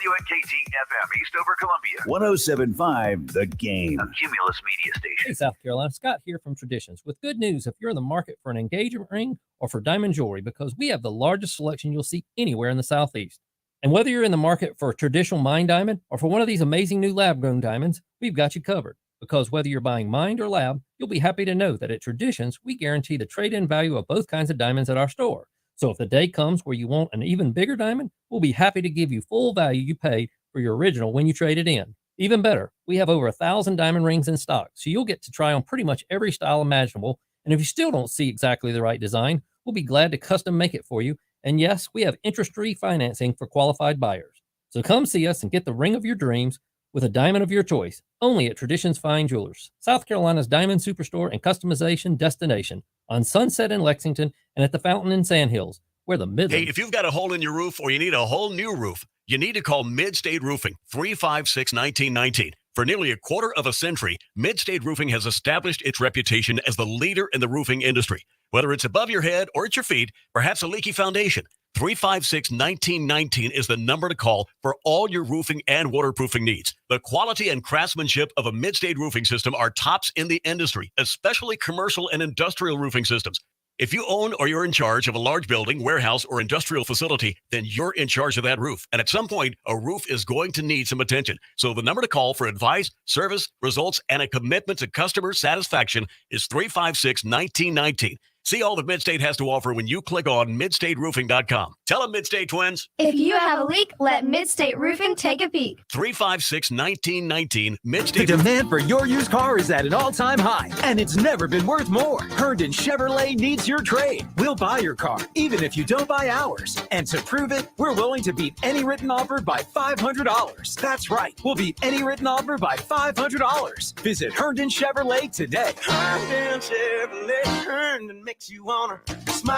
WNKT-FM, Eastover, Columbia. 107.5 The Game. A Cumulus Media station. Hey, South Carolina. Scott here from Traditions with good news if you're in the market for an engagement ring or for diamond jewelry, because we have the largest selection you'll see anywhere in the Southeast. And whether you're in the market for a traditional mined diamond or for one of these amazing new lab-grown diamonds, we've got you covered. Because whether you're buying mined or lab, you'll be happy to know that at Traditions, we guarantee the trade-in value of both kinds of diamonds at our store. So if the day comes where you want an even bigger diamond, we'll be happy to give you full value you paid for your original when you trade it in. Even better, we have over 1,000 diamond rings in stock, so you'll get to try on pretty much every style imaginable. And if you still don't see exactly the right design, we'll be glad to custom make it for you. And yes, we have interest-free financing for qualified buyers. So come see us and get the ring of your dreams with a diamond of your choice, only at Traditions Fine Jewelers, South Carolina's diamond superstore and customization destination, on Sunset in Lexington and at the Fountain in Sand Hills, where the Midland. Hey, if you've got a hole in your roof or you need a whole new roof, you need to call Mid-State Roofing, 356-1919. For nearly a quarter of a century, Mid-State Roofing has established its reputation as the leader in the roofing industry. Whether it's above your head or at your feet, perhaps a leaky foundation, 356-1919 is the number to call for all your roofing and waterproofing needs. The quality and craftsmanship of a Mid-State roofing system are tops in the industry, especially commercial and industrial roofing systems. If you own or you're in charge of a large building, warehouse, or industrial facility, then you're in charge of that roof. And at some point, a roof is going to need some attention. So the number to call for advice, service, results, and a commitment to customer satisfaction is 356-1919. See all that Midstate has to offer when you click on midstateroofing.com. Tell them, Midstate twins. If you have a leak, let Midstate Roofing take a peek. 356-1919, Midstate. The demand for your used car is at an all-time high, and it's never been worth more. Herndon Chevrolet needs your trade. We'll buy your car, even if you don't buy ours. And to prove it, we're willing to beat any written offer by $500. That's right. We'll beat any written offer by $500. Visit Herndon Chevrolet today. Herndon Chevrolet, Herndon makes you wanna smile.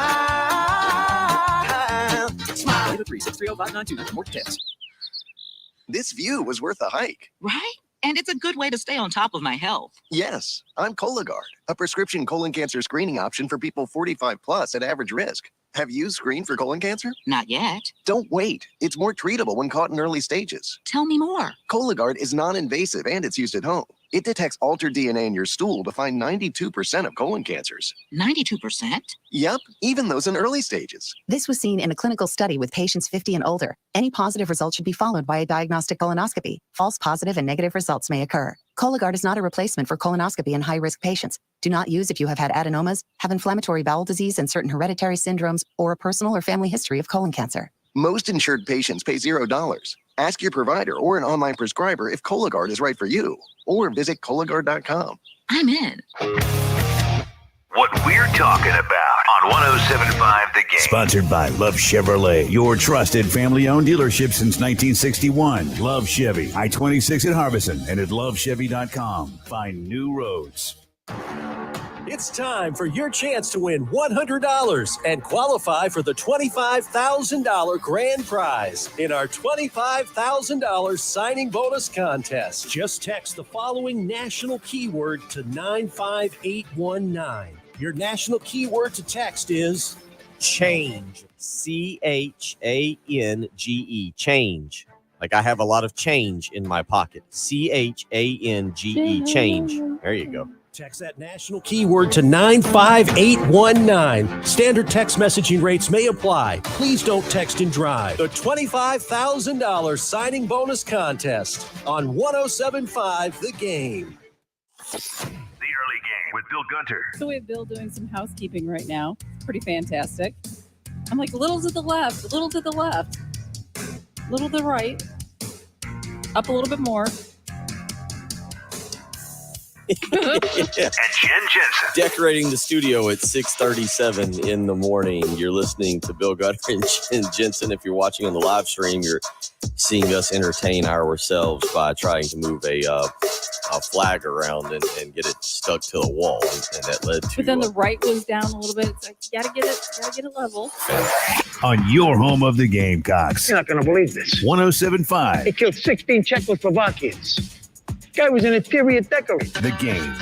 Smile. 803-630-592. More details. This view was worth a hike. Right? And it's a good way to stay on top of my health. Yes, I'm Cologuard, a prescription colon cancer screening option for people 45 plus at average risk. Have you screened for colon cancer? Not yet. Don't wait. It's more treatable when caught in early stages. Tell me more. Cologuard is non-invasive and it's used at home. It detects altered DNA in your stool to find 92% of colon cancers. 92%? Yep, even those in early stages. This was seen in a clinical study with patients 50 and older. Any positive result should be followed by a diagnostic colonoscopy. False positive and negative results may occur. Cologuard is not a replacement for colonoscopy in high-risk patients. Do not use if you have had adenomas, have inflammatory bowel disease and certain hereditary syndromes, or a personal or family history of colon cancer. Most insured patients pay $0. Ask your provider or an online prescriber if Cologuard is right for you, or visit Cologuard.com. I'm in. What we're talking about on 107.5 The Game. Sponsored by Love Chevrolet, your trusted family-owned dealership since 1961. Love Chevy, I-26 at Harbison and at lovechevy.com. Find new roads. It's time for your chance to win $100 and qualify for the $25,000 grand prize in our $25,000 signing bonus contest. Just text the following national keyword to 95819. Your national keyword to text is change. CHANGE. Change. Like I have a lot of change in my pocket. CHANGE. Change. There you go. Text that national keyword to 95819. Standard text messaging rates may apply. Please don't text and drive. The $25,000 signing bonus contest on 107.5 The Game. The early game with Bill Gunter. So we have Bill doing some housekeeping right now. Pretty fantastic. I'm like a little to the left, a little to the left, a little to the right, up a little bit more. And Jen Jensen. Decorating the studio at 6:37 in the morning. You're listening to Bill Gunter and Jen Jensen. If you're watching on the live stream, you're seeing us entertain ourselves by trying to move a flag around and get it stuck to the wall, and that led to. But then the right goes down a little bit. It's like you gotta get it level. On your home of the Gamecocks. You're not gonna believe this. 107.5 He killed 16 Czechoslovakians. Guy was an interior decorator. The Game.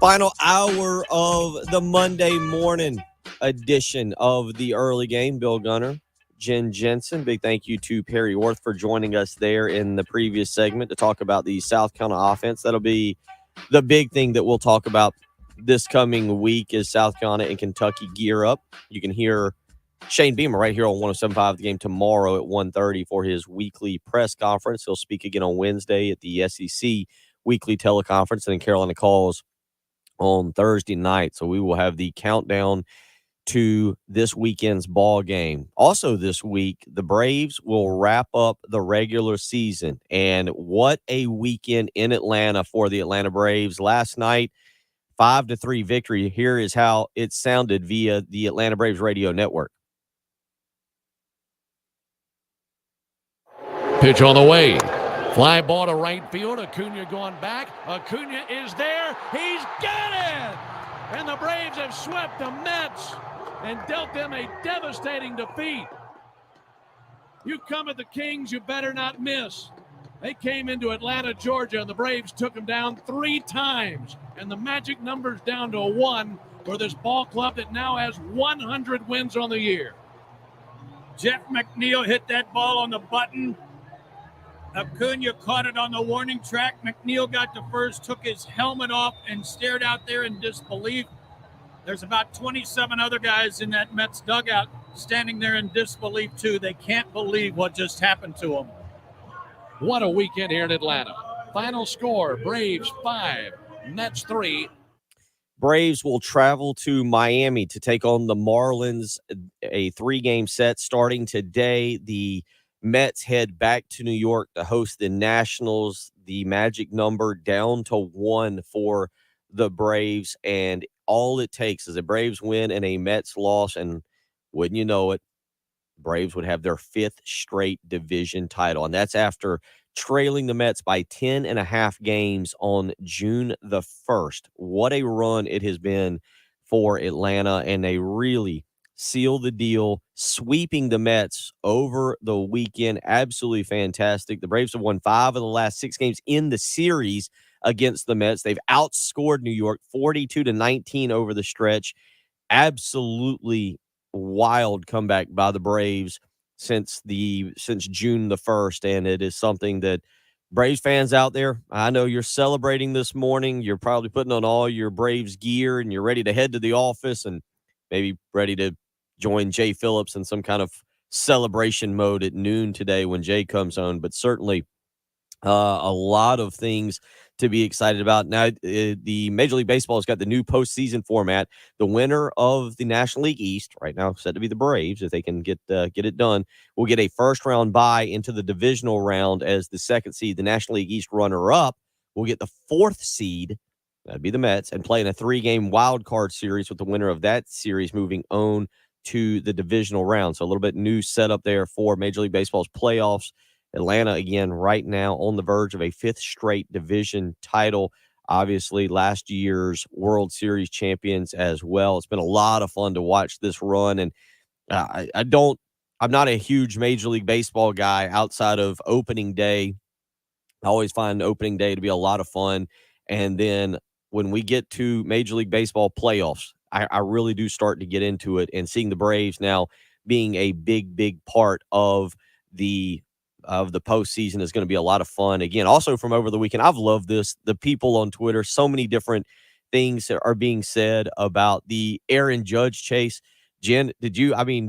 Final hour of the Monday morning edition of the early game. Bill Gunner, Jen Jensen. Big thank you to Perry Orth for joining us there in the previous segment to talk about the South Carolina offense. That'll be the big thing that we'll talk about this coming week as South Carolina and Kentucky gear up. You can hear Shane Beamer right here on 107.5 The Game tomorrow at 1:30 for his weekly press conference. He'll speak again on Wednesday at the SEC weekly teleconference, and then Carolina calls on Thursday night. So we will have the countdown to this weekend's ball game. Also this week, the Braves will wrap up the regular season. And what a weekend in Atlanta for the Atlanta Braves. Last night, 5-3 victory. Here is how it sounded via the Atlanta Braves radio network. Pitch on the way. Fly ball to right field. Acuna going back. Acuna is there. He's got it! And the Braves have swept the Mets and dealt them a devastating defeat. You come at the Kings, you better not miss. They came into Atlanta, Georgia, and the Braves took them down 3 times. And the magic number's down to a 1 for this ball club that now has 100 wins on the year. Jeff McNeil hit that ball on the button. Acuna caught it on the warning track. McNeil got to first, took his helmet off, and stared out there in disbelief. There's about 27 other guys in that Mets dugout standing there in disbelief, too. They can't believe what just happened to them. What a weekend here in Atlanta. Final score, Braves 5, Mets 3. Braves will travel to Miami to take on the Marlins, a 3-game set starting today. The Mets head back to New York to host the Nationals. The magic number down to 1 for the Braves, and all it takes is a Braves win and a Mets loss, and wouldn't you know it, Braves would have their 5th straight division title, and that's after trailing the Mets by 10.5 games on June the 1st. What a run it has been for Atlanta, and they really seal the deal, sweeping the Mets over the weekend. Absolutely fantastic. The Braves have won 5 of the last 6 games in the series against the Mets. They've outscored New York 42-19 over the stretch. Absolutely wild comeback by the Braves since June the 1st, and it is something that Braves fans out there, I know you're celebrating this morning. You're probably putting on all your Braves gear, and you're ready to head to the office and maybe ready to join Jay Phillips in some kind of celebration mode at noon today when Jay comes on. But certainly a lot of things to be excited about. Now, the Major League Baseball has got the new postseason format. The winner of the National League East, right now said to be the Braves, if they can get it done, will get a first-round bye into the divisional round as the 2nd seed. The National League East runner-up will get the 4th seed, that'd be the Mets, and play in a 3-game wild card series with the winner of that series moving on to the divisional round. So a little bit new setup there for Major League Baseball's playoffs. Atlanta, again, right now on the verge of a 5th straight division title. Obviously, last year's World Series champions as well. It's been a lot of fun to watch this run. And I'm not a huge Major League Baseball guy outside of opening day. I always find opening day to be a lot of fun. And then when we get to Major League Baseball playoffs, I really do start to get into it, and seeing the Braves now being a big part of the postseason is going to be a lot of fun. Again, also from over the weekend, I've loved this. The people on Twitter, so many different things are being said about the Aaron Judge chase. Jen,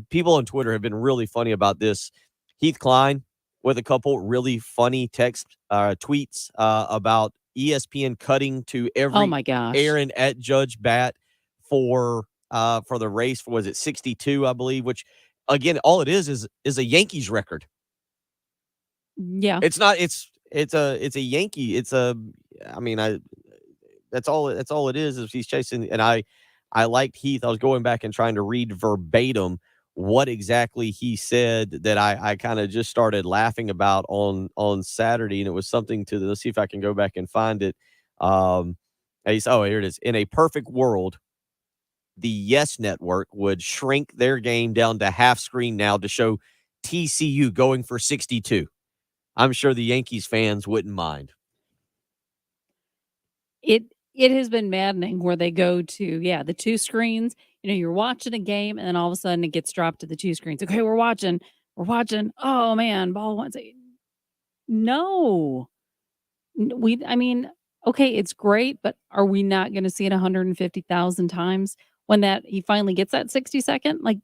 people on Twitter have been really funny about this. Heath Klein with a couple really funny tweets about ESPN cutting to every Oh my gosh. Aaron at Judge bat for the race for, was it 62, I believe, which again, all it is a Yankees record. Yeah. It's not, it's a Yankee. That's all it is he's chasing. And I liked Heath. I was going back and trying to read verbatim what exactly he said that I kind of just started laughing about on Saturday. And it was something let's see if I can go back and find it. Here it is. In a perfect world, the Yes Network would shrink their game down to half screen now to show TCU going for 62. I'm sure the Yankees fans wouldn't mind. It it has been maddening where they go to, the two screens. You're watching a game and then all of a sudden it gets dropped to the two screens. Okay, we're watching. Oh man, ball one. No. I mean, okay, it's great, but are we not going to see it 150,000 times when he finally gets that 60-second? Like,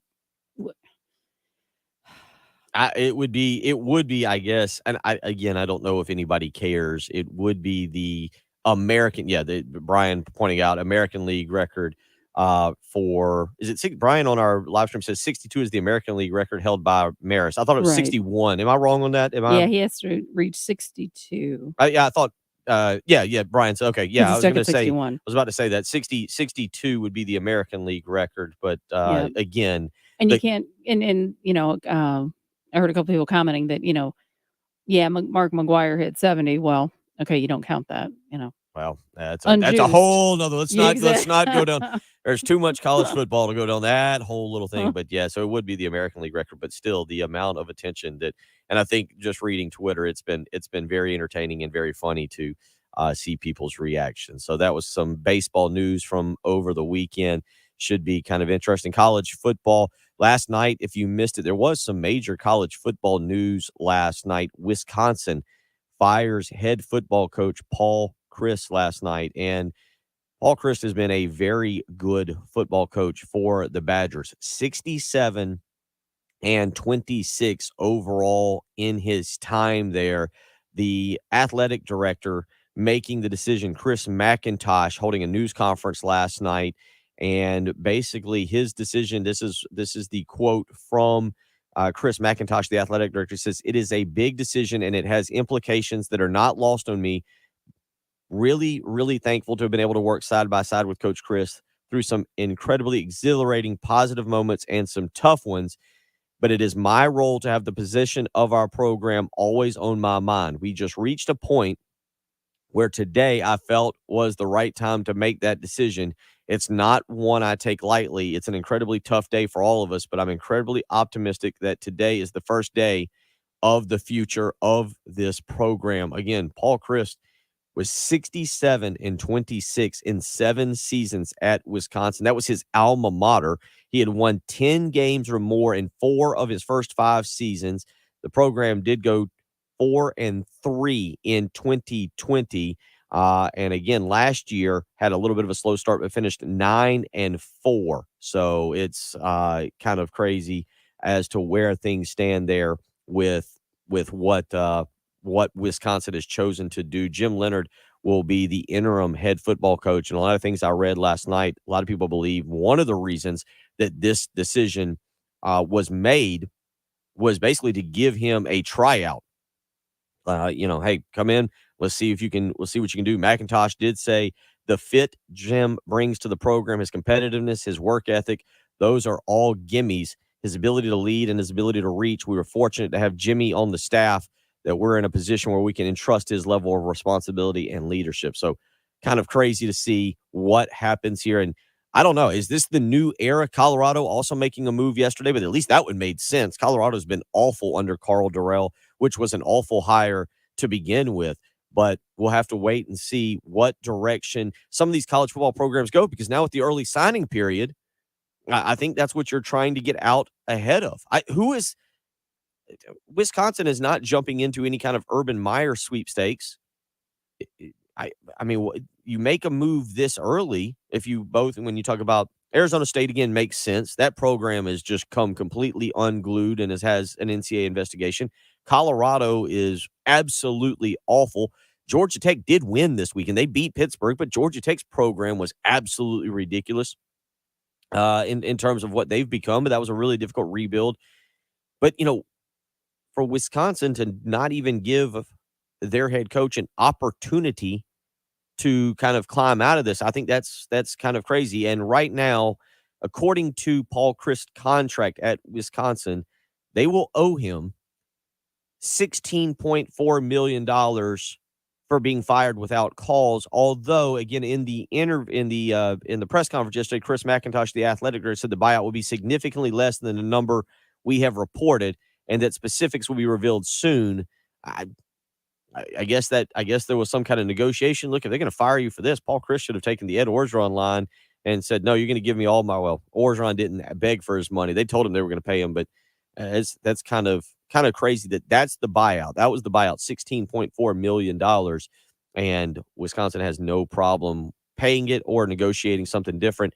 It would be, I guess, and I don't know if anybody cares. It would be the American, Brian pointing out American League record for, is it Brian on our live stream says 62 is the American League record held by Maris. I thought it was Right. 61. Am I wrong on that? He has to reach 62. I thought, Brian said, okay, He's I was stuck going to at say, 61. I was about to say that 62 would be the American League record, but Yep. again, And you can't, I heard a couple people commenting that, Mark McGuire hit 70. Well, okay, you don't count that, Well, that's a whole nother. Let's not go down. There's too much college football to go down that whole little thing. But so it would be the American League record, but still the amount of attention and I think just reading Twitter, it's been very entertaining and very funny to see people's reactions. So that was some baseball news from over the weekend. Should be kind of interesting. College football last night, if you missed it, there was some major college football news last night. Wisconsin fires head football coach Paul Chryst last night, and Paul Chryst has been a very good football coach for the Badgers. 67 and 26 overall in his time there. The athletic director making the decision, Chris McIntosh, holding a news conference last night, and basically his decision. This is the quote from Chris McIntosh, the athletic director, says, "It is a big decision and it has implications that are not lost on me. Really, really thankful to have been able to work side by side with Coach Chryst through some incredibly exhilarating, positive moments and some tough ones. But it is my role to have the position of our program always on my mind. We just reached a point where today I felt was the right time to make that decision. It's not one I take lightly. It's an incredibly tough day for all of us, but I'm incredibly optimistic that today is the first day of the future of this program." Again, Paul Chryst was 67 and 26 in 7 seasons at Wisconsin. That was his alma mater. He had won 10 games or more in 4 of his first 5 seasons. The program did go 4-3 in 2020. And again, last year had a little bit of a slow start, but finished 9-4. So it's kind of crazy as to where things stand there with what Wisconsin has chosen to do. Jim Leonard will be the interim head football coach. And a lot of things I read last night, a lot of people believe one of the reasons that this decision was made was basically to give him a tryout. Hey, come in. We'll see what you can do. McIntosh did say the fit Jim brings to the program, his competitiveness, his work ethic, those are all gimmies. His ability to lead and his ability to reach. We were fortunate to have Jimmy on the staff, that we're in a position where we can entrust his level of responsibility and leadership. So kind of crazy to see what happens here. And I don't know, is this the new era? Colorado also making a move yesterday, but at least that would made sense. Colorado's been awful under Carl Durrell, which was an awful hire to begin with. But we'll have to wait and see what direction some of these college football programs go, because now with the early signing period, I think that's what you're trying to get out ahead of. Wisconsin is not jumping into any kind of Urban Meyer sweepstakes. I mean, you make a move this early. When you talk about Arizona State, again, makes sense. That program has just come completely unglued and has an NCAA investigation. Colorado is absolutely awful. Georgia Tech did win this weekend. They beat Pittsburgh, but Georgia Tech's program was absolutely ridiculous in terms of what they've become. But that was a really difficult rebuild. But, for Wisconsin to not even give their head coach an opportunity to kind of climb out of this, I think that's kind of crazy. And right now, according to Paul Chryst contract at Wisconsin, they will owe him $16.4 million for being fired without cause. Although, again, in the press conference yesterday, Chris McIntosh, the athletic director, said the buyout will be significantly less than the number we have reported, and that specifics will be revealed soon. I guess there was some kind of negotiation. Look, if they're going to fire you for this, Paul Chris should have taken the Ed Orgeron line and said, no, you're going to give me all my, well, Orgeron didn't beg for his money. They told him they were going to pay him, but that's kind of crazy that's the buyout. That was the buyout, $16.4 million. And Wisconsin has no problem paying it or negotiating something different.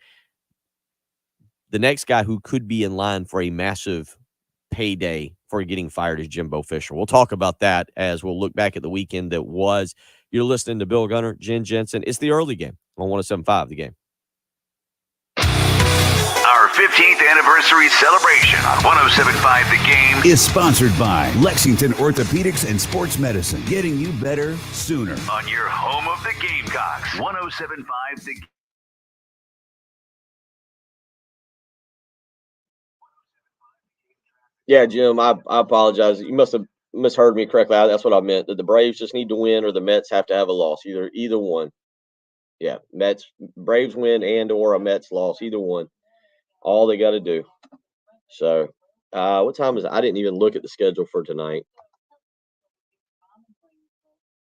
The next guy who could be in line for a massive payday for getting fired is Jimbo Fisher. We'll talk about that as we'll look back at the weekend that was. You're listening to Bill Gunner, Jen Jensen. It's the early game on 107.5 The Game. Our 15th anniversary celebration on 107.5 The Game is sponsored by Lexington Orthopedics and Sports Medicine, getting you better sooner. On your home of the Gamecocks, 107.5 The Game. Yeah, Jim, I apologize. You must have misheard me correctly. That's what I meant, that the Braves just need to win or the Mets have to have a loss, either one. Yeah, Braves win and or a Mets loss, either one. All they got to do. So, what time is it? I didn't even look at the schedule for tonight.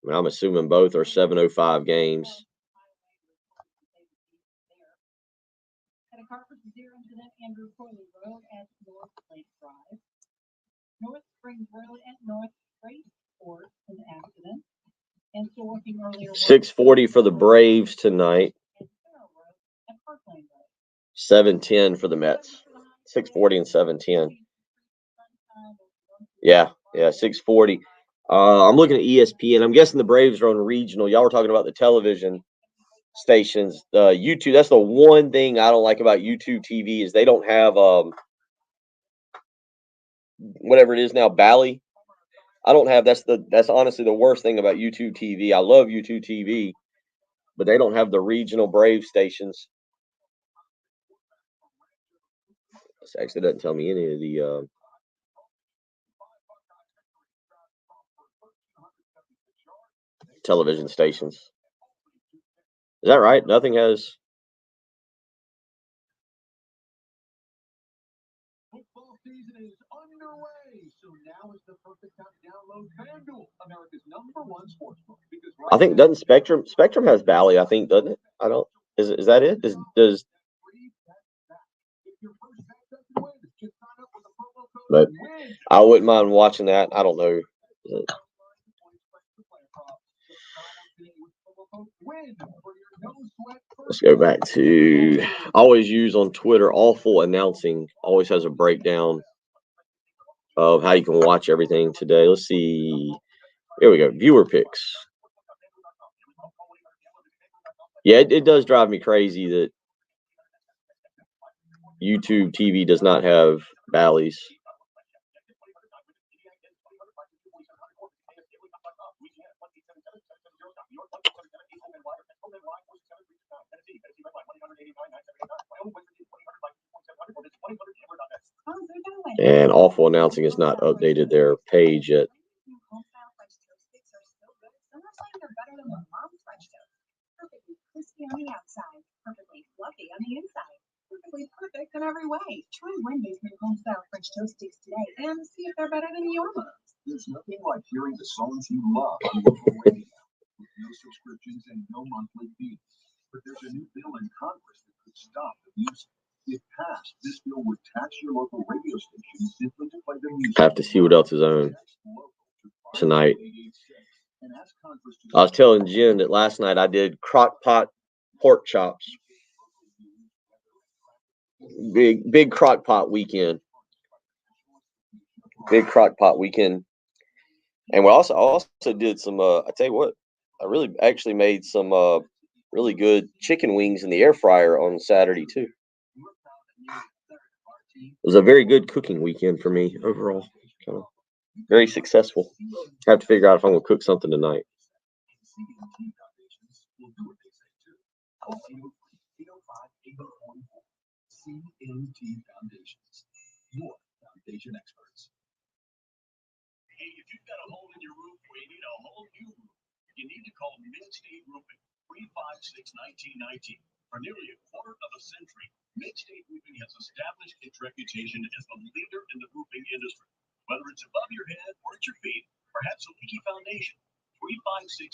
I mean, I'm assuming both are 7:05 games. North Springs Road at North Sport an accident. And so working earlier. 6:40 for the Braves tonight. 7:10 for the Mets. 6:40 and 7:10. Yeah, 6:40. I'm looking at ESPN. I'm guessing the Braves are on regional. Y'all were talking about the television stations. YouTube. That's the one thing I don't like about YouTube TV is they don't have whatever it is now, Bally. I don't have that's honestly the worst thing about YouTube TV. I love YouTube TV, but they don't have the regional Brave stations. This actually doesn't tell me any of the television stations. Is that right? Nothing has. Football season is underway, so now is the perfect time to download FanDuel, America's #1 sportsbook. I think doesn't Spectrum has Bally, I think, doesn't it? I don't. Is that it? Does but I wouldn't mind watching that. I don't know. Let's go back to, I always use on Twitter, Awful Announcing always has a breakdown of how you can watch everything today. Let's see. Here we go. Viewer picks. Yeah, it does drive me crazy that YouTube TV does not have Bally's. And Awful Announcing has not updated their page yet. Crispy on the outside, perfectly fluffy on the inside, perfectly perfect in every way. Try Wendy's new home-style French toast sticks today and see if they're better than your mom's. There's nothing like hearing the songs you love on local radio with no subscriptions and no monthly fees. But there's a new bill in Congress that could stop the music. If passed, this bill would tax your local radio station simply to play the music. I have to see what else is on tonight. I was telling Jen that last night I did crock pot pork chops. Big crock pot weekend. Big crock pot weekend. And we also did some I tell you what, I really actually made some really good chicken wings in the air fryer on Saturday too. It was a very good cooking weekend for me overall. Kind of very successful. I have to figure out if I'm gonna cook something tonight. CNT Foundations, your foundation experts. Hey, if you've got a hole in your roof or you need a whole new roof, you need to call Mid-State Roofing, 356-1919. For nearly a quarter of a century, Mid-State Roofing has established its reputation as the leader in the roofing industry. Whether it's above your head or at your feet, perhaps a leaky foundation,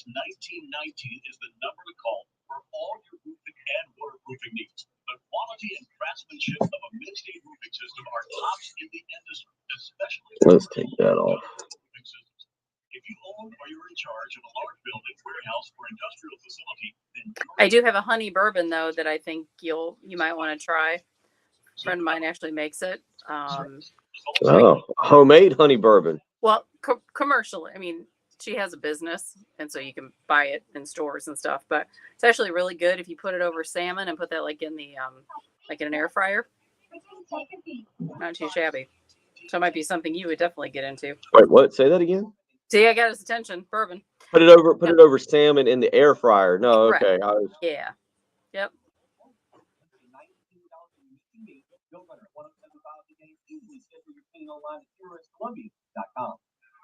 Phoenix 1919 is the number to call for all your roofing and waterproofing needs. The quality and craftsmanship of a mid-state roofing system are tops in the industry, especially. Let's take that off. If you own or you're in charge of a large building, warehouse, or industrial facility, then I do have a honey bourbon though that I think you might want to try. A friend of mine actually makes it. Oh, homemade honey bourbon. Well, commercially. I mean, she has a business, and so you can buy it in stores and stuff. But it's actually really good if you put it over salmon and put that like in the like in an air fryer. Not too shabby. So it might be something you would definitely get into. Wait, what? Say that again. See, I got his attention. Bourbon. Put it over salmon in the air fryer. No, Correct. okay. Yeah. Yep.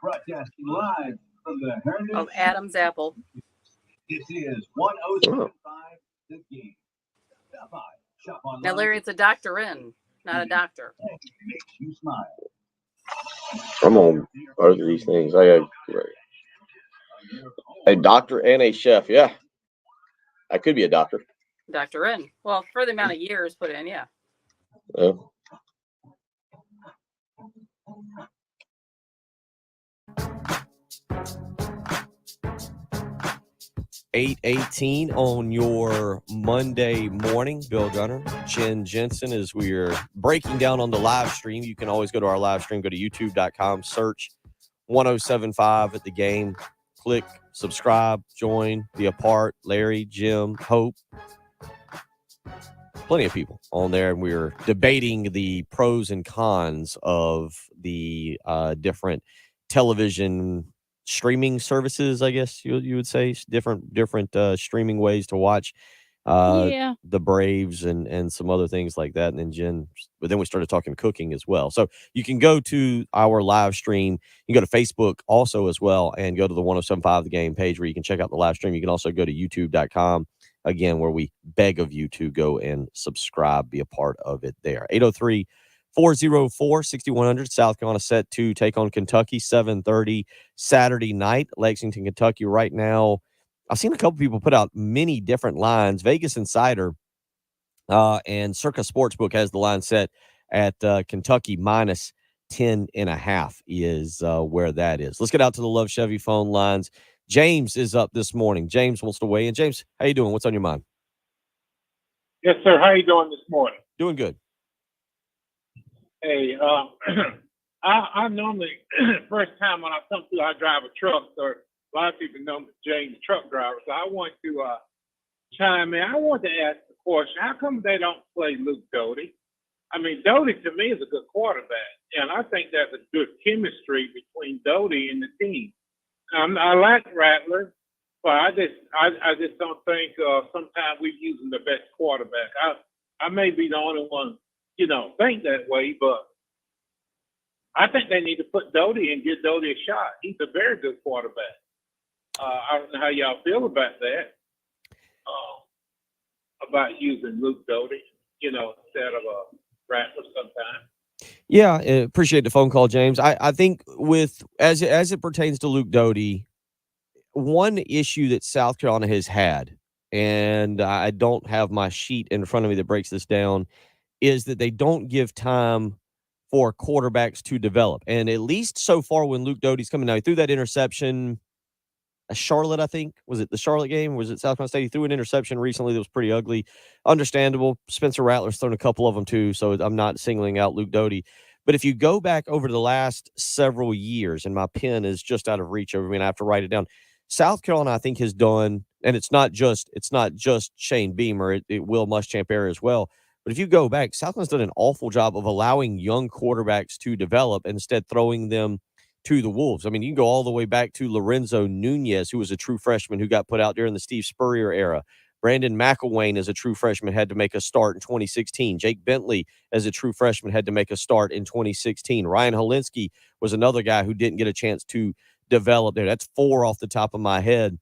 Broadcasting live from the Herndon Of Adam's Apple. This is 1075 The Game. Stop by, shop online. Now, Larry, it's a doctor in, not a doctor. Makes you smile. I'm on both of these things. I got a doctor and a chef. Yeah, I could be a doctor. Doctor in. Well, for the amount of years put in, yeah. Yeah. $8:18 on your Monday morning. Bill Gunner, Jen Jensen, as we are breaking down on the live stream. You can always go to our live stream, go to youtube.com, search 1075 at the game, click subscribe, join, be a part. Larry, Jim, Hope, plenty of people on there, and we're debating the pros and cons of the different television streaming services, I guess you would say, different streaming ways to watch the Braves and some other things like that. And then but then we started talking cooking as well. So you can go to our live stream. You can go to Facebook also as well, and go to the 1075 The Game page where you can check out the live stream. You can also go to youtube.com, again, where we beg of you to go and subscribe, be a part of it there. 803-404-6100, South Carolina set to take on Kentucky, 7:30 Saturday night, Lexington, Kentucky. Right now, I've seen a couple people put out many different lines. Vegas Insider and Circa Sportsbook has the line set at Kentucky minus 10.5 is where that is. Let's get out to the Love Chevy phone lines. James is up this morning. James wants to weigh in. James, how you doing? What's on your mind? Yes, sir. How you doing this morning? Doing good. Hey, I normally, first time when I come through, I drive a truck, or a lot of people know me, James, truck driver. So I want to chime in. I want to ask the question, how come they don't play Luke Doty? I mean, Doty to me is a good quarterback, and I think there's a good chemistry between Doty and the team. I like Rattler, but I just don't think sometimes we're using the best quarterback. I may be the only one, think that way, but I think they need to put Doty and give Doty a shot. He's a very good quarterback. I don't know how y'all feel about that, about using Luke Doty, instead of Rattler sometimes. Yeah, appreciate the phone call, James. I think with as it pertains to Luke Doty, one issue that South Carolina has had, and I don't have my sheet in front of me that breaks this down, is that they don't give time for quarterbacks to develop. And at least so far when Luke Doty's coming out, he threw that interception Charlotte, I think. Was it the Charlotte game? Was it South Carolina State? He threw an interception recently that was pretty ugly. Understandable. Spencer Rattler's thrown a couple of them too, so I'm not singling out Luke Doty. But if you go back over the last several years, and my pen is just out of reach over me, and I have to write it down, South Carolina, I think, has done, and it's not just Shane Beamer, it Will Muschamp era as well. But if you go back, South Carolina's done an awful job of allowing young quarterbacks to develop instead throwing them to the Wolves. I mean, you can go all the way back to Lorenzo Nunez, who was a true freshman who got put out during the Steve Spurrier era. Brandon McElwain, as a true freshman, had to make a start in 2016. Jake Bentley, as a true freshman, had to make a start in 2016. Ryan Helinski was another guy who didn't get a chance to develop there. That's four off the top of my head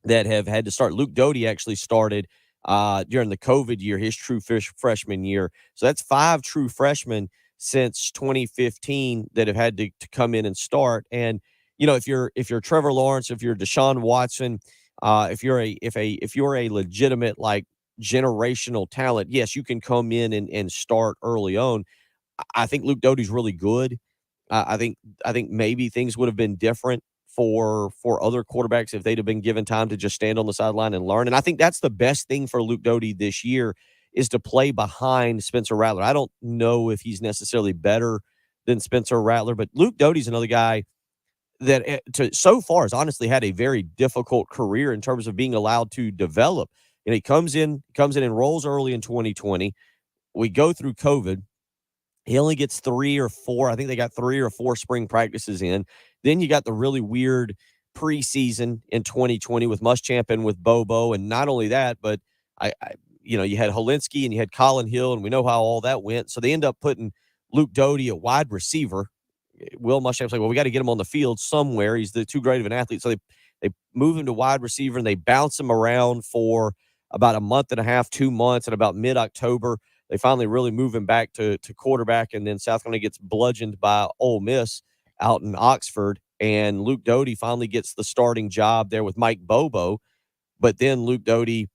that have had to start. Luke Doty actually started during the COVID year, his true freshman year. So that's five true freshmen since 2015 that have had to come in and start. And if you're Trevor Lawrence, if you're Deshaun Watson, if you're a legitimate like generational talent, yes, you can come in and start early on. I think Luke Doty's really good. I think maybe things would have been different for other quarterbacks if they'd have been given time to just stand on the sideline and learn. And I think that's the best thing for Luke Doty this year is to play behind Spencer Rattler. I don't know if he's necessarily better than Spencer Rattler, but Luke Doty's another guy that so far has honestly had a very difficult career in terms of being allowed to develop. And he comes in and rolls early in 2020. We go through COVID. He only gets 3 or 4. I think they got 3 or 4 spring practices in. Then you got the really weird preseason in 2020 with Muschamp and with Bobo. And not only that, but you had Helinski and you had Colin Hill, and we know how all that went. So they end up putting Luke Doty at wide receiver. Will Muschamp's like, well, we got to get him on the field somewhere. He's too great of an athlete. So they move him to wide receiver, and they bounce him around for about a month and a half, 2 months, and about mid-October, they finally really move him back to quarterback, and then South Carolina gets bludgeoned by Ole Miss out in Oxford, and Luke Doty finally gets the starting job there with Mike Bobo. But then Luke Doty,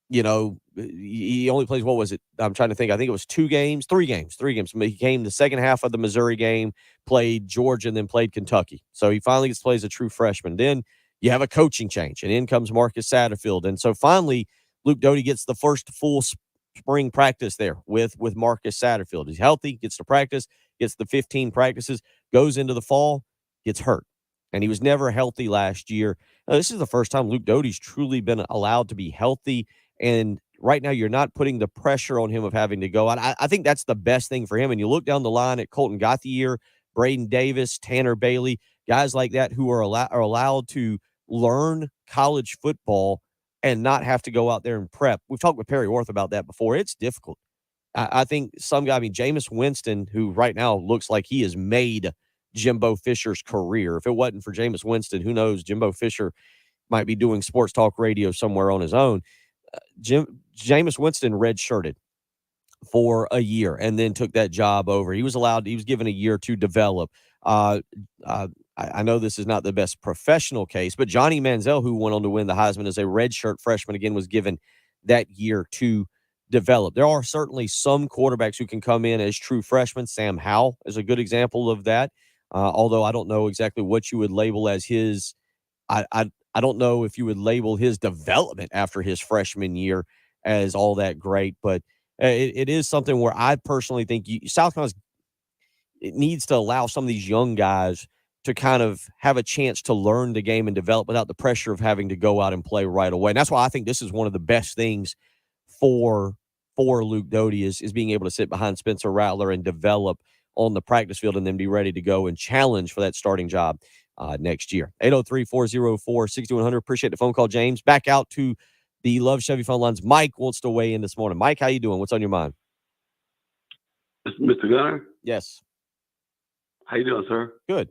he only plays, what was it? I'm trying to think. I think it was 3 games. He came the second half of the Missouri game, played Georgia, and then played Kentucky. So he finally gets to play as a true freshman. Then you have a coaching change, and in comes Marcus Satterfield. And so finally, Luke Doty gets the first full spring practice there with Marcus Satterfield. He's healthy, gets to practice, gets the 15 practices, goes into the fall, gets hurt. And he was never healthy last year. Now, this is the first time Luke Doty's truly been allowed to be healthy. And right now you're not putting the pressure on him of having to go out. I think that's the best thing for him. And you look down the line at Colton Gauthier, Braden Davis, Tanner Bailey, guys like that who are allowed to learn college football and not have to go out there and prep. We've talked with Perry Orth about that before. It's difficult. I think some guy, Jameis Winston, who right now looks like he has made Jimbo Fisher's career. If it wasn't for Jameis Winston, who knows? Jimbo Fisher might be doing sports talk radio somewhere on his own. Jameis Winston redshirted for a year and then took that job over. He was given a year to develop. I know this is not the best professional case, but Johnny Manziel, who went on to win the Heisman as a redshirt freshman, again, was given that year to develop. There are certainly some quarterbacks who can come in as true freshmen. Sam Howell is a good example of that. Although I don't know exactly what you would label as his. I don't know if you would label his development after his freshman year as all that great, but it is something where I personally think South Carolina needs to allow some of these young guys to kind of have a chance to learn the game and develop without the pressure of having to go out and play right away. And that's why I think this is one of the best things for Luke Doty is being able to sit behind Spencer Rattler and develop on the practice field and then be ready to go and challenge for that starting job next year. 803-404-6100. Appreciate the phone call, James. Back out to the Love Chevy phone lines. Mike wants to weigh in this morning. Mike, how you doing? What's on your mind? Mr. Gunner? Yes. How you doing, sir? Good.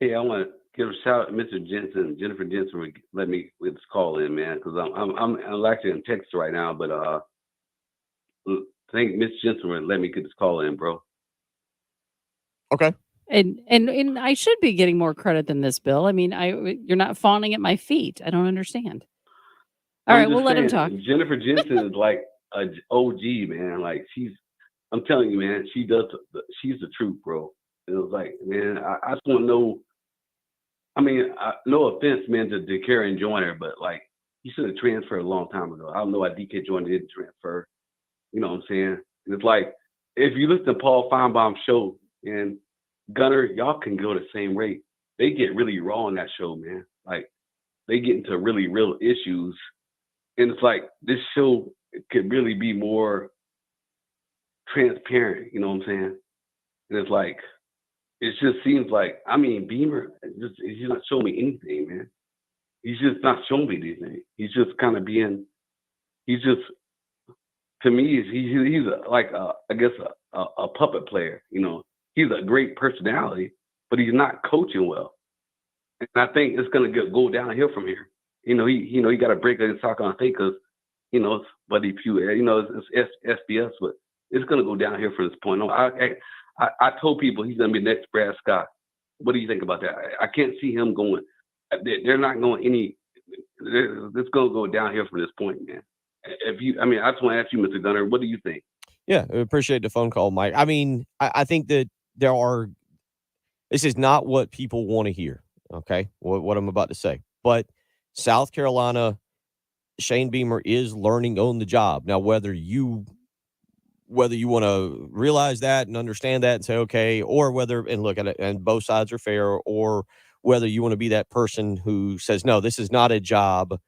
Hey, I want to give a shout out to Mr. Jensen. Jennifer Jensen would let me get this call in, man, because I'm actually in Texas right now, but I think Miss Jensen would let me get this call in, bro. Okay. And I should be getting more credit than this, Bill. I mean, you're not fawning at my feet. I don't understand. All right, we'll let him talk. Jennifer Jensen is like a OG, man. Like I'm telling you, man, she's the truth, bro. And it was like, man, I just want to know. I mean, no offense, man, to Karen Joyner, but like, he should have transferred a long time ago. I don't know why DK Joyner didn't transfer. You know what I'm saying? And it's like, if you listen to Paul Feinbaum's show and Gunner, y'all can go the same rate. They get really raw on that show, man. Like, they get into really real issues. And it's like, this show could really be more transparent, you know what I'm saying? And it's like, it just seems like, I mean, Beamer, he's not showing me anything, man. He's just not showing me anything. He's just kind of being, to me, he's a puppet player, you know. He's a great personality, but he's not coaching well. And I think it's going to go downhill from here. You know, he got to break it and talk on thing because, you know, Buddy Pugh, you know, it's SBS, but it's going to go downhill from this point on. I told people he's going to be next Brad Scott. What do you think about that? I can't see him going. They're not going any. It's going to go downhill from this point, man. I just want to ask you, Mr. Gunner, what do you think? Yeah, I appreciate the phone call, Mike. I mean, I think that this is not what people want to hear, okay, what I'm about to say. But South Carolina, Shane Beamer is learning on the job. Now, whether you want to realize that and understand that and say, okay, or whether, and look at it, and both sides are fair, or whether you want to be that person who says, no, this is not a job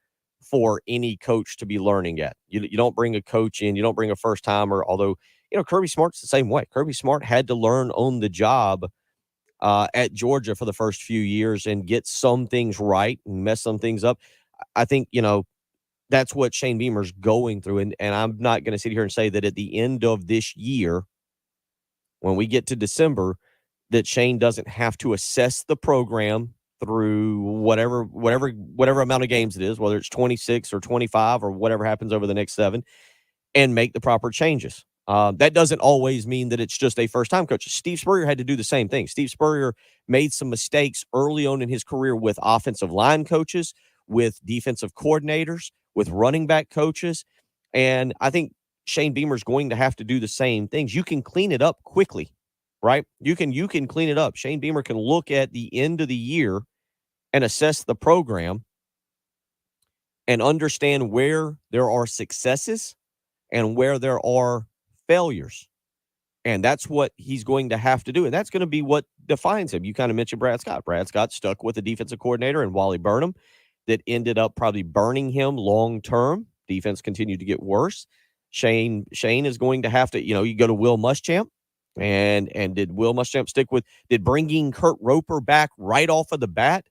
for any coach to be learning at. You don't bring a coach in, you don't bring a first timer, although, Kirby Smart's the same way. Kirby Smart had to learn on the job at Georgia for the first few years and get some things right and mess some things up. I think, that's what Shane Beamer's going through. And I'm not going to sit here and say that at the end of this year, when we get to December, that Shane doesn't have to assess the program through whatever amount of games it is, whether it's 26 or 25 or whatever happens over the next 7, and make the proper changes. That doesn't always mean that it's just a first-time coach. Steve Spurrier had to do the same thing. Steve Spurrier made some mistakes early on in his career with offensive line coaches, with defensive coordinators, with running back coaches, and I think Shane Beamer's going to have to do the same things. You can clean it up quickly, right? You can clean it up. Shane Beamer can look at the end of the year and assess the program and understand where there are successes and where there are failures. And that's what he's going to have to do. And that's going to be what defines him. You kind of mentioned Brad Scott. Brad Scott stuck with a defensive coordinator and Wally Burnham that ended up probably burning him long term. Defense continued to get worse. Shane is going to have to, you go to Will Muschamp. And did Will Muschamp did bringing Kurt Roper back right off of the bat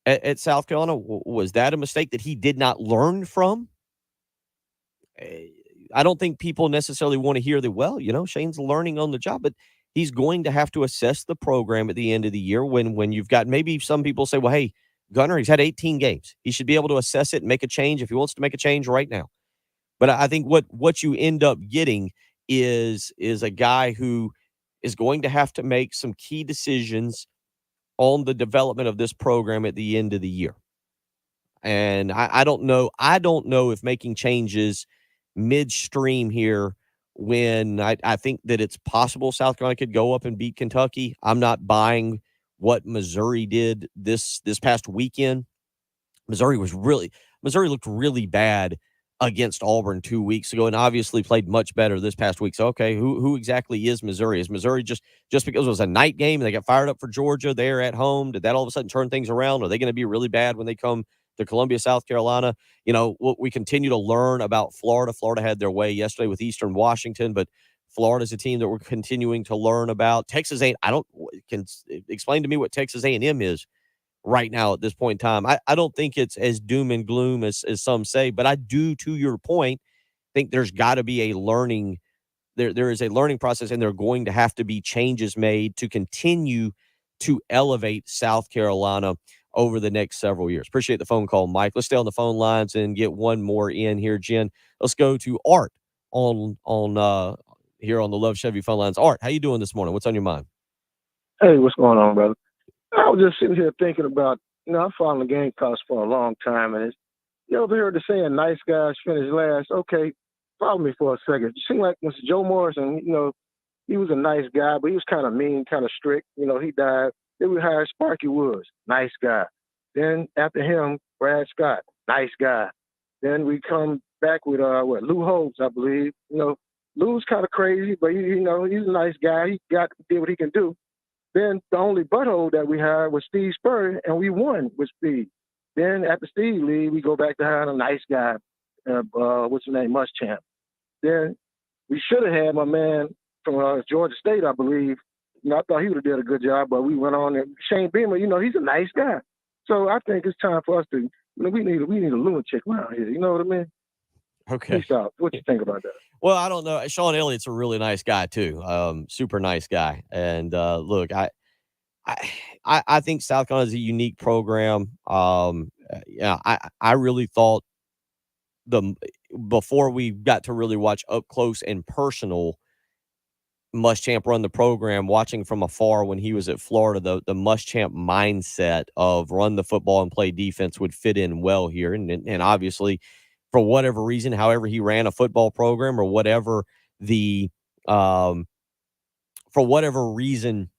at South Carolina, was that a mistake that he did not learn from? I don't think people necessarily want to hear that, Shane's learning on the job, but he's going to have to assess the program at the end of the year when you've got, maybe some people say, well, hey, Gunner, he's had 18 games. He should be able to assess it and make a change if he wants to make a change right now. But I think what you end up getting is a guy who is going to have to make some key decisions on the development of this program at the end of the year. And I don't know if making changes midstream here, when I think that it's possible South Carolina could go up and beat Kentucky. I'm not buying what Missouri did this past weekend. Missouri looked really bad against Auburn 2 weeks ago, and obviously played much better this past week. So, okay, who exactly is Missouri? Is Missouri just because it was a night game and they got fired up for Georgia there at home? Did that all of a sudden turn things around? Are they going to be really bad when they come to Columbia, South Carolina? We continue to learn about Florida. Florida had their way yesterday with Eastern Washington, but Florida's a team that we're continuing to learn about. Texas A&M, can explain to me what Texas A&M is right now at this point in time. I don't think it's as doom and gloom as some say, but I do, to your point, think there's got to be a learning. There is a learning process, and there are going to have to be changes made to continue to elevate South Carolina over the next several years. Appreciate the phone call, Mike. Let's stay on the phone lines and get one more in here, Jen. Let's go to Art on here on the Love Chevy phone lines. Art, how you doing this morning? What's on your mind? Hey, what's going on, brother? I was just sitting here thinking about, I'm following the Gamecocks for a long time, and you ever heard the saying, nice guys finish last? Okay, follow me for a second. It seemed like Mr. Joe Morrison, he was a nice guy, but he was kind of mean, kind of strict. He died. Then we hired Sparky Woods, nice guy. Then after him, Brad Scott, nice guy. Then we come back with, Lou Holtz, I believe. Lou's kind of crazy, but he's a nice guy. He did what he can do. Then the only butthole that we had was Steve Spurrier, and we won with Steve. Then after Steve leave, we go back to hiring a nice guy, what's his name, Muschamp. Then we should have had my man from Georgia State, I believe. I thought he would have did a good job, but we went on and Shane Beamer, he's a nice guy. So I think it's time for us to, we need a lunatic around here. You know what I mean? Okay. Peace out. What you think about that? Well, I don't know. Sean Elliott's a really nice guy too. Super nice guy. And look, I think South Carolina is a unique program. I really thought before we got to really watch up close and personal, Muschamp run the program, watching from afar when he was at Florida, the Muschamp mindset of run the football and play defense would fit in well here. And obviously, for whatever reason, however he ran a football program or whatever the for whatever reason,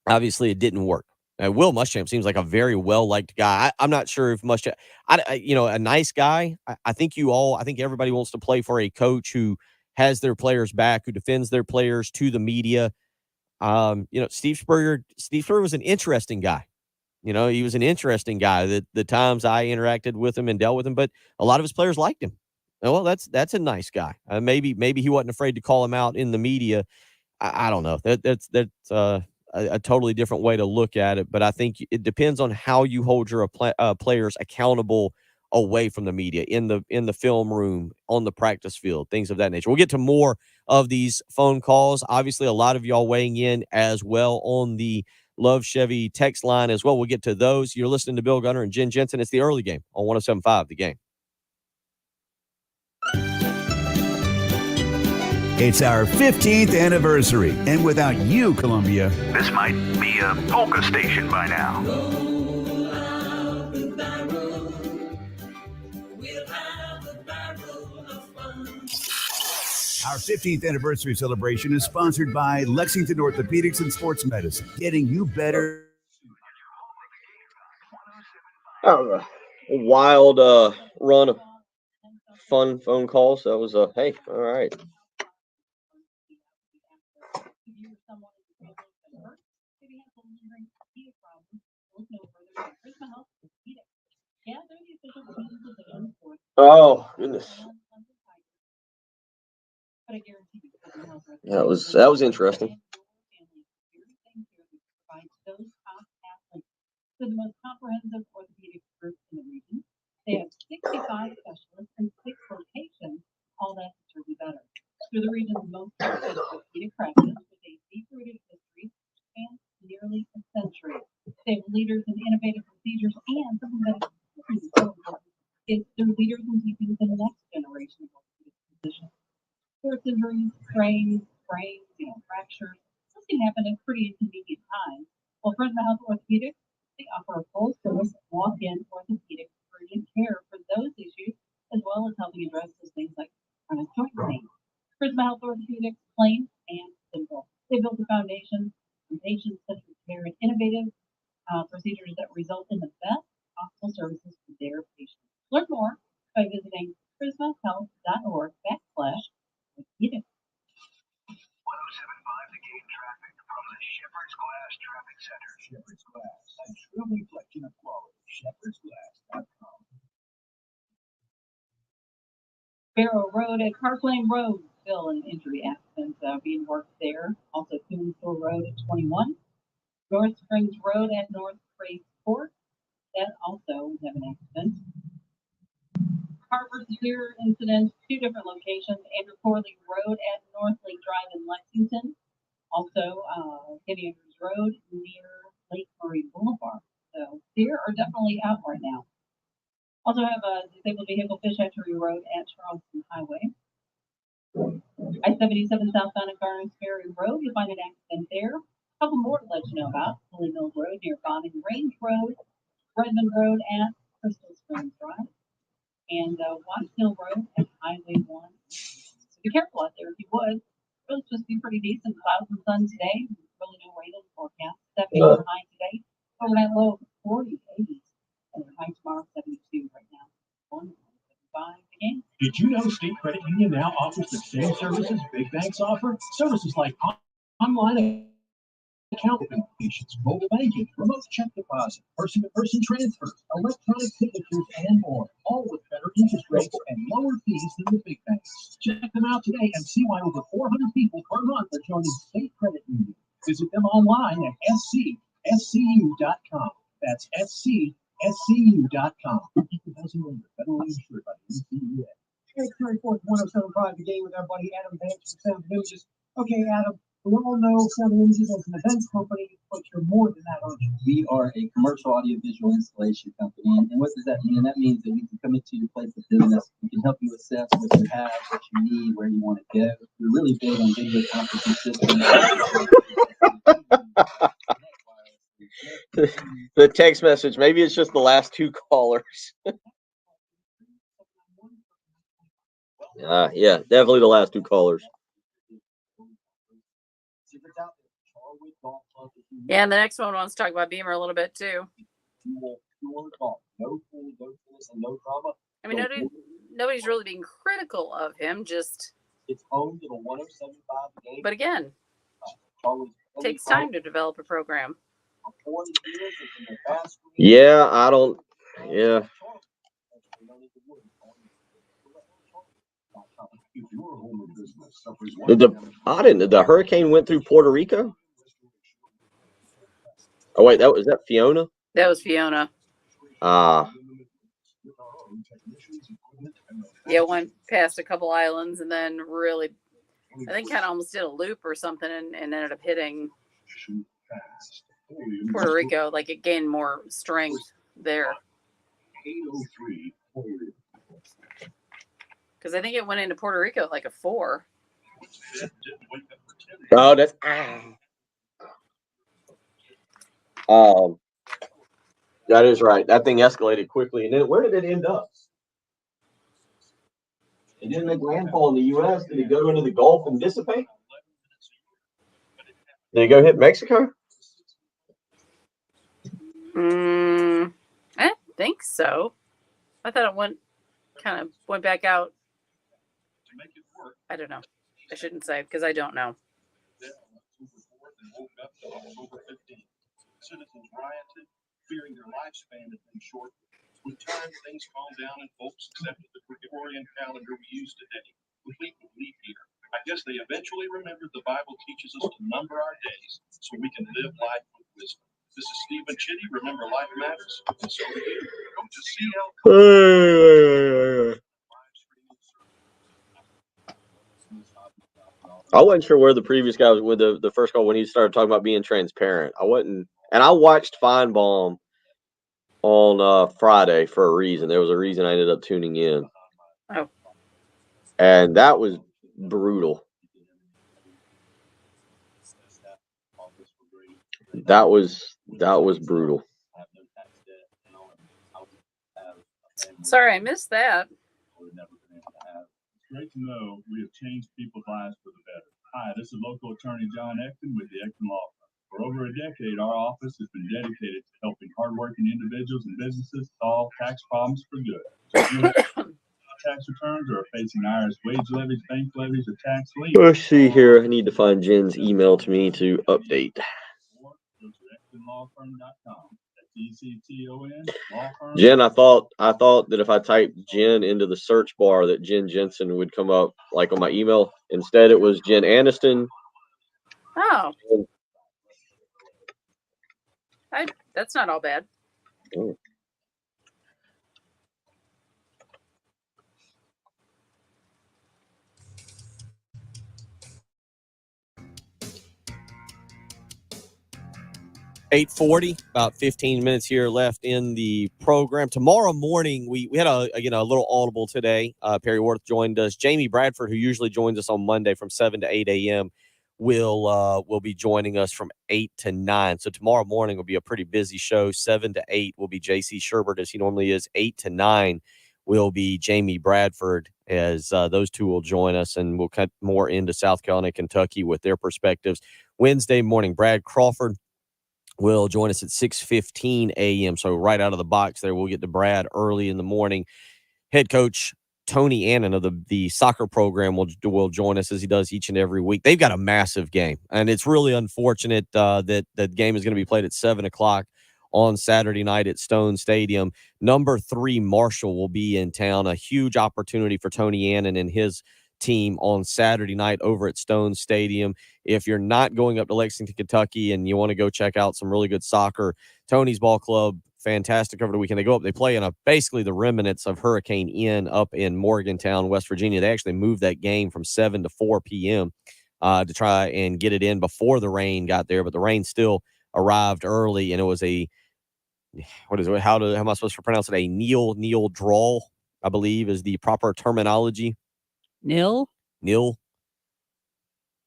obviously it didn't work. Will Muschamp seems like a very well-liked guy. I'm not sure if Muschamp, a nice guy. I think everybody wants to play for a coach who has their players back, who defends their players to the media. Steve Spurrier was an interesting guy. He was an interesting guy. The times I interacted with him and dealt with him, but a lot of his players liked him. Well, that's a nice guy. Maybe he wasn't afraid to call him out in the media. I don't know. That's a totally different way to look at it. But I think it depends on how you hold your players accountable away from the media, in the film room, on the practice field, things of that nature. We'll get to more of these phone calls. Obviously, a lot of y'all weighing in as well on the Love Chevy text line as well. We'll get to those. You're listening to Bill Gunner and Jen Jensen. It's the early game on 107.5 The Game. It's our 15th anniversary, and without you, Columbia, This might be a polka station by now. our 15th anniversary celebration is sponsored by Lexington Orthopedics and Sports Medicine, getting you better. A wild run of fun phone calls. That was hey, all right. Oh goodness. That was interesting. For the most comprehensive orthopedic group in the region. They have 65 specialists in 6 locations, all that to serve you better. They're the region's most trusted orthopedic practice with a deep-rooted history and nearly a century. They have leaders in innovative procedures and something that is so important is they're leaders in teaching the next generation of orthopedic physicians. Sports injuries, strains, sprains, fractures, this can happen at pretty inconvenient times. Well, Prisma Health Orthopedics, they offer a full service walk-in orthopedic urgent care for those issues, as well as helping address those things like chronic joint pain. Prisma Health Orthopedics, plain and simple. They built a foundation for patient-centered care and innovative procedures that result in the best possible services for their patients. Learn more by visiting prismahealth.org/orthopedics. 107.5 The Game traffic from the Shepherd's Glass Traffic Center. Shepherd's Glass, a true reflection of quality. ShepherdsGlass.com. Barrow Road at Park Lane Road, still an injury accident being worked there. Also, Coonsville Road at 21. North Springs Road at North Praise Court, that also have an accident. Car versus Deer incident, 2 different locations. Andrew Corley Road at North Lake Drive in Lexington. Also, Kenny Andrews Road near Lake Murray Boulevard. So, deer are definitely out right now. Also have a disabled vehicle Fish Hatchery Road at Charleston Highway. I-77 southbound at Garners Ferry Road, you'll find an accident there. A couple more to let you know about. Holy Mills Road near Bonning Range Road, Redmond Road at Crystal Springs Drive, and Watts Hill Road at Highway 1. So be careful out there if you would. Really supposed to be pretty decent. Clouds and sun today. Really no rain in the forecast. 70 high today. Overnight low of 40, 80s. And the high tomorrow 72 right now. 175 again. Did you know State Credit Union now offers the same services big banks offer? Services like online account applications, mobile banking, remote check deposit, person-to-person transfers, electronic signatures, and more, all with better interest rates and lower fees than the big banks. Check them out today and see why over 400 people per month are joining State Credit Union. Visit them online at scscu.com. That's scscu.com. Equal housing lender, federally insured by the NCUA. It's 34th, 107.5 The Game with our buddy Adam Banks from Sound Images. Okay, Adam, We all know 7 News is an events company, but you're more than that, aren't you? We are a commercial audiovisual installation company. And what does that mean? That means that we can come into your place of business. We can help you assess what you have, what you need, where you want to go. We're really big on video conferencing systems. The text message. Maybe it's just the last two callers. Yeah, definitely the last two callers. Yeah, and the next one wants to talk about Beamer a little bit too. I mean, nobody's really being critical of him. Just it's owned at a 107.5 game. But again, it takes time to develop a program. Yeah, I don't. Yeah. The hurricane went through Puerto Rico? Oh wait, was that Fiona? That was Fiona. Yeah, went past a couple islands and then really, I think, kind of almost did a loop or something and ended up hitting Puerto Rico. Like it gained more strength there. Because I think it went into Puerto Rico like a 4. Oh, that's that is right. That thing escalated quickly, and then where did it end up? It didn't make landfall in the U.S. Did it go into the Gulf and dissipate? Did it go hit Mexico? I think so. I thought it went back out. I don't know. I shouldn't say because I don't know. Citizens rioted, fearing their lifespan had been shortened. With time, things calmed down and folks accepted the Gregorian calendar we use today, complete with leap year. I guess they eventually remembered the Bible teaches us to number our days so we can live life with wisdom. This is Stephen Chitty. Remember, life matters. And so do you. Go to CL. I wasn't sure where the previous guy was with the first call when he started talking about being transparent. I wasn't, and I watched Feinbaum on Friday for a reason. There was a reason I ended up tuning in. Oh. And that was brutal. That was brutal. Sorry, I missed that. It's great to know we have changed people's lives for the better. Hi, this is local attorney John Exton with the Exton Law Firm. For over a decade, our office has been dedicated to helping hardworking individuals and businesses solve tax problems for good. So if you have tax returns or are facing IRS wage levies, bank levies, or tax liens. Let's see here. I need to find Jen's email to me to update. Go to extonlawfirm.com. Jen, I thought that if I typed Jen into the search bar that Jen Jensen would come up like on my email. Instead, it was Jen Aniston. Oh. That's not all bad. Oh. $8:40, about 15 minutes here left in the program. Tomorrow morning, we had a little audible today. Perry Orth joined us. Jamie Bradford, who usually joins us on Monday from 7 to 8 a.m., will be joining us from 8 to 9. So tomorrow morning will be a pretty busy show. 7 to 8 will be J.C. Sherbert, as he normally is. 8 to 9 will be Jamie Bradford, as those two will join us, and we'll cut more into South Carolina, Kentucky with their perspectives. Wednesday morning, Brad Crawford will join us at 6:15 a.m. So right out of the box there, we'll get to Brad early in the morning. Head coach Tony Annan of the soccer program will join us as he does each and every week. They've got a massive game, and it's really unfortunate that the game is going to be played at 7 o'clock on Saturday night at Stone Stadium. Number 3 Marshall will be in town. A huge opportunity for Tony Annan and his team on Saturday night over at Stone Stadium. If you're not going up to Lexington, Kentucky, and you want to go check out some really good soccer, Tony's Ball Club, fantastic over the weekend. They go up, they play in basically the remnants of Hurricane Ian up in Morgantown, West Virginia. They actually moved that game from 7 to 4 p.m. to try and get it in before the rain got there, but the rain still arrived early, and it was what is it? How am I supposed to pronounce it? A Neil draw, I believe, is the proper terminology. Nil.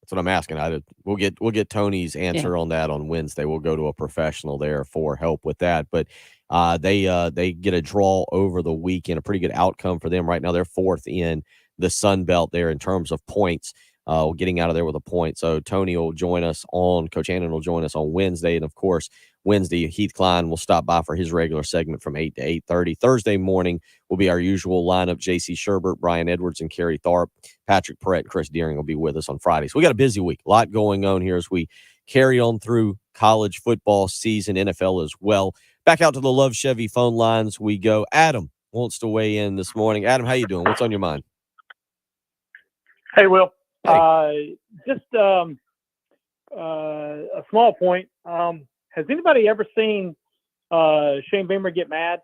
That's what I'm asking. We'll get Tony's answer on that on Wednesday. We'll go to a professional there for help with that. But they get a draw over the weekend, a pretty good outcome for them. Right now, they're fourth in the Sun Belt there in terms of points, getting out of there with a point. So Tony will join us Coach Hannon will join us on Wednesday. And, of course, Wednesday, Heath Klein will stop by for his regular segment from 8 to 8:30. Thursday morning will be our usual lineup. J.C. Sherbert, Brian Edwards, and Kerry Tharp. Patrick Perrett and Chris Deering will be with us on Friday. So we got a busy week. A lot going on here as we carry on through college football season, NFL as well. Back out to the Love Chevy phone lines we go. Adam wants to weigh in this morning. Adam, how you doing? What's on your mind? Hey, Will. Hey. Just a small point. Has anybody ever seen Shane Beamer get mad?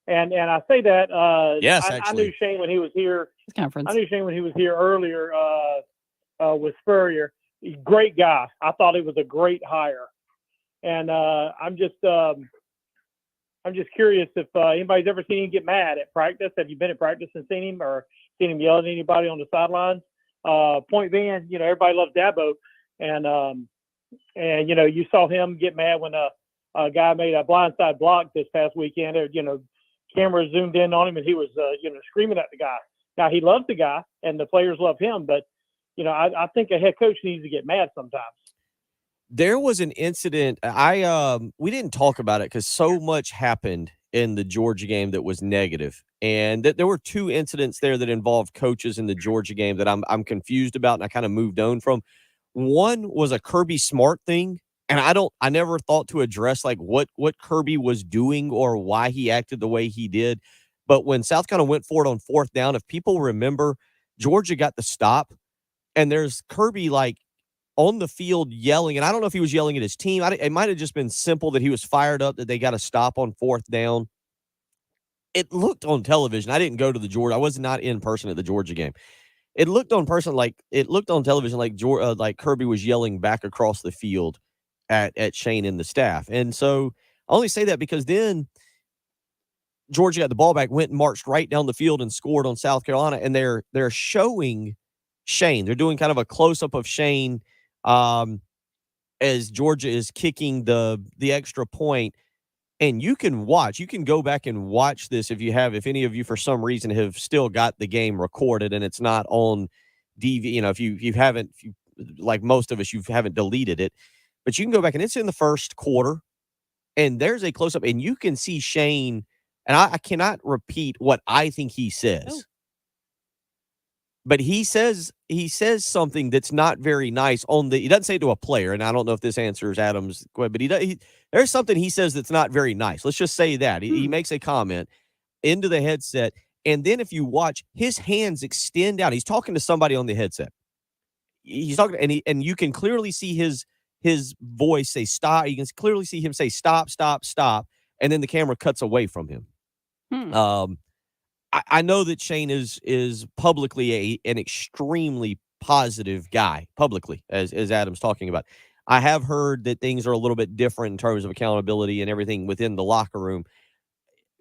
And I say that yes, I knew Shane when he was here. Conference. I knew Shane when he was here earlier with Spurrier. Great guy. I thought he was a great hire. And I'm just curious if anybody's ever seen him get mad at practice. Have you been at practice and seen him, or seen him yelling at anybody on the sidelines? Point being, everybody loves Dabo, and you saw him get mad when a guy made a blindside block this past weekend. Camera zoomed in on him, and he was screaming at the guy. Now, he loves the guy, and the players love him, but I think a head coach needs to get mad sometimes. There was an incident. We didn't talk about it because so much happened in the Georgia game that was negative, and there were two incidents there that involved coaches in the Georgia game that I'm confused about, and I kind of moved on from. One was a Kirby Smart thing, and I never thought to address like what Kirby was doing or why he acted the way he did. But when South Carolina went for it on fourth down, if people remember, Georgia got the stop, and there's Kirby like on the field yelling, and I don't know if he was yelling at his team. It might have just been simple that he was fired up that they got a stop on fourth down. It looked on television. I didn't go to the Georgia. I was not in person at the Georgia game. It looked on television like Kirby was yelling back across the field at Shane and the staff. And so I only say that because then Georgia got the ball back, went and marched right down the field and scored on South Carolina. And they're showing Shane. They're doing kind of a close-up of Shane as Georgia is kicking the extra point. And you can go back and watch this if any of you for some reason have still got the game recorded and it's not on DV, if you haven't, like most of us, you haven't deleted it, but you can go back and it's in the first quarter and there's a close up and you can see Shane, and I cannot repeat what I think he says. But he says something that's not very nice he doesn't say it to a player, and I don't know if this answers Adam's question, but there's something he says that's not very nice. Let's just say that. He makes a comment into the headset, and then if you watch, his hands extend out. He's talking to somebody on the headset. He's talking, and you can clearly see his voice say stop. You can clearly see him say stop, stop, stop, and then the camera cuts away from him. I know that Shane is publicly an extremely positive guy, publicly, as Adam's talking about. I have heard that things are a little bit different in terms of accountability and everything within the locker room.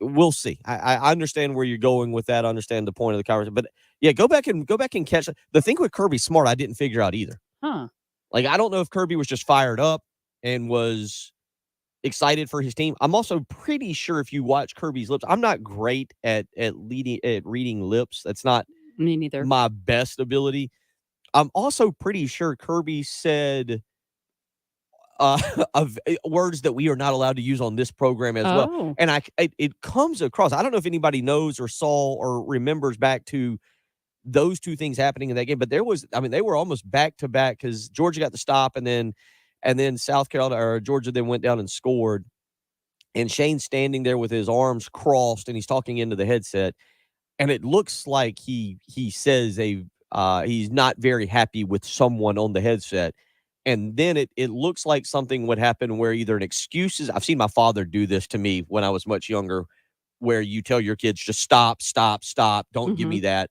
We'll see. I understand where you're going with that. I understand the point of the conversation. But, yeah, go back and catch – the thing with Kirby Smart I didn't figure out either. Like, I don't know if Kirby was just fired up and was – excited for his team. I'm also pretty sure if you watch Kirby's lips, I'm not great at reading lips. That's not me neither. My best ability. I'm also pretty sure Kirby said of words that we are not allowed to use on this program as well. And it comes across. I don't know if anybody knows or saw or remembers back to those two things happening in that game, but they were almost back to back because Georgia got the stop and then South Carolina or Georgia then went down and scored. And Shane's standing there with his arms crossed and he's talking into the headset. And it looks like he says he's not very happy with someone on the headset. And then it looks like something would happen where either an excuse is, I've seen my father do this to me when I was much younger, where you tell your kids just stop, don't give me that.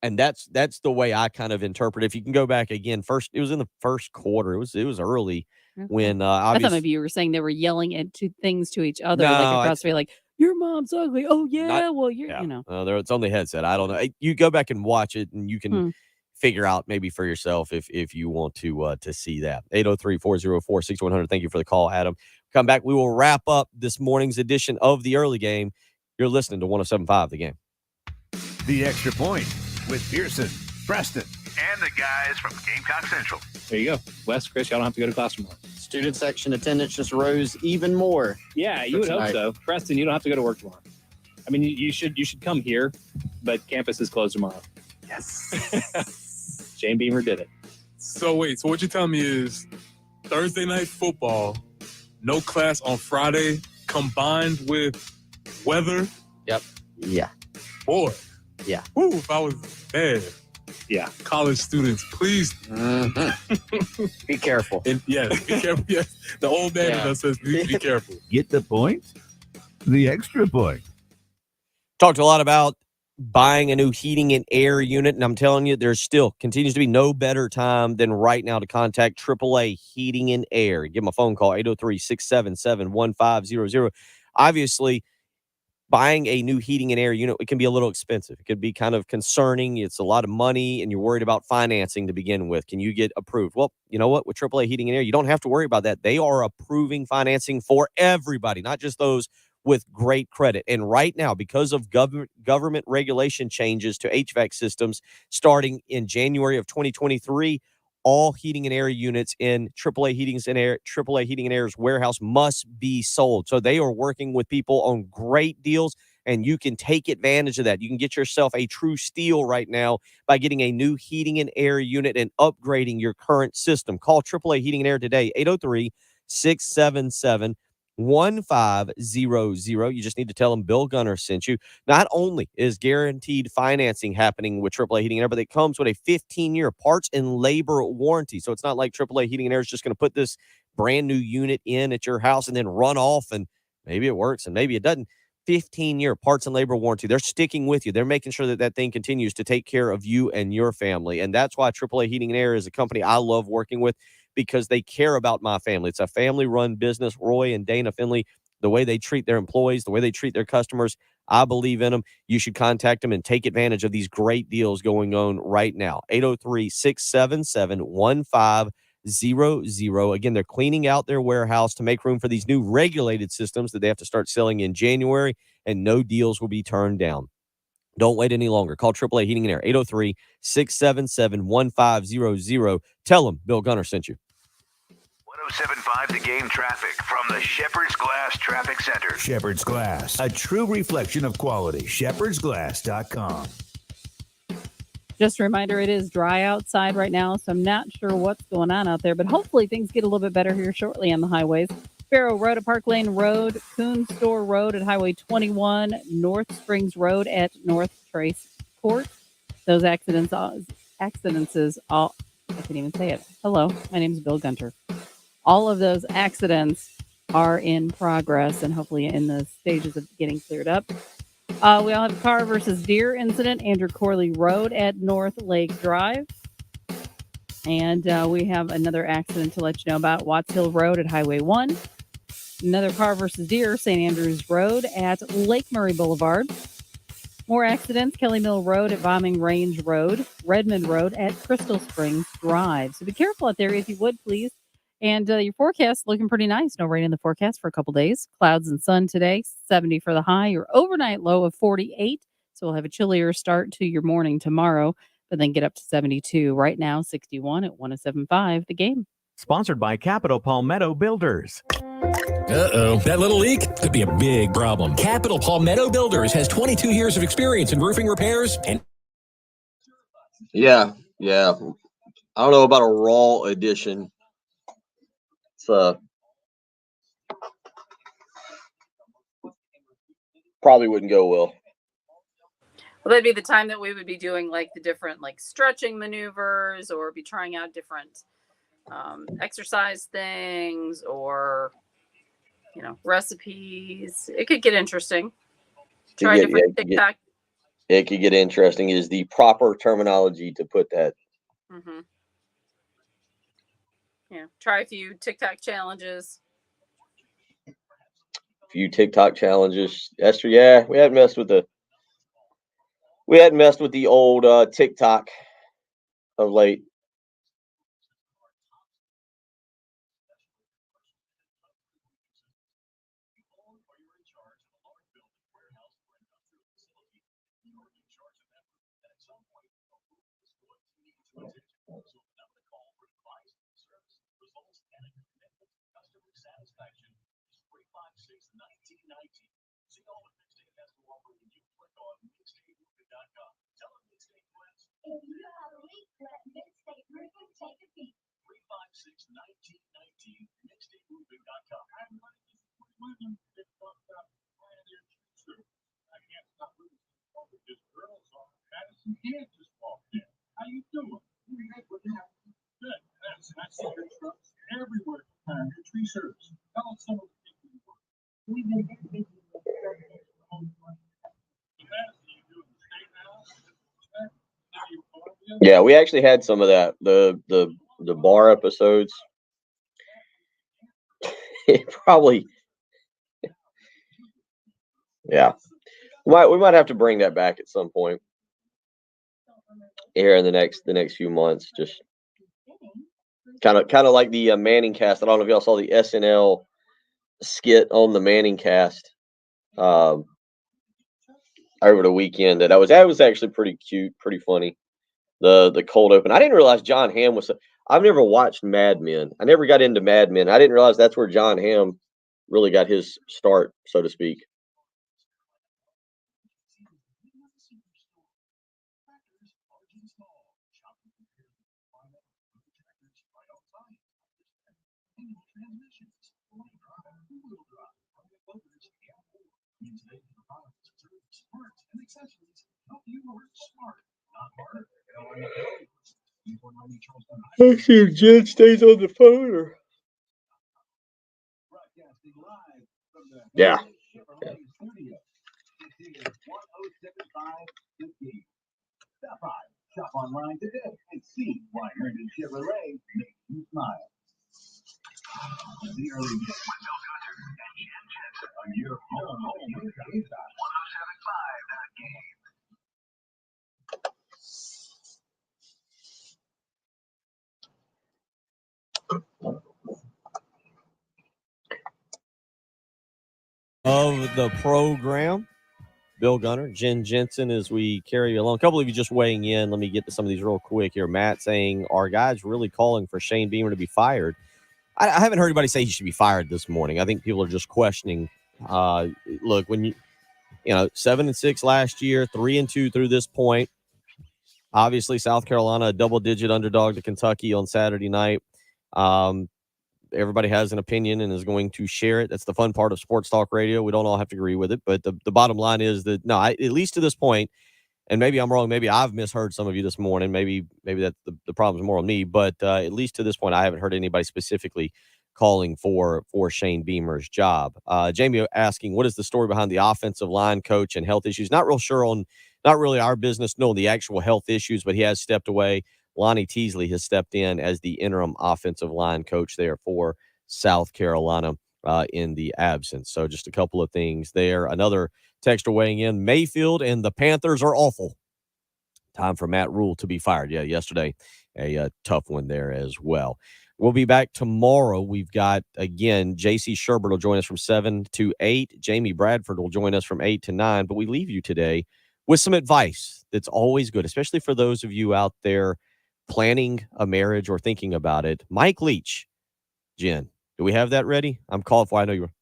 And that's the way I kind of interpret. If you can go back again, it was in the first quarter. It was early when I thought obviously maybe you were saying they were yelling things to each other, No, like across the way, like your mom's ugly. Oh yeah, well yeah. you know. It's on the headset. I don't know. You go back and watch it, and you can Hmm. figure out maybe for yourself if you want to see that. 803-404-6100. Thank you for the call, Adam. Come back. We will wrap up this morning's edition of the early game. You're listening to 107.5 The Game. The Extra Point with Pearson, Preston, and the guys from Gamecock Central. There you go. Wes, Chris, y'all don't have to go to class tomorrow. Student section attendance just rose even more. Yeah, you would hope so. Preston, you don't have to go to work tomorrow. I mean, you should come here, but campus is closed tomorrow. Yes. Shane Beamer did it. So wait, so what you're telling me is Thursday night football, no class on Friday, combined with weather? Yep. Yeah. Boy. Yeah. Ooh, if I was there. Yeah. College students, please. Be careful. Yes, be careful. Yes. The old man in us says, please be careful. Get the point? The Extra Point. Talked a lot about buying a new heating and air unit, and I'm telling you, there's still continues to be no better time than right now to contact AAA Heating and Air. Give them a phone call, 803-677-1500. Obviously, buying a new heating and air unit, it can be a little expensive. It could be kind of concerning. It's a lot of money, and you're worried about financing to begin with. Can you get approved? Well, you know what? With AAA Heating and Air, you don't have to worry about that. They are approving financing for everybody, not just those with great credit. And right now, because of government regulation changes to HVAC systems starting in January of 2023, all heating and air units in AAA Heating and Air's warehouse must be sold. So they are working with people on great deals, and you can take advantage of that. You can get yourself a true steal right now by getting a new heating and air unit and upgrading your current system. Call AAA Heating and Air today, 803-677-1500. You just need to tell them Bill Gunner sent you. Not only is guaranteed financing happening with AAA Heating and Air, but it comes with a 15-year parts and labor warranty. So it's not like AAA Heating and Air is just going to put this brand new unit in at your house and then run off, and maybe it works and maybe it doesn't. 15-year parts and labor warranty. They're sticking with you. They're making sure that that thing continues to take care of you and your family. And that's why AAA Heating and Air is a company I love working with, because they care about my family. It's a family-run business. Roy and Dana Finley, the way they treat their employees, the way they treat their customers, I believe in them. You should contact them and take advantage of these great deals going on right now. 803-677-1500. Again, they're cleaning out their warehouse to make room for these new regulated systems that they have to start selling in January, and no deals will be turned down. Don't wait any longer. Call AAA Heating and Air, 803-677-1500. Tell them Bill Gunner sent you. 107.5 The Game traffic from the Shepherd's Glass Traffic Center. Shepherd's Glass, a true reflection of quality. shepherdsglass.com. Just a reminder, it is dry outside right now, so I'm not sure what's going on out there, but hopefully things get a little bit better here shortly on the highways. Sparrow Road at Park Lane Road, Coon Store Road at Highway 21, North Springs Road at North Trace Court. Those accidents all, I can't even say it. Hello, my name is Bill Gunter. All of those accidents are in progress and hopefully in the stages of getting cleared up. We all have a car versus deer incident, Andrew Corley Road at North Lake Drive. And we have another accident to let you know about, Watts Hill Road at Highway 1. Another car versus deer, St. Andrews Road at Lake Murray Boulevard. More accidents, Kelly Mill Road at Bombing Range Road, Redmond Road at Crystal Springs Drive. So be careful out there if you would, please. And your forecast looking pretty nice. No rain in the forecast for a couple days. Clouds and sun today, 70 for the high. Your overnight low of 48. So we'll have a chillier start to your morning tomorrow, but then get up to 72. Right now, 61 at 107.5 The Game. Sponsored by Capital Palmetto Builders. Uh-oh. That little leak could be a big problem. Capital Palmetto Builders has 22 years of experience in roofing repairs and... Yeah. I don't know about a raw edition. It's probably wouldn't go well. Well, that'd be the time that we would be doing like the different like stretching maneuvers, or be trying out different exercise things, or recipes. It could get interesting. Try different TikTok it could get interesting is the proper terminology to put that. Mm-hmm. Yeah. Try a few TikTok challenges. Few TikTok challenges. Esther, yeah, we hadn't messed with the old TikTok of late. How you doing? Good. I see your trucks everywhere. Your tree service. Tell us some of the people you work. We've been busy with Yeah, we actually had some of that. The bar episodes. It probably, yeah. We might have to bring that back at some point here in the next few months. Just kind of like the Manning cast. I don't know if y'all saw the SNL skit on the Manning cast over the weekend. That was actually pretty cute, pretty funny. The cold open. I didn't realize John Hamm was. I've never watched Mad Men. I never got into Mad Men. I didn't realize that's where John Hamm really got his start, so to speak. Actually, Jen stays on the phone. Or... Yeah. Stop by, shop online today, and see why Herndon Chevrolet makes you smile. The early game with Bill Gunter and Jen Jensen on your home with the game. 107.5 The Game. Of the program, Bill Gunner, Jen Jensen, as we carry along. A couple of you just weighing in. Let me get to some of these real quick here. Matt saying, are guys really calling for Shane Beamer to be fired? I haven't heard anybody say he should be fired this morning. I think people are just questioning. Look, when you 7-6 last year, 3-2 through this point. Obviously, South Carolina, a double-digit underdog to Kentucky on Saturday night. Everybody has an opinion and is going to share it. That's the fun part of sports talk radio. We don't all have to agree with it, but the bottom line is that at least to this point, and maybe I'm wrong, maybe I've misheard some of you this morning. Maybe that's the problem's more on me, but at least to this point, I haven't heard anybody specifically calling for Shane Beamer's job. Jamie asking, what is the story behind the offensive line coach and health issues? Not real sure on, not really our business, no, the actual health issues, but he has stepped away. Lonnie Teasley has stepped in as the interim offensive line coach there for South Carolina in the absence. So just a couple of things there. Another texter weighing in, Mayfield and the Panthers are awful. Time for Matt Rule to be fired. Yeah, yesterday, a tough one there as well. We'll be back tomorrow. We've got, again, J.C. Sherbert will join us from 7 to 8. Jamie Bradford will join us from 8 to 9. But we leave you today with some advice that's always good, especially for those of you out there planning a marriage or thinking about it. Mike Leach, Jen, do we have that ready? I'm called for. I know you were.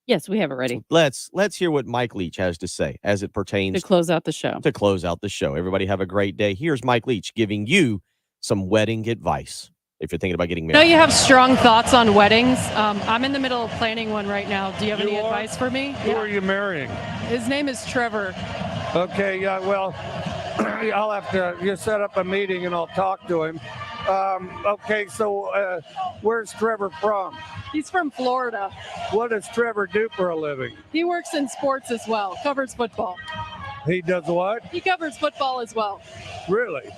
Yes, we have it ready. Let's hear what Mike Leach has to say as it pertains to close out the show. To close out the show. Everybody have a great day. Here's Mike Leach giving you some wedding advice if you're thinking about getting married. I know you have strong thoughts on weddings. I'm in the middle of planning one right now. Do you have any advice for me? Who are you marrying? His name is Trevor. Okay, yeah, well, I'll have to you set up a meeting and I'll talk to him. Okay, so where's Trevor from? He's from Florida. What does Trevor do for a living? He works in sports as well, covers football. He does what? He covers football as well. Really?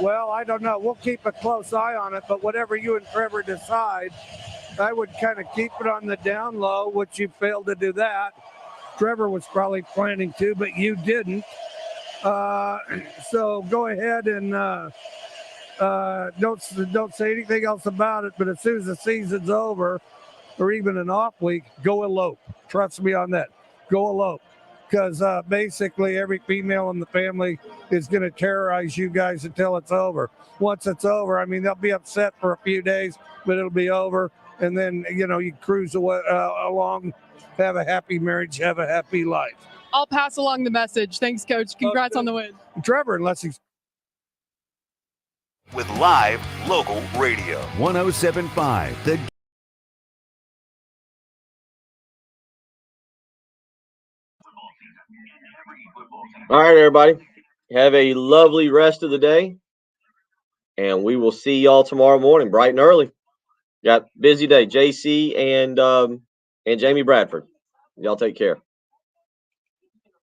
Well, I don't know. We'll keep a close eye on it, but whatever you and Trevor decide, I would kind of keep it on the down low, which you failed to do that. Trevor was probably planning to, but you didn't. So go ahead and don't say anything else about it. But as soon as the season's over, or even an off week, go elope. Trust me on that. Go elope. Because basically every female in the family is going to terrorize you guys until it's over. Once it's over, I mean, they'll be upset for a few days, but it'll be over. And then, you cruise along, have a happy marriage, have a happy life. I'll pass along the message. Thanks, Coach. Congrats on the win. Trevor, unless he's with live local radio. 107.5 The All right, everybody. Have a lovely rest of the day. And we will see y'all tomorrow morning, bright and early. Got busy day. JC and Jamie Bradford. Y'all take care.